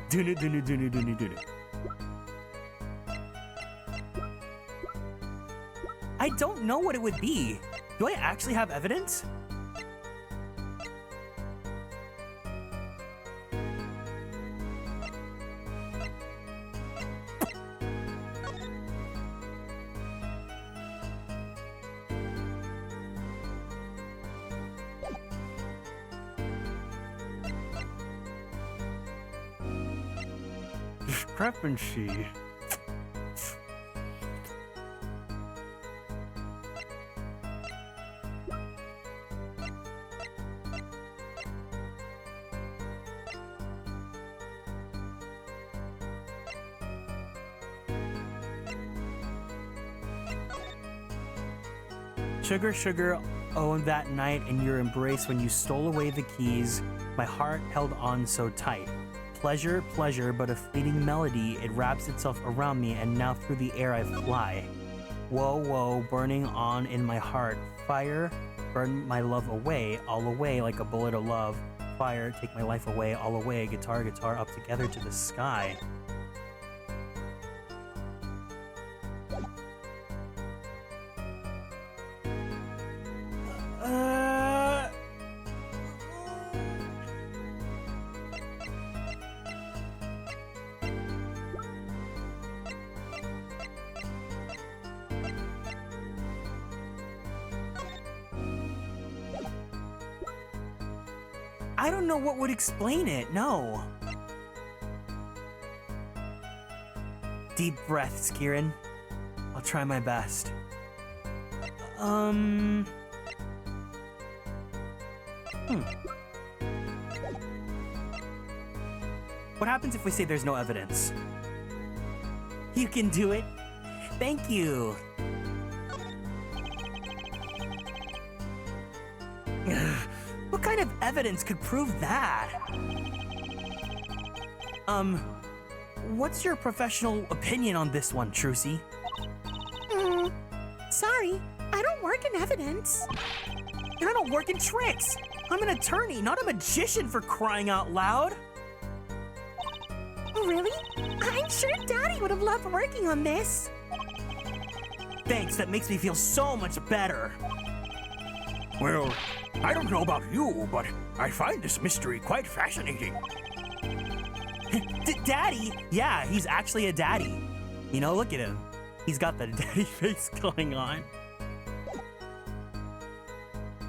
S2: Dunu dunu dunu dunu dunu. I don't know what it would be. Do I actually have evidence? Discrepancy. Sugar, sugar, oh, that night in your embrace when you stole away the keys, my heart held on so tight. Pleasure, pleasure, but a fleeting melody, it wraps itself around me, and now through the air I fly. Whoa, whoa, burning on in my heart. Fire, burn my love away, all away like a bullet of love. Fire, take my life away, all away. Guitar, guitar, up together to the sky. I don't know what would explain it, no. Deep breaths, Kieran. I'll try my best. What happens if we say there's no evidence? You can do it. Thank you. What kind of evidence could prove that? What's your professional opinion on this one, Trucy?
S4: Sorry, I don't work in evidence.
S2: And I don't work in tricks. I'm an attorney, not a magician, for crying out loud.
S4: Really? I'm sure Daddy would have loved working on this.
S2: Thanks, that makes me feel so much better.
S3: Well, I don't know about you, but I find this mystery quite fascinating.
S2: Daddy? Yeah, he's actually a daddy. You know, look at him. He's got the daddy face going on.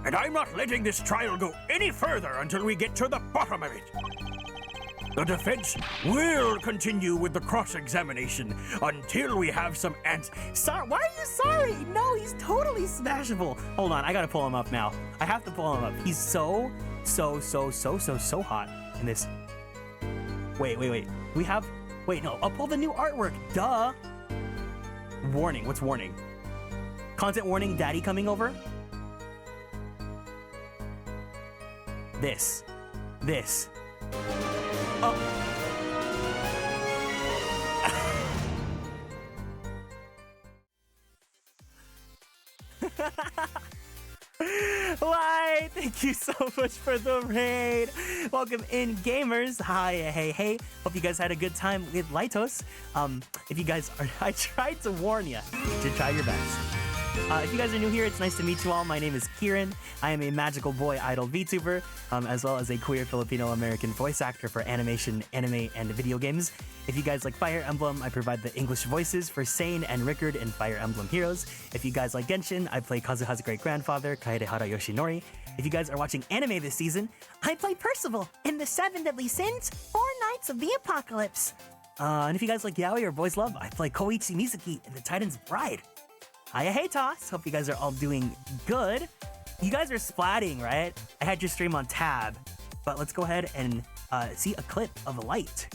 S3: And I'm not letting this trial go any further until we get to the bottom of it. The defense will continue with the cross-examination until we have some answers.
S2: Sorry, why are you sorry? No, he's totally smashable. Hold on, I gotta pull him up now. I have to pull him up. He's so hot in this. Wait. Wait, no, I'll pull the new artwork. Duh. Warning, what's warning? Content warning, daddy coming over? This. Oh. Why? Thank you so much for the raid. Welcome in, gamers. Hi, hey. Hope you guys had a good time with Lytos. If you guys are, I tried to warn you to try your best. If you guys are new here, it's nice to meet you all. My name is Kieran. I am a magical boy idol VTuber, as well as a queer Filipino-American voice actor for animation, anime, and video games. If you guys like Fire Emblem, I provide the English voices for Sane and Rickard in Fire Emblem Heroes. If you guys like Genshin, I play Kazuha's great-grandfather, Kaedehara Yoshinori. If you guys are watching anime this season,
S4: I play Percival in The Seven Deadly Sins or Knights of the Apocalypse.
S2: And if you guys like yaoi or boys love, I play Koichi Mizuki in The Titan's Bride. Hiya, hey Toss. Hope you guys are all doing good. You guys are splatting, right? I had your stream on tab, but let's go ahead and see a clip of light.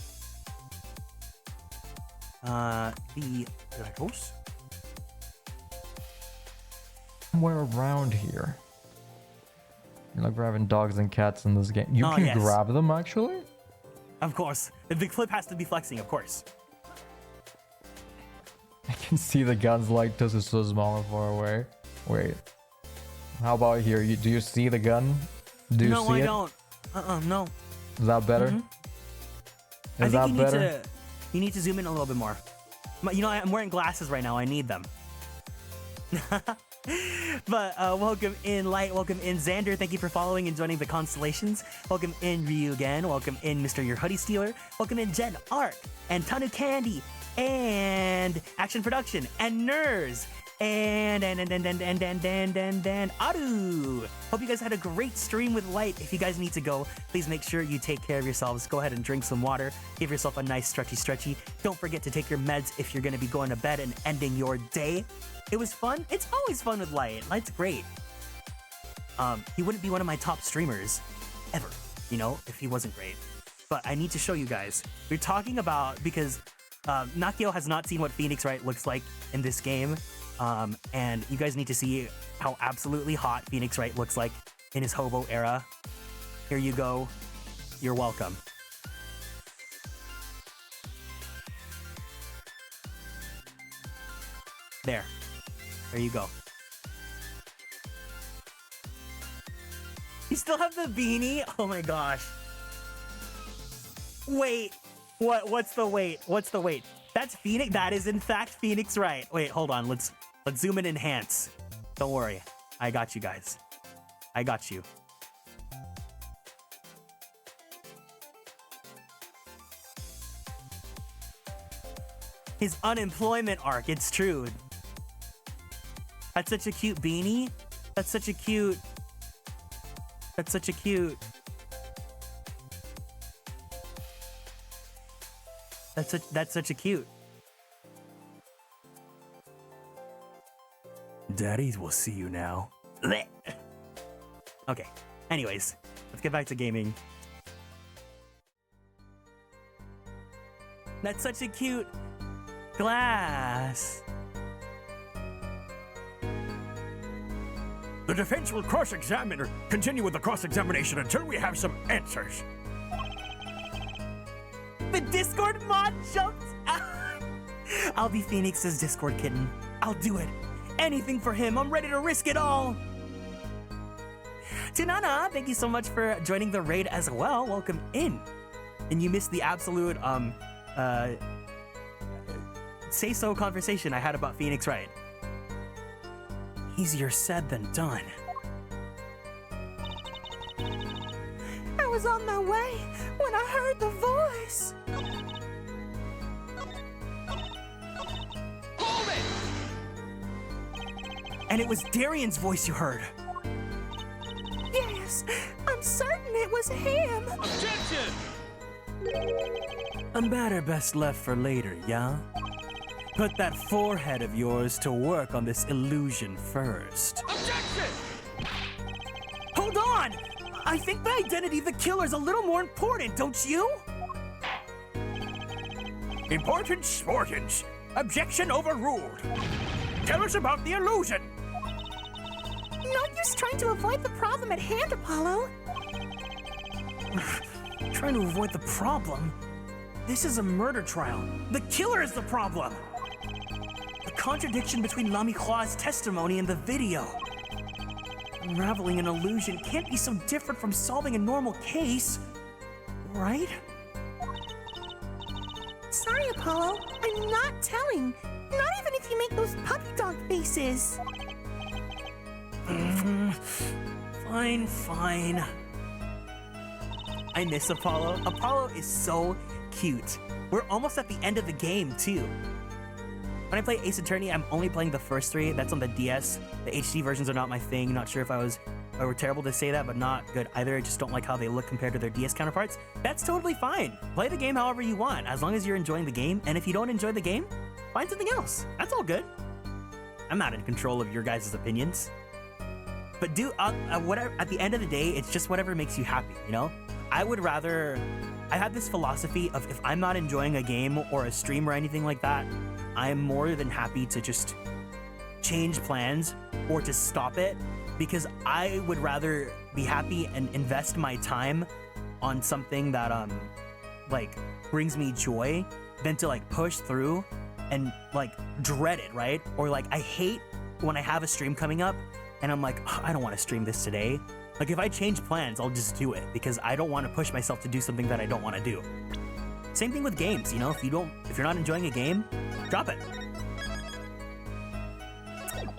S2: The host.
S8: Somewhere around here. Like we're having dogs and cats in this game. You can
S2: yes.
S8: grab them, actually?
S2: Of course. The clip has to be flexing, of course.
S8: I can see the gun's light because it's so small and far away. Wait. How about here? Do you see the gun? Do you
S2: no,
S8: see
S2: I
S8: it?
S2: don't. No.
S8: Is that better?
S2: Mm-hmm.
S8: Is that better?
S2: You need to zoom in a little bit more. You know, I'm wearing glasses right now. I need them. But welcome in Light, welcome in Xander, thank you for following and joining the Konstellations. Welcome in Ryu again, welcome in Mr. Your Hoodie Stealer, welcome in Jen Arc, and Tanu Candy, and Action Production, and Nurs, and Aru. Hope you guys had a great stream with Light. If you guys need to go, please make sure you take care of yourselves. Go ahead and drink some water, give yourself a nice stretchy. Don't forget to take your meds if you're gonna be going to bed and ending your day. It was fun. It's always fun with Light. Light's great. He wouldn't be one of my top streamers ever, you know, if he wasn't great. But I need to show you guys. We're talking about, because Nakio has not seen what Phoenix Wright looks like in this game. And you guys need to see how absolutely hot Phoenix Wright looks like in his hobo era. Here you go. You're welcome. There you go. You still have the beanie? Oh my gosh. Wait, what's the wait? What's the wait? That's Phoenix. That is in fact Phoenix Wright. Wait, hold on. Let's zoom and enhance. Don't worry. I got you guys. I got you. His unemployment arc, it's true. That's such a cute beanie. That's such a cute. That's such a cute. That's such a cute. Daddies will see you now. Okay. Anyways, let's get back to gaming. That's such a cute glass.
S3: The defense will continue with the cross-examination until we have some answers.
S2: The Discord mod jumped out. I'll be Phoenix's Discord kitten. I'll do it. Anything for him. I'm ready to risk it all. Tunana, thank you so much for joining the raid as well. Welcome in. And you missed the absolute say-so conversation I had about Phoenix Wright. Easier said than done.
S4: I was on my way when I heard the voice.
S3: Hold it!
S2: And it was Darian's voice you heard.
S4: Yes, I'm certain it was him.
S3: Objection!
S2: A matter best left for later, yeah? Put that forehead of yours to work on this illusion first.
S3: Objection!
S2: Hold on! I think the identity of the killer's a little more important, don't you?
S3: Importance. Objection overruled. Tell us about the illusion.
S4: No use trying to avoid the problem at hand, Apollo.
S2: Trying to avoid the problem? This is a murder trial. The killer is the problem! The contradiction between Lamihua's testimony and the video. Unraveling an illusion can't be so different from solving a normal case, right?
S4: Sorry, Apollo. I'm not telling. Not even if you make those puppy dog faces.
S2: Fine. I miss Apollo. Apollo is so cute. We're almost at the end of the game, too. When I play Ace Attorney, I'm only playing the first 3. That's on the DS. The HD versions are not my thing. Not sure if I were terrible to say that, but not good either. I just don't like how they look compared to their DS counterparts. That's totally fine. Play the game however you want, as long as you're enjoying the game. And if you don't enjoy the game, find something else. That's all good. I'm not in control of your guys' opinions. But whatever, at the end of the day, it's just whatever makes you happy, you know? I have this philosophy of if I'm not enjoying a game or a stream or anything like that, I am more than happy to just change plans or to stop it, because I would rather be happy and invest my time on something that like brings me joy than to like push through and like dread it, right? Or like I hate when I have a stream coming up and I'm like, oh, I don't want to stream this today. Like if I change plans, I'll just do it because I don't want to push myself to do something that I don't want to do. Same thing with games, you know, if you're not enjoying a game, drop it.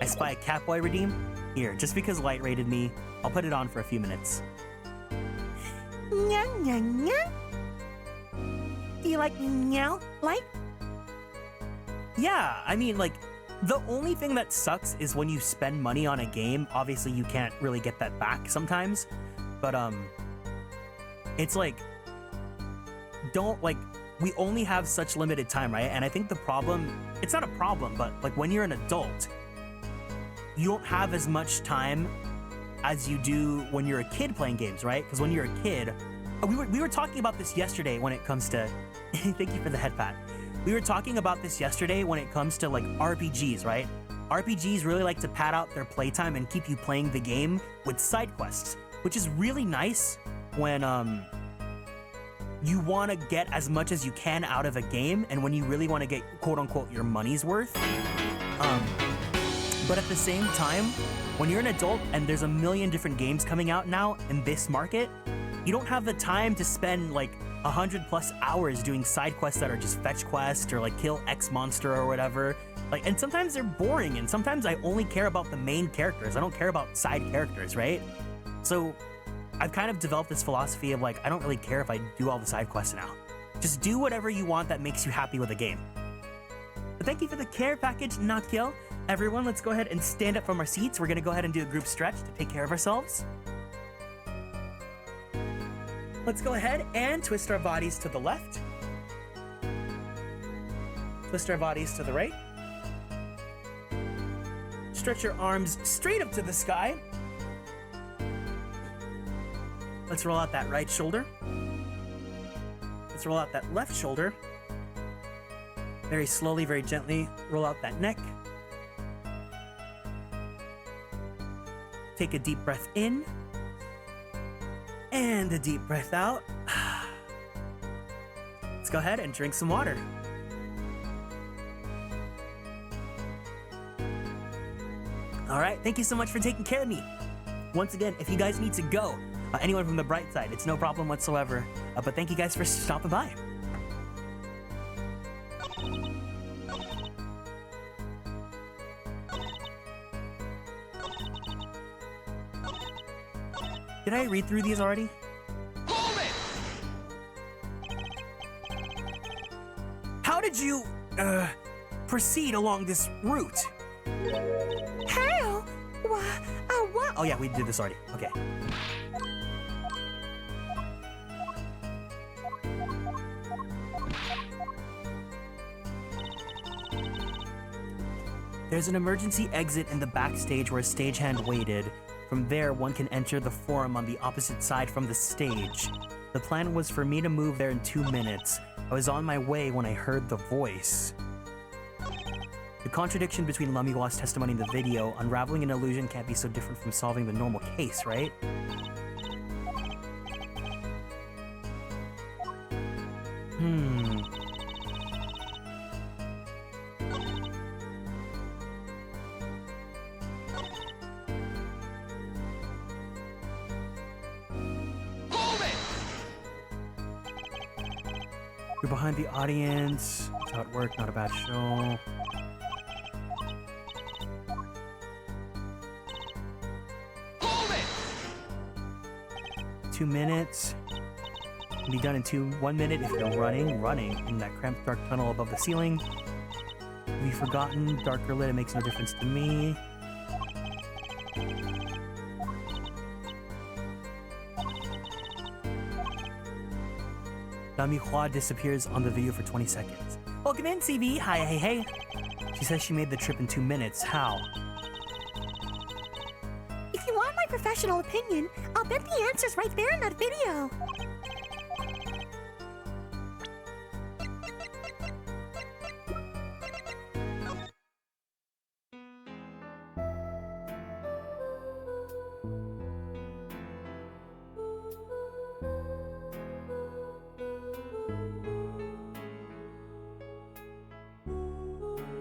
S2: I spy a Catboy redeem. Here, just because Light rated me, I'll put it on for a few minutes.
S4: Nya, nya, nya. Do you like meow, Light?
S2: Yeah, I mean, like, the only thing that sucks is when you spend money on a game. Obviously, you can't really get that back sometimes, but it's like, we only have such limited time, right? And I think the problem, it's not a problem, but like when you're an adult, you don't have as much time as you do when you're a kid playing games, right? Because when you're a kid, we were talking about this yesterday when it comes to, thank you for the head pat. We were talking about this yesterday when it comes to like RPGs, right? RPGs really like to pad out their playtime and keep you playing the game with side quests, which is really nice when you want to get as much as you can out of a game and when you really want to get quote unquote your money's worth. But at the same time, when you're an adult and there's a million different games coming out now in this market, you don't have the time to spend like 100+ hours doing side quests that are just fetch quests or like kill X monster or whatever. Like, and sometimes they're boring and sometimes I only care about the main characters. I don't care about side characters, right? So I've kind of developed this philosophy of like, I don't really care if I do all the side quests now. Just do whatever you want that makes you happy with a game. But thank you for the care package, Nakil. Everyone, let's go ahead and stand up from our seats. We're gonna go ahead and do a group stretch to take care of ourselves. Let's go ahead and twist our bodies to the left. Twist our bodies to the right. Stretch your arms straight up to the sky. Let's roll out that right shoulder. Let's roll out that left shoulder. Very slowly, very gently, roll out that neck. Take a deep breath in. And a deep breath out. Let's go ahead and drink some water. All right, thank you so much for taking care of me. Once again, if you guys need to go, anyone from the bright side, it's no problem whatsoever. But thank you guys for stopping by. Did I read through these already? Hold it! How did you, proceed along this route?
S4: How? Why, what?
S2: Oh yeah, we did this already. Okay. There's an emergency exit in the backstage where a stagehand waited. From there, one can enter the forum on the opposite side from the stage. The plan was for me to move there in 2 minutes. I was on my way when I heard the voice. The contradiction between Lamiwa's testimony and the video, unraveling an illusion can't be so different from solving the normal case, right? You're behind the audience. That's how it worked. Not a bad show. Hold it! 2 minutes. Can be done in 1 minute if you're running in that cramped dark tunnel above the ceiling. Have you forgotten? Dark or lit, it makes no difference to me. Lamihua disappears on the video for 20 seconds. Welcome in, CV. Hi, hey, hey. She says she made the trip in 2 minutes. How?
S4: If you want my professional opinion, I'll bet the answer's right there in that video.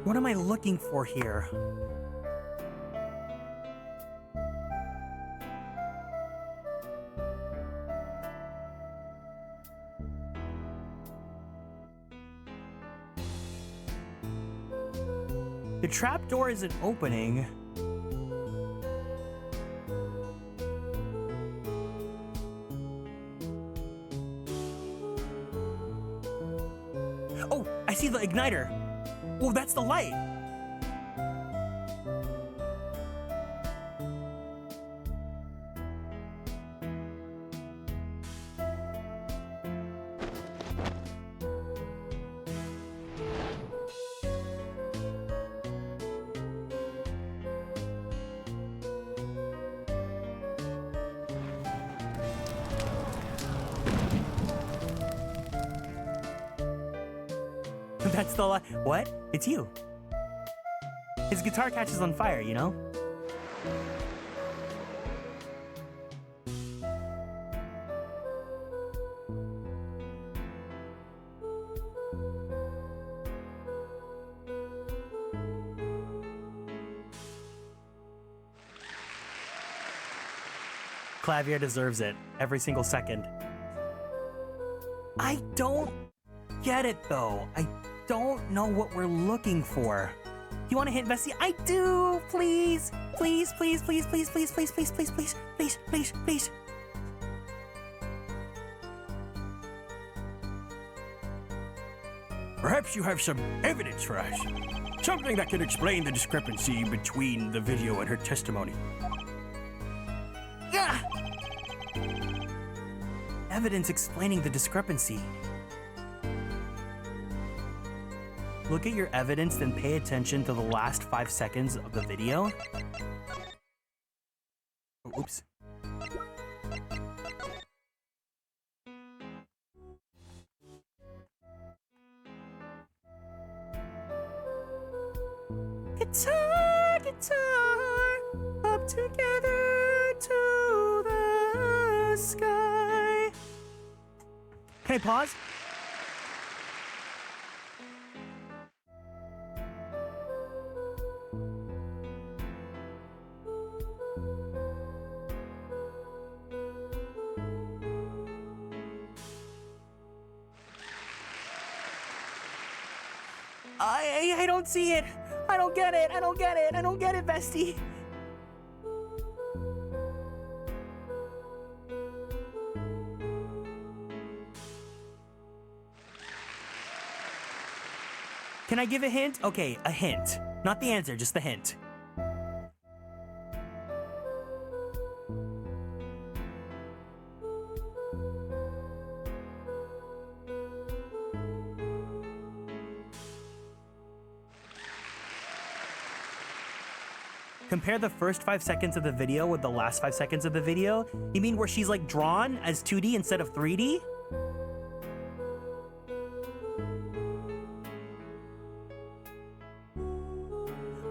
S2: What am I looking for here? The trapdoor isn't opening. Oh, I see the igniter. Oh, that's the light. That's the light. What? It's you. His guitar catches on fire, you know? Clavier deserves it every single second. I don't get it though. I don't know what we're looking for. You want to hit Bessie? I do! Please! Please, please, please, please, please, please, please, please, please, please, please, please.
S3: Perhaps you have some evidence for us. Something that can explain the discrepancy between the video and her testimony.
S2: Ah! Evidence explaining the discrepancy. Look at your evidence, then pay attention to the last 5 seconds of the video. Oh, oops.
S4: Guitar, guitar, up together to the sky.
S2: Can I pause? I don't see it. I don't get it. I don't get it. I don't get it, bestie. Can I give a hint? Okay, a hint. Not the answer, just the hint. Compare the first 5 seconds of the video with the last 5 seconds of the video? You mean where she's like drawn as 2D instead of 3D?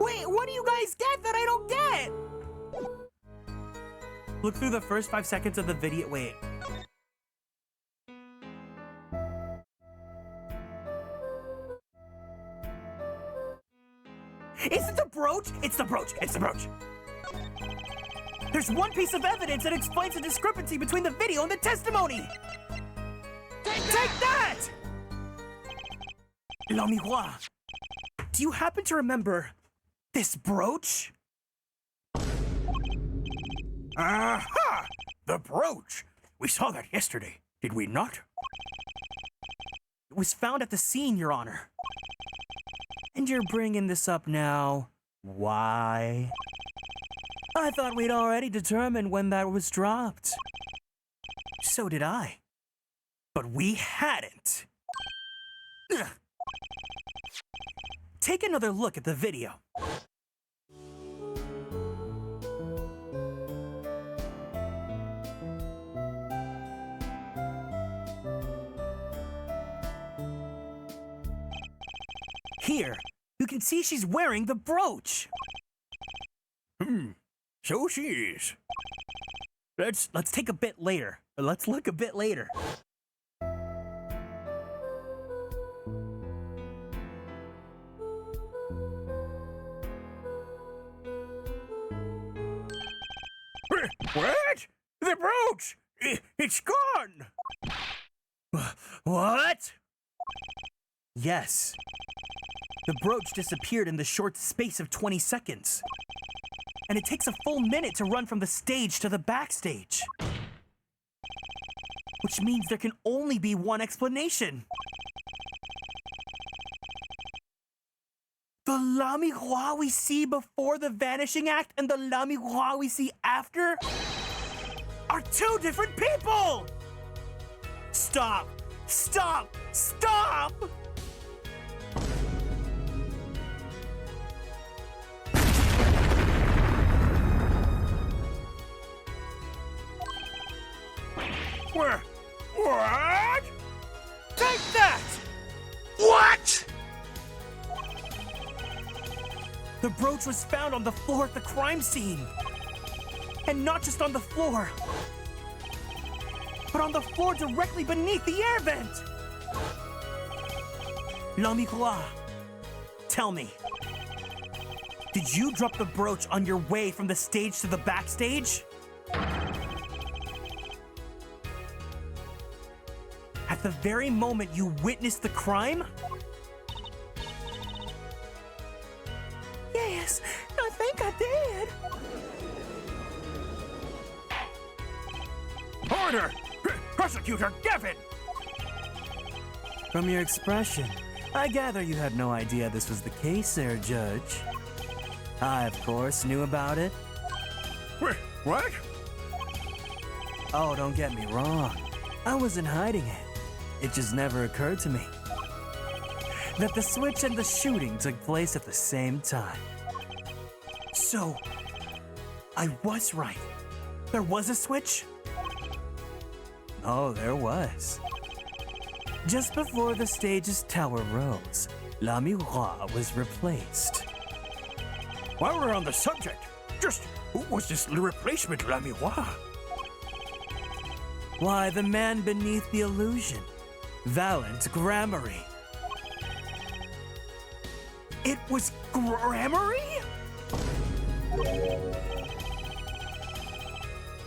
S2: Wait, what do you guys get that I don't get? Look through the first 5 seconds of the video. Wait. Is it the brooch? It's the brooch. It's the brooch. There's one piece of evidence that explains the discrepancy between the video and the testimony. Take that! La miroir. Do you happen to remember this brooch?
S3: Aha! The brooch! We saw that yesterday, did we not?
S2: It was found at the scene, Your Honor. And you're bringing this up now. Why? I thought we'd already determined when that was dropped. So did I. But we hadn't. Ugh. take another look at the video. Here, you can see she's wearing the brooch.
S3: So she is.
S2: Let's take a bit later. Let's look a bit later.
S3: What? The brooch! It's gone!
S2: What? Yes. The brooch disappeared in the short space of 20 seconds. And it takes a full minute to run from the stage to the backstage. Which means there can only be one explanation. The La Miroir we see before the vanishing act and the La Miroir we see after are two different people! Stop! Stop! Stop!
S3: What?
S2: Take that!
S5: What?
S2: The brooch was found on the floor at the crime scene. And not just on the floor, but on the floor directly beneath the air vent. La Miroir, tell me, did you drop the brooch on your way from the stage to the backstage? At the very moment you witnessed the crime?
S4: Yes, I think I did.
S3: Order! Prosecutor Gavin!
S2: From your expression, I gather you had no idea this was the case, Sir Judge. I, of course, knew about it.
S3: What?
S2: Oh, don't get me wrong. I wasn't hiding it. It just never occurred to me that the switch and the shooting took place at the same time. So, I was right. There was a switch? Oh, there was. Just before the stage's tower rose, La Miroir was replaced.
S3: While we're on the subject, just who was this replacement La Miroir?
S2: Why, the man beneath the illusion, Valent Gramarye. It was Gramarye?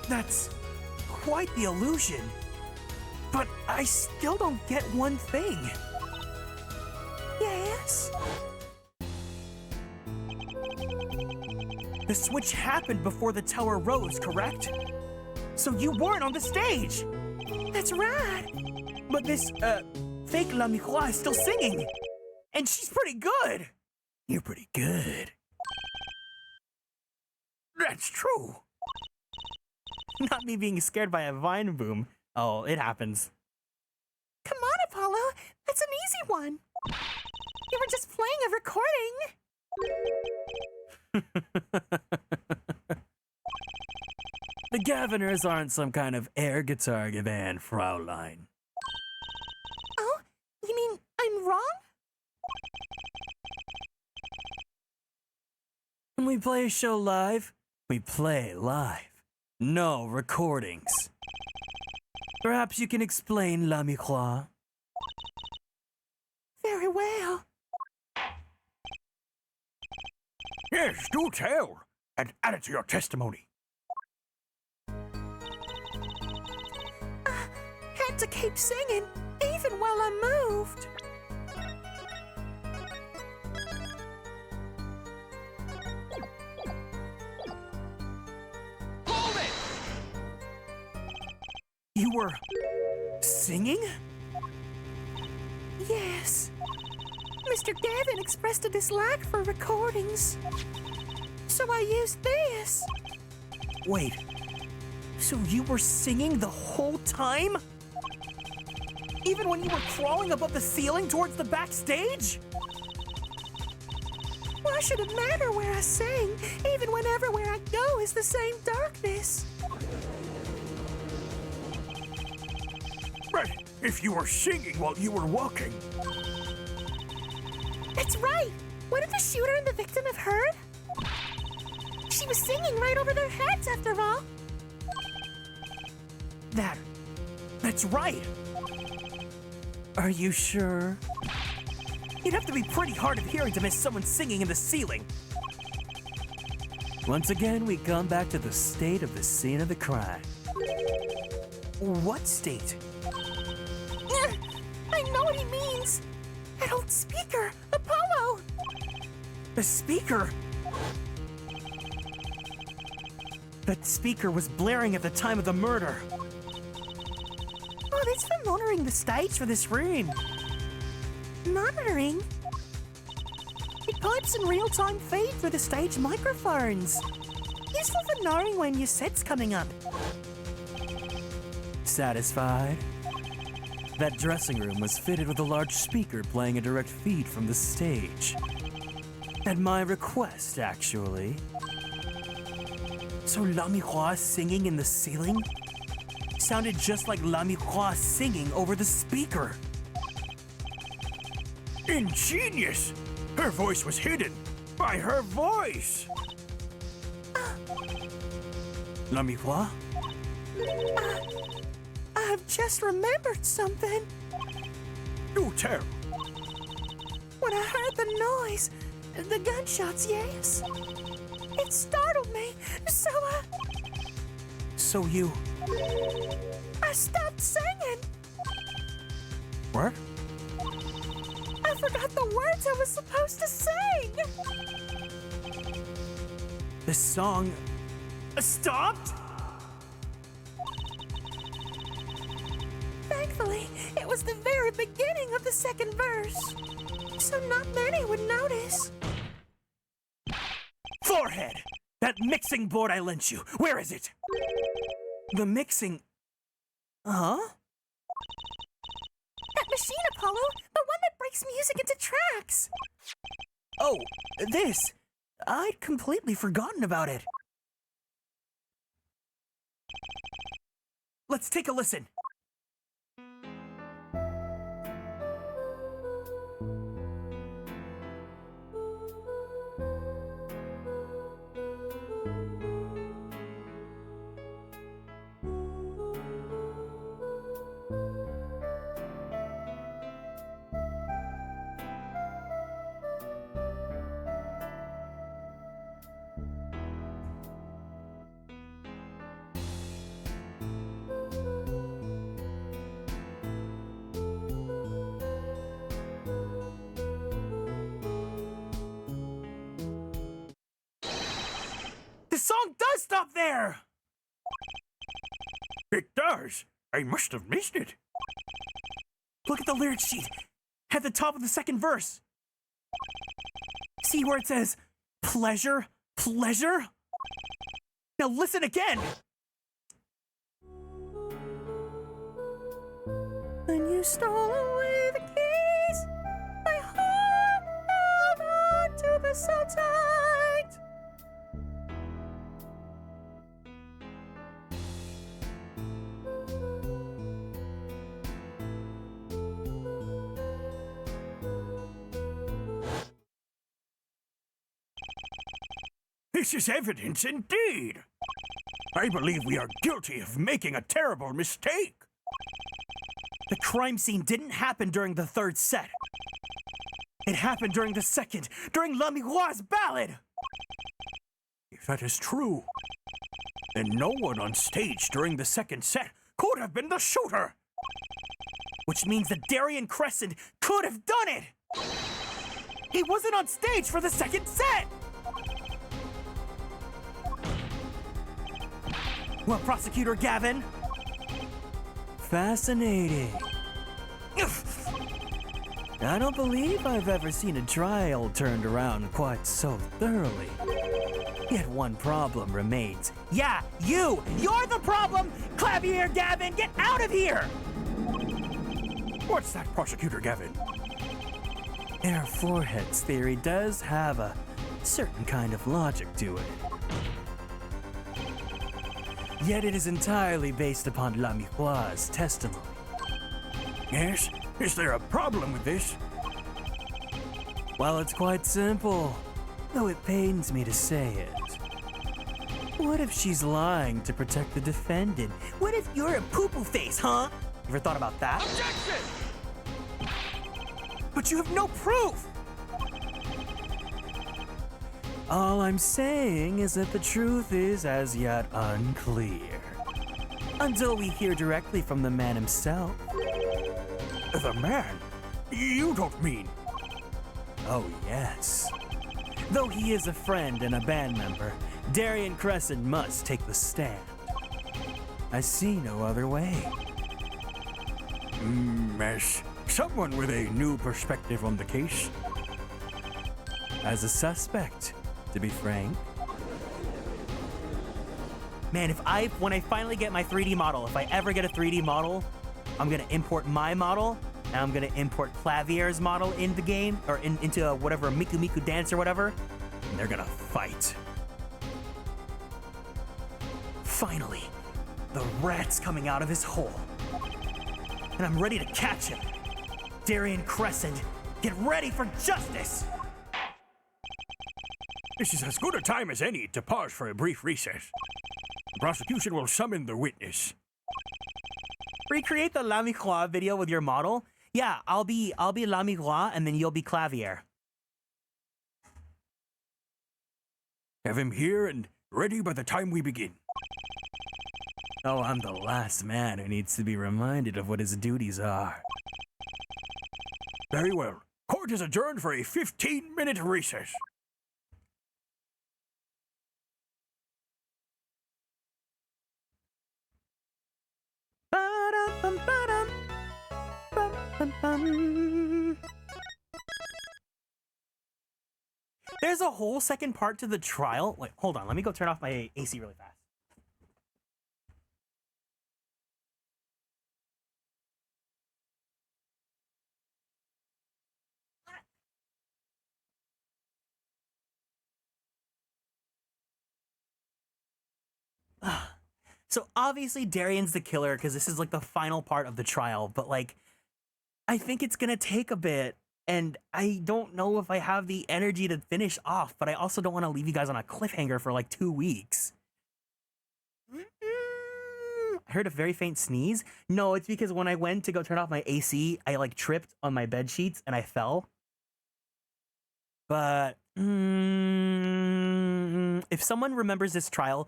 S2: That's quite the illusion. But I still don't get one thing.
S4: Yes?
S2: The switch happened before the tower rose, correct? So you weren't on the stage.
S4: That's right.
S2: But this, fake La Miroir is still singing. And she's pretty good. You're pretty good.
S3: That's true.
S2: Not me being scared by a vine boom. Oh, it happens.
S4: Come on, Apollo. That's an easy one. You were just playing a recording.
S2: The Gaviners aren't some kind of air guitar band, Fraulein.
S4: Oh, you mean I'm wrong?
S2: When we play a show live, we play live. No recordings. Perhaps you can explain, La Miroir.
S4: Very well.
S3: Yes, do tell, and add it to your testimony.
S4: Had to keep singing, even while I moved.
S2: You were singing?
S4: Yes. Mr. Gavin expressed a dislike for recordings. So I used this.
S2: Wait, so you were singing the whole time? Even when you were crawling above the ceiling towards the backstage?
S4: Why should it matter where I sing, even when everywhere I go is the same darkness?
S3: But if you were singing while you were walking,
S4: That's right! What did the shooter and the victim have heard? She was singing right over their heads, after all.
S2: That's right. Are you sure? You'd have to be pretty hard of hearing to miss someone singing in the ceiling. Once again, we come back to the state of the scene of the crime. What state?
S4: I know what he means. That old speaker, Apollo.
S2: The speaker? That speaker was blaring at the time of the murder.
S4: Oh, that's for monitoring the stage for this room. Monitoring? It pipes in real-time feed through the stage microphones. Useful for knowing when your set's coming up.
S2: Satisfied? That dressing room was fitted with a large speaker playing a direct feed from the stage. At my request, actually. So La Miroir singing in the ceiling sounded just like La Miroir singing over the speaker.
S3: ingenious! Her voice was hidden by her voice!
S2: La Miroir?
S4: I've just remembered something.
S3: Do tell.
S4: When I heard the noise, the gunshots, yes. It startled me,
S2: So you...
S4: I stopped singing.
S3: What?
S4: I forgot the words I was supposed to sing.
S2: The song... stopped?
S4: Thankfully, it was the very beginning of the second verse, so not many would notice.
S2: Forehead! That mixing board I lent you, where is it? The mixing... Huh?
S4: That machine, Apollo, the one that breaks music into tracks.
S2: Oh, this! I'd completely forgotten about it. Let's take a listen. The song does stop there!
S3: It does! I must have missed it.
S2: Look at the lyric sheet at the top of the second verse. See where it says, pleasure, pleasure? Now listen again!
S4: When you stole away the keys, my heart held on to the so tight.
S3: This is evidence indeed. I believe we are guilty of making a terrible mistake.
S2: The crime scene didn't happen during the third set. It happened during the second, during La Miroir's ballad!
S3: If that is true, then no one on stage during the second set could have been the shooter.
S2: Which means that Darian Crescent could have done it! He wasn't on stage for the second set! Well, Prosecutor Gavin? Fascinating. I don't believe I've ever seen a trial turned around quite so thoroughly. Yet one problem remains. Yeah, you! You're the problem! Clavier Gavin, get out of here!
S3: What's that, Prosecutor Gavin?
S2: Their foreheads theory does have a certain kind of logic to it. Yet it is entirely based upon La Miroir's testimony.
S3: Yes? Is there a problem with this?
S2: Well, it's quite simple, though it pains me to say it. What if she's lying to protect the defendant? What if you're a poo-poo face, huh? Ever thought about that?
S3: Objection!
S2: But you have no proof! All I'm saying is that the truth is as yet unclear. Until we hear directly from the man himself.
S3: The man? You don't mean...
S2: Oh, yes. Though he is a friend and a band member, Darian Crescent must take the stand. I see no other way.
S3: As someone with a new perspective on the case.
S2: As a suspect, to be frank. Man, when I finally get my 3D model, if I ever get a 3D model, I'm gonna import my model, and I'm gonna import Clavier's model in the game, or into whatever Miku Miku dance or whatever, and they're gonna fight. Finally, the rat's coming out of his hole. And I'm ready to catch him. Darian Crescent, get ready for justice!
S3: This is as good a time as any to pause for a brief recess. The prosecution will summon the witness.
S2: Recreate the La Miroir video with your model? Yeah, I'll be La Miroir and then you'll be Clavier.
S3: Have him here and ready by the time we begin.
S2: Oh, I'm the last man who needs to be reminded of what his duties are.
S3: Very well. Court is adjourned for a 15-minute recess.
S2: There's a whole second part to the trial. Wait, hold on. Let me go turn off my AC really fast. So obviously Darian's the killer because this is like the final part of the trial, but like I think it's gonna take a bit and I don't know if I have the energy to finish off, but I also don't want to leave you guys on a cliffhanger for like 2 weeks. I heard a very faint sneeze. No, it's because when I went to go turn off my AC, I like tripped on my bed sheets and I fell. But if someone remembers this trial,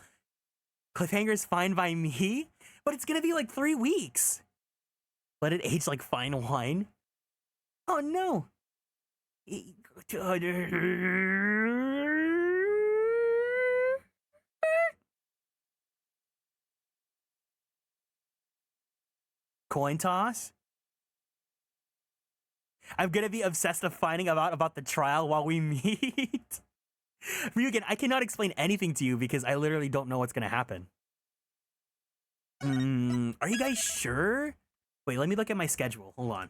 S2: cliffhanger's fine by me, but it's gonna be like 3 weeks. Let it age like fine wine. Oh no. Coin toss? I'm gonna be obsessed of finding out about the trial while we meet. Ryugen, I cannot explain anything to you because I literally don't know what's gonna happen. Are you guys sure? Wait, let me look at my schedule. Hold on.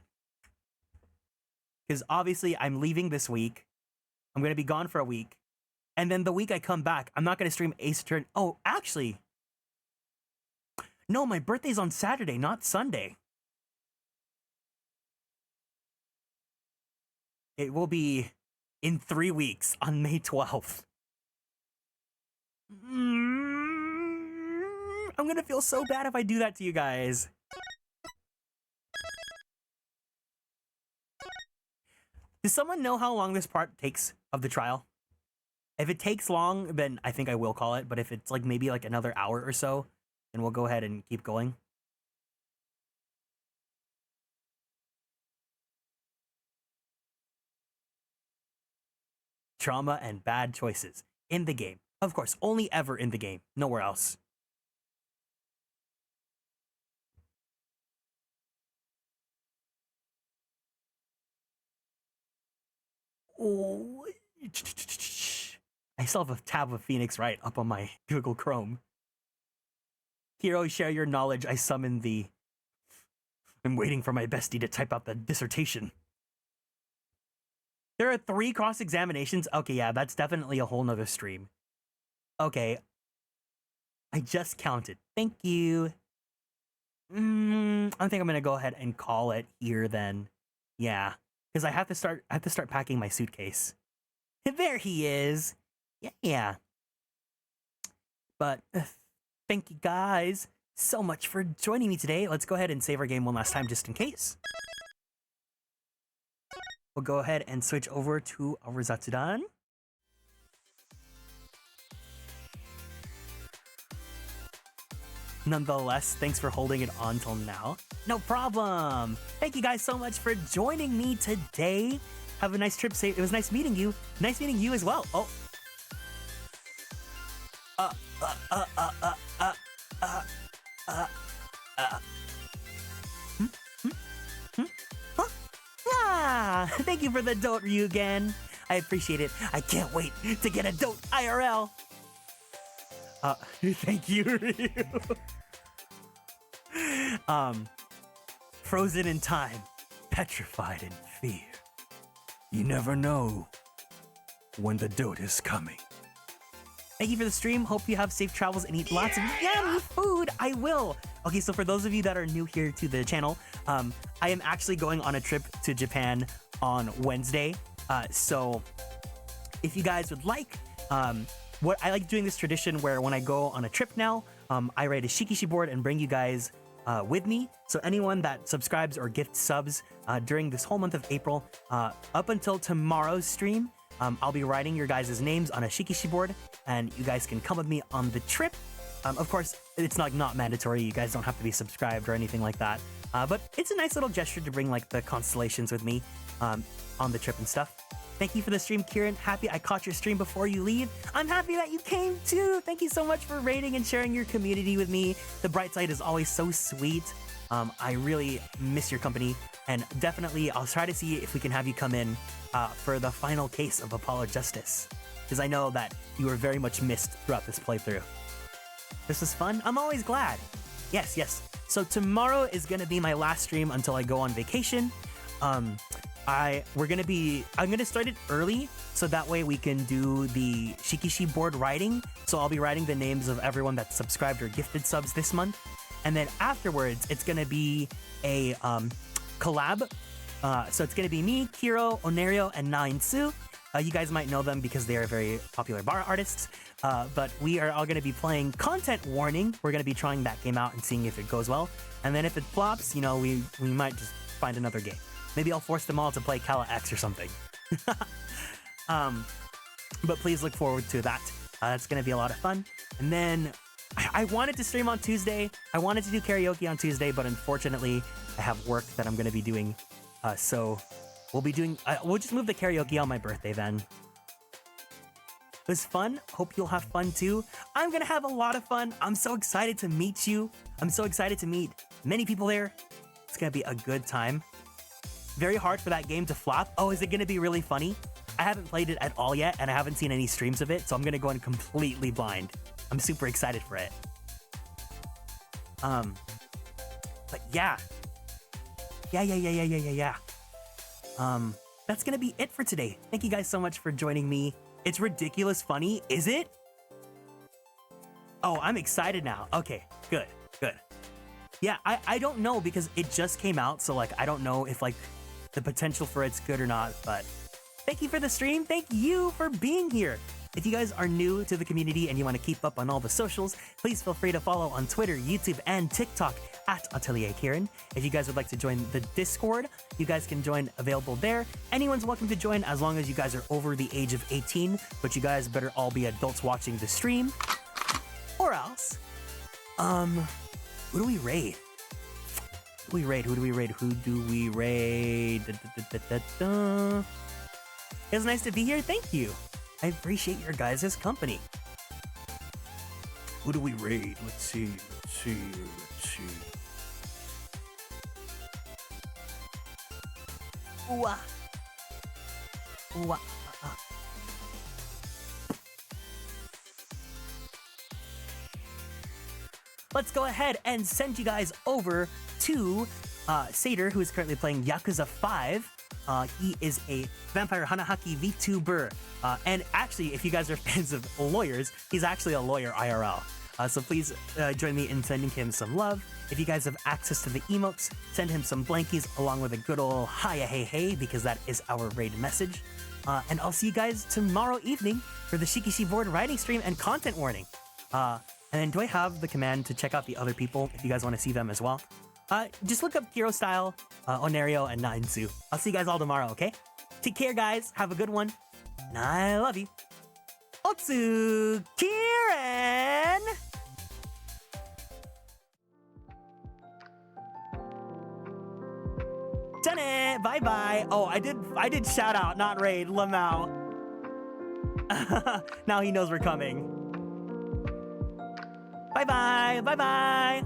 S2: Because obviously I'm leaving this week. I'm gonna be gone for a week. And then the week I come back, I'm not gonna stream Ace Attorney. Oh, actually. No, my birthday's on Saturday, not Sunday. It will be in 3 weeks on May 12th. I'm gonna feel so bad if I do that to you guys. Does someone know how long this part takes of the trial? If it takes long, then I think I will call it. But if it's like maybe like another hour or so, then we'll go ahead and keep going. Trauma and bad choices in the game. Of course, only ever in the game, nowhere else. Oh, I still have a tab of Phoenix Wright up on my Google Chrome. Hero, share your knowledge. I summon thee. I'm waiting for my bestie to type out the dissertation. There are 3 cross-examinations? Okay, yeah, that's definitely a whole nother stream. Okay. I just counted. Thank you. I think I'm gonna go ahead and call it here then. Yeah. Because I have to start packing my suitcase. There he is. Yeah. But thank you guys so much for joining me today. Let's go ahead and save our game one last time just in case. We'll go ahead and switch over to our Zatsudan. Nonetheless, thanks for holding it on till now. No problem. Thank you guys so much for joining me today. Have a nice trip. It was nice meeting you. Nice meeting you as well. Oh. Thank you for the dote, Ryugen. I appreciate it. I can't wait to get a dote IRL. Thank you, Ryu. Frozen in time, petrified in fear. You never know when the dote is coming. Thank you for the stream. Hope you have safe travels and eat lots of yummy food. I will. Okay, so for those of you that are new here to the channel, I am actually going on a trip to Japan on Wednesday. So if you guys would like, what I like doing this tradition where when I go on a trip now, I write a shikishi board and bring you guys with me. So anyone that subscribes or gifts subs during this whole month of April, up until tomorrow's stream, I'll be writing your guys' names on a shikishi board, and you guys can come with me on the trip. Of course, it's not mandatory. You guys don't have to be subscribed or anything like that. But it's a nice little gesture to bring like the Konstellations with me on the trip and stuff. Thank you for the stream, Kieran. Happy I caught your stream before you leave. I'm happy that you came too. Thank you so much for rating and sharing your community with me. The bright side is always so sweet. I really miss your company, and definitely I'll try to see if we can have you come in for the final case of Apollo Justice, because I know that you were very much missed throughout this playthrough. This was fun. I'm always glad. Yes. So tomorrow is gonna be my last stream until I go on vacation. I'm gonna start it early so that way we can do the shikishi board writing. So I'll be writing the names of everyone that's subscribed or gifted subs this month, and then afterwards it's gonna be a collab. So it's gonna be me, Kiro, Onerio, and Nainsu. You guys might know them because they are very popular bar artists. But we are all gonna be playing Content Warning. We're gonna be trying that game out and seeing if it goes well. And then if it flops, you know, we might just find another game. Maybe I'll force them all to play Kala X or something. But please look forward to that. It's gonna be a lot of fun. And then I wanted to stream on Tuesday. I wanted to do karaoke on Tuesday, but unfortunately I have work that I'm gonna be doing. So we'll just move the karaoke on my birthday then. It was fun. Hope you'll have fun too. I'm gonna have a lot of fun. I'm so excited to meet you. I'm so excited to meet many people there. It's gonna be a good time. Very hard for that game to flop. Oh, is it gonna be really funny? I haven't played it at all yet, and I haven't seen any streams of it, so I'm gonna go in completely blind. I'm super excited for it. But yeah. Yeah. That's gonna be it for today. Thank you guys so much for joining me. It's ridiculous funny, is it? Oh, I'm excited now. Okay, good. Yeah, I don't know because it just came out, so like I don't know if like the potential for it's good or not, but thank you for the stream. Thank you for being here. If you guys are new to the community and you want to keep up on all the socials, please feel free to follow on Twitter, YouTube, and TikTok at Atelier Kieran. If you guys would like to join the Discord, you guys can join available there. Anyone's welcome to join as long as you guys are over the age of 18, but you guys better all be adults watching the stream. Or else, who do we raid? Who do we raid? It's nice to be here. Thank you. I appreciate your guys' company. Who do we raid? Let's see. Let's go ahead and send you guys over to Satyr, who is currently playing Yakuza 5. He is a vampire Hanahaki VTuber. And actually, if you guys are fans of lawyers, he's actually a lawyer IRL. So please join me in sending him some love. If you guys have access to the emotes, send him some blankies along with a good old hiya hey hey, because that is our raid message. And I'll see you guys tomorrow evening for the Shikishi board writing stream and content warning. And then do I have the command to check out the other people if you guys want to see them as well? Just look up Hero Style, Onerio, and Nainsu. I'll see you guys all tomorrow, okay? Take care, guys. Have a good one. And I love you. Otsu Kieran! Done it! Bye-bye. Oh, I did shout out, not raid, Lamau. Now he knows we're coming. Bye-bye. Bye-bye.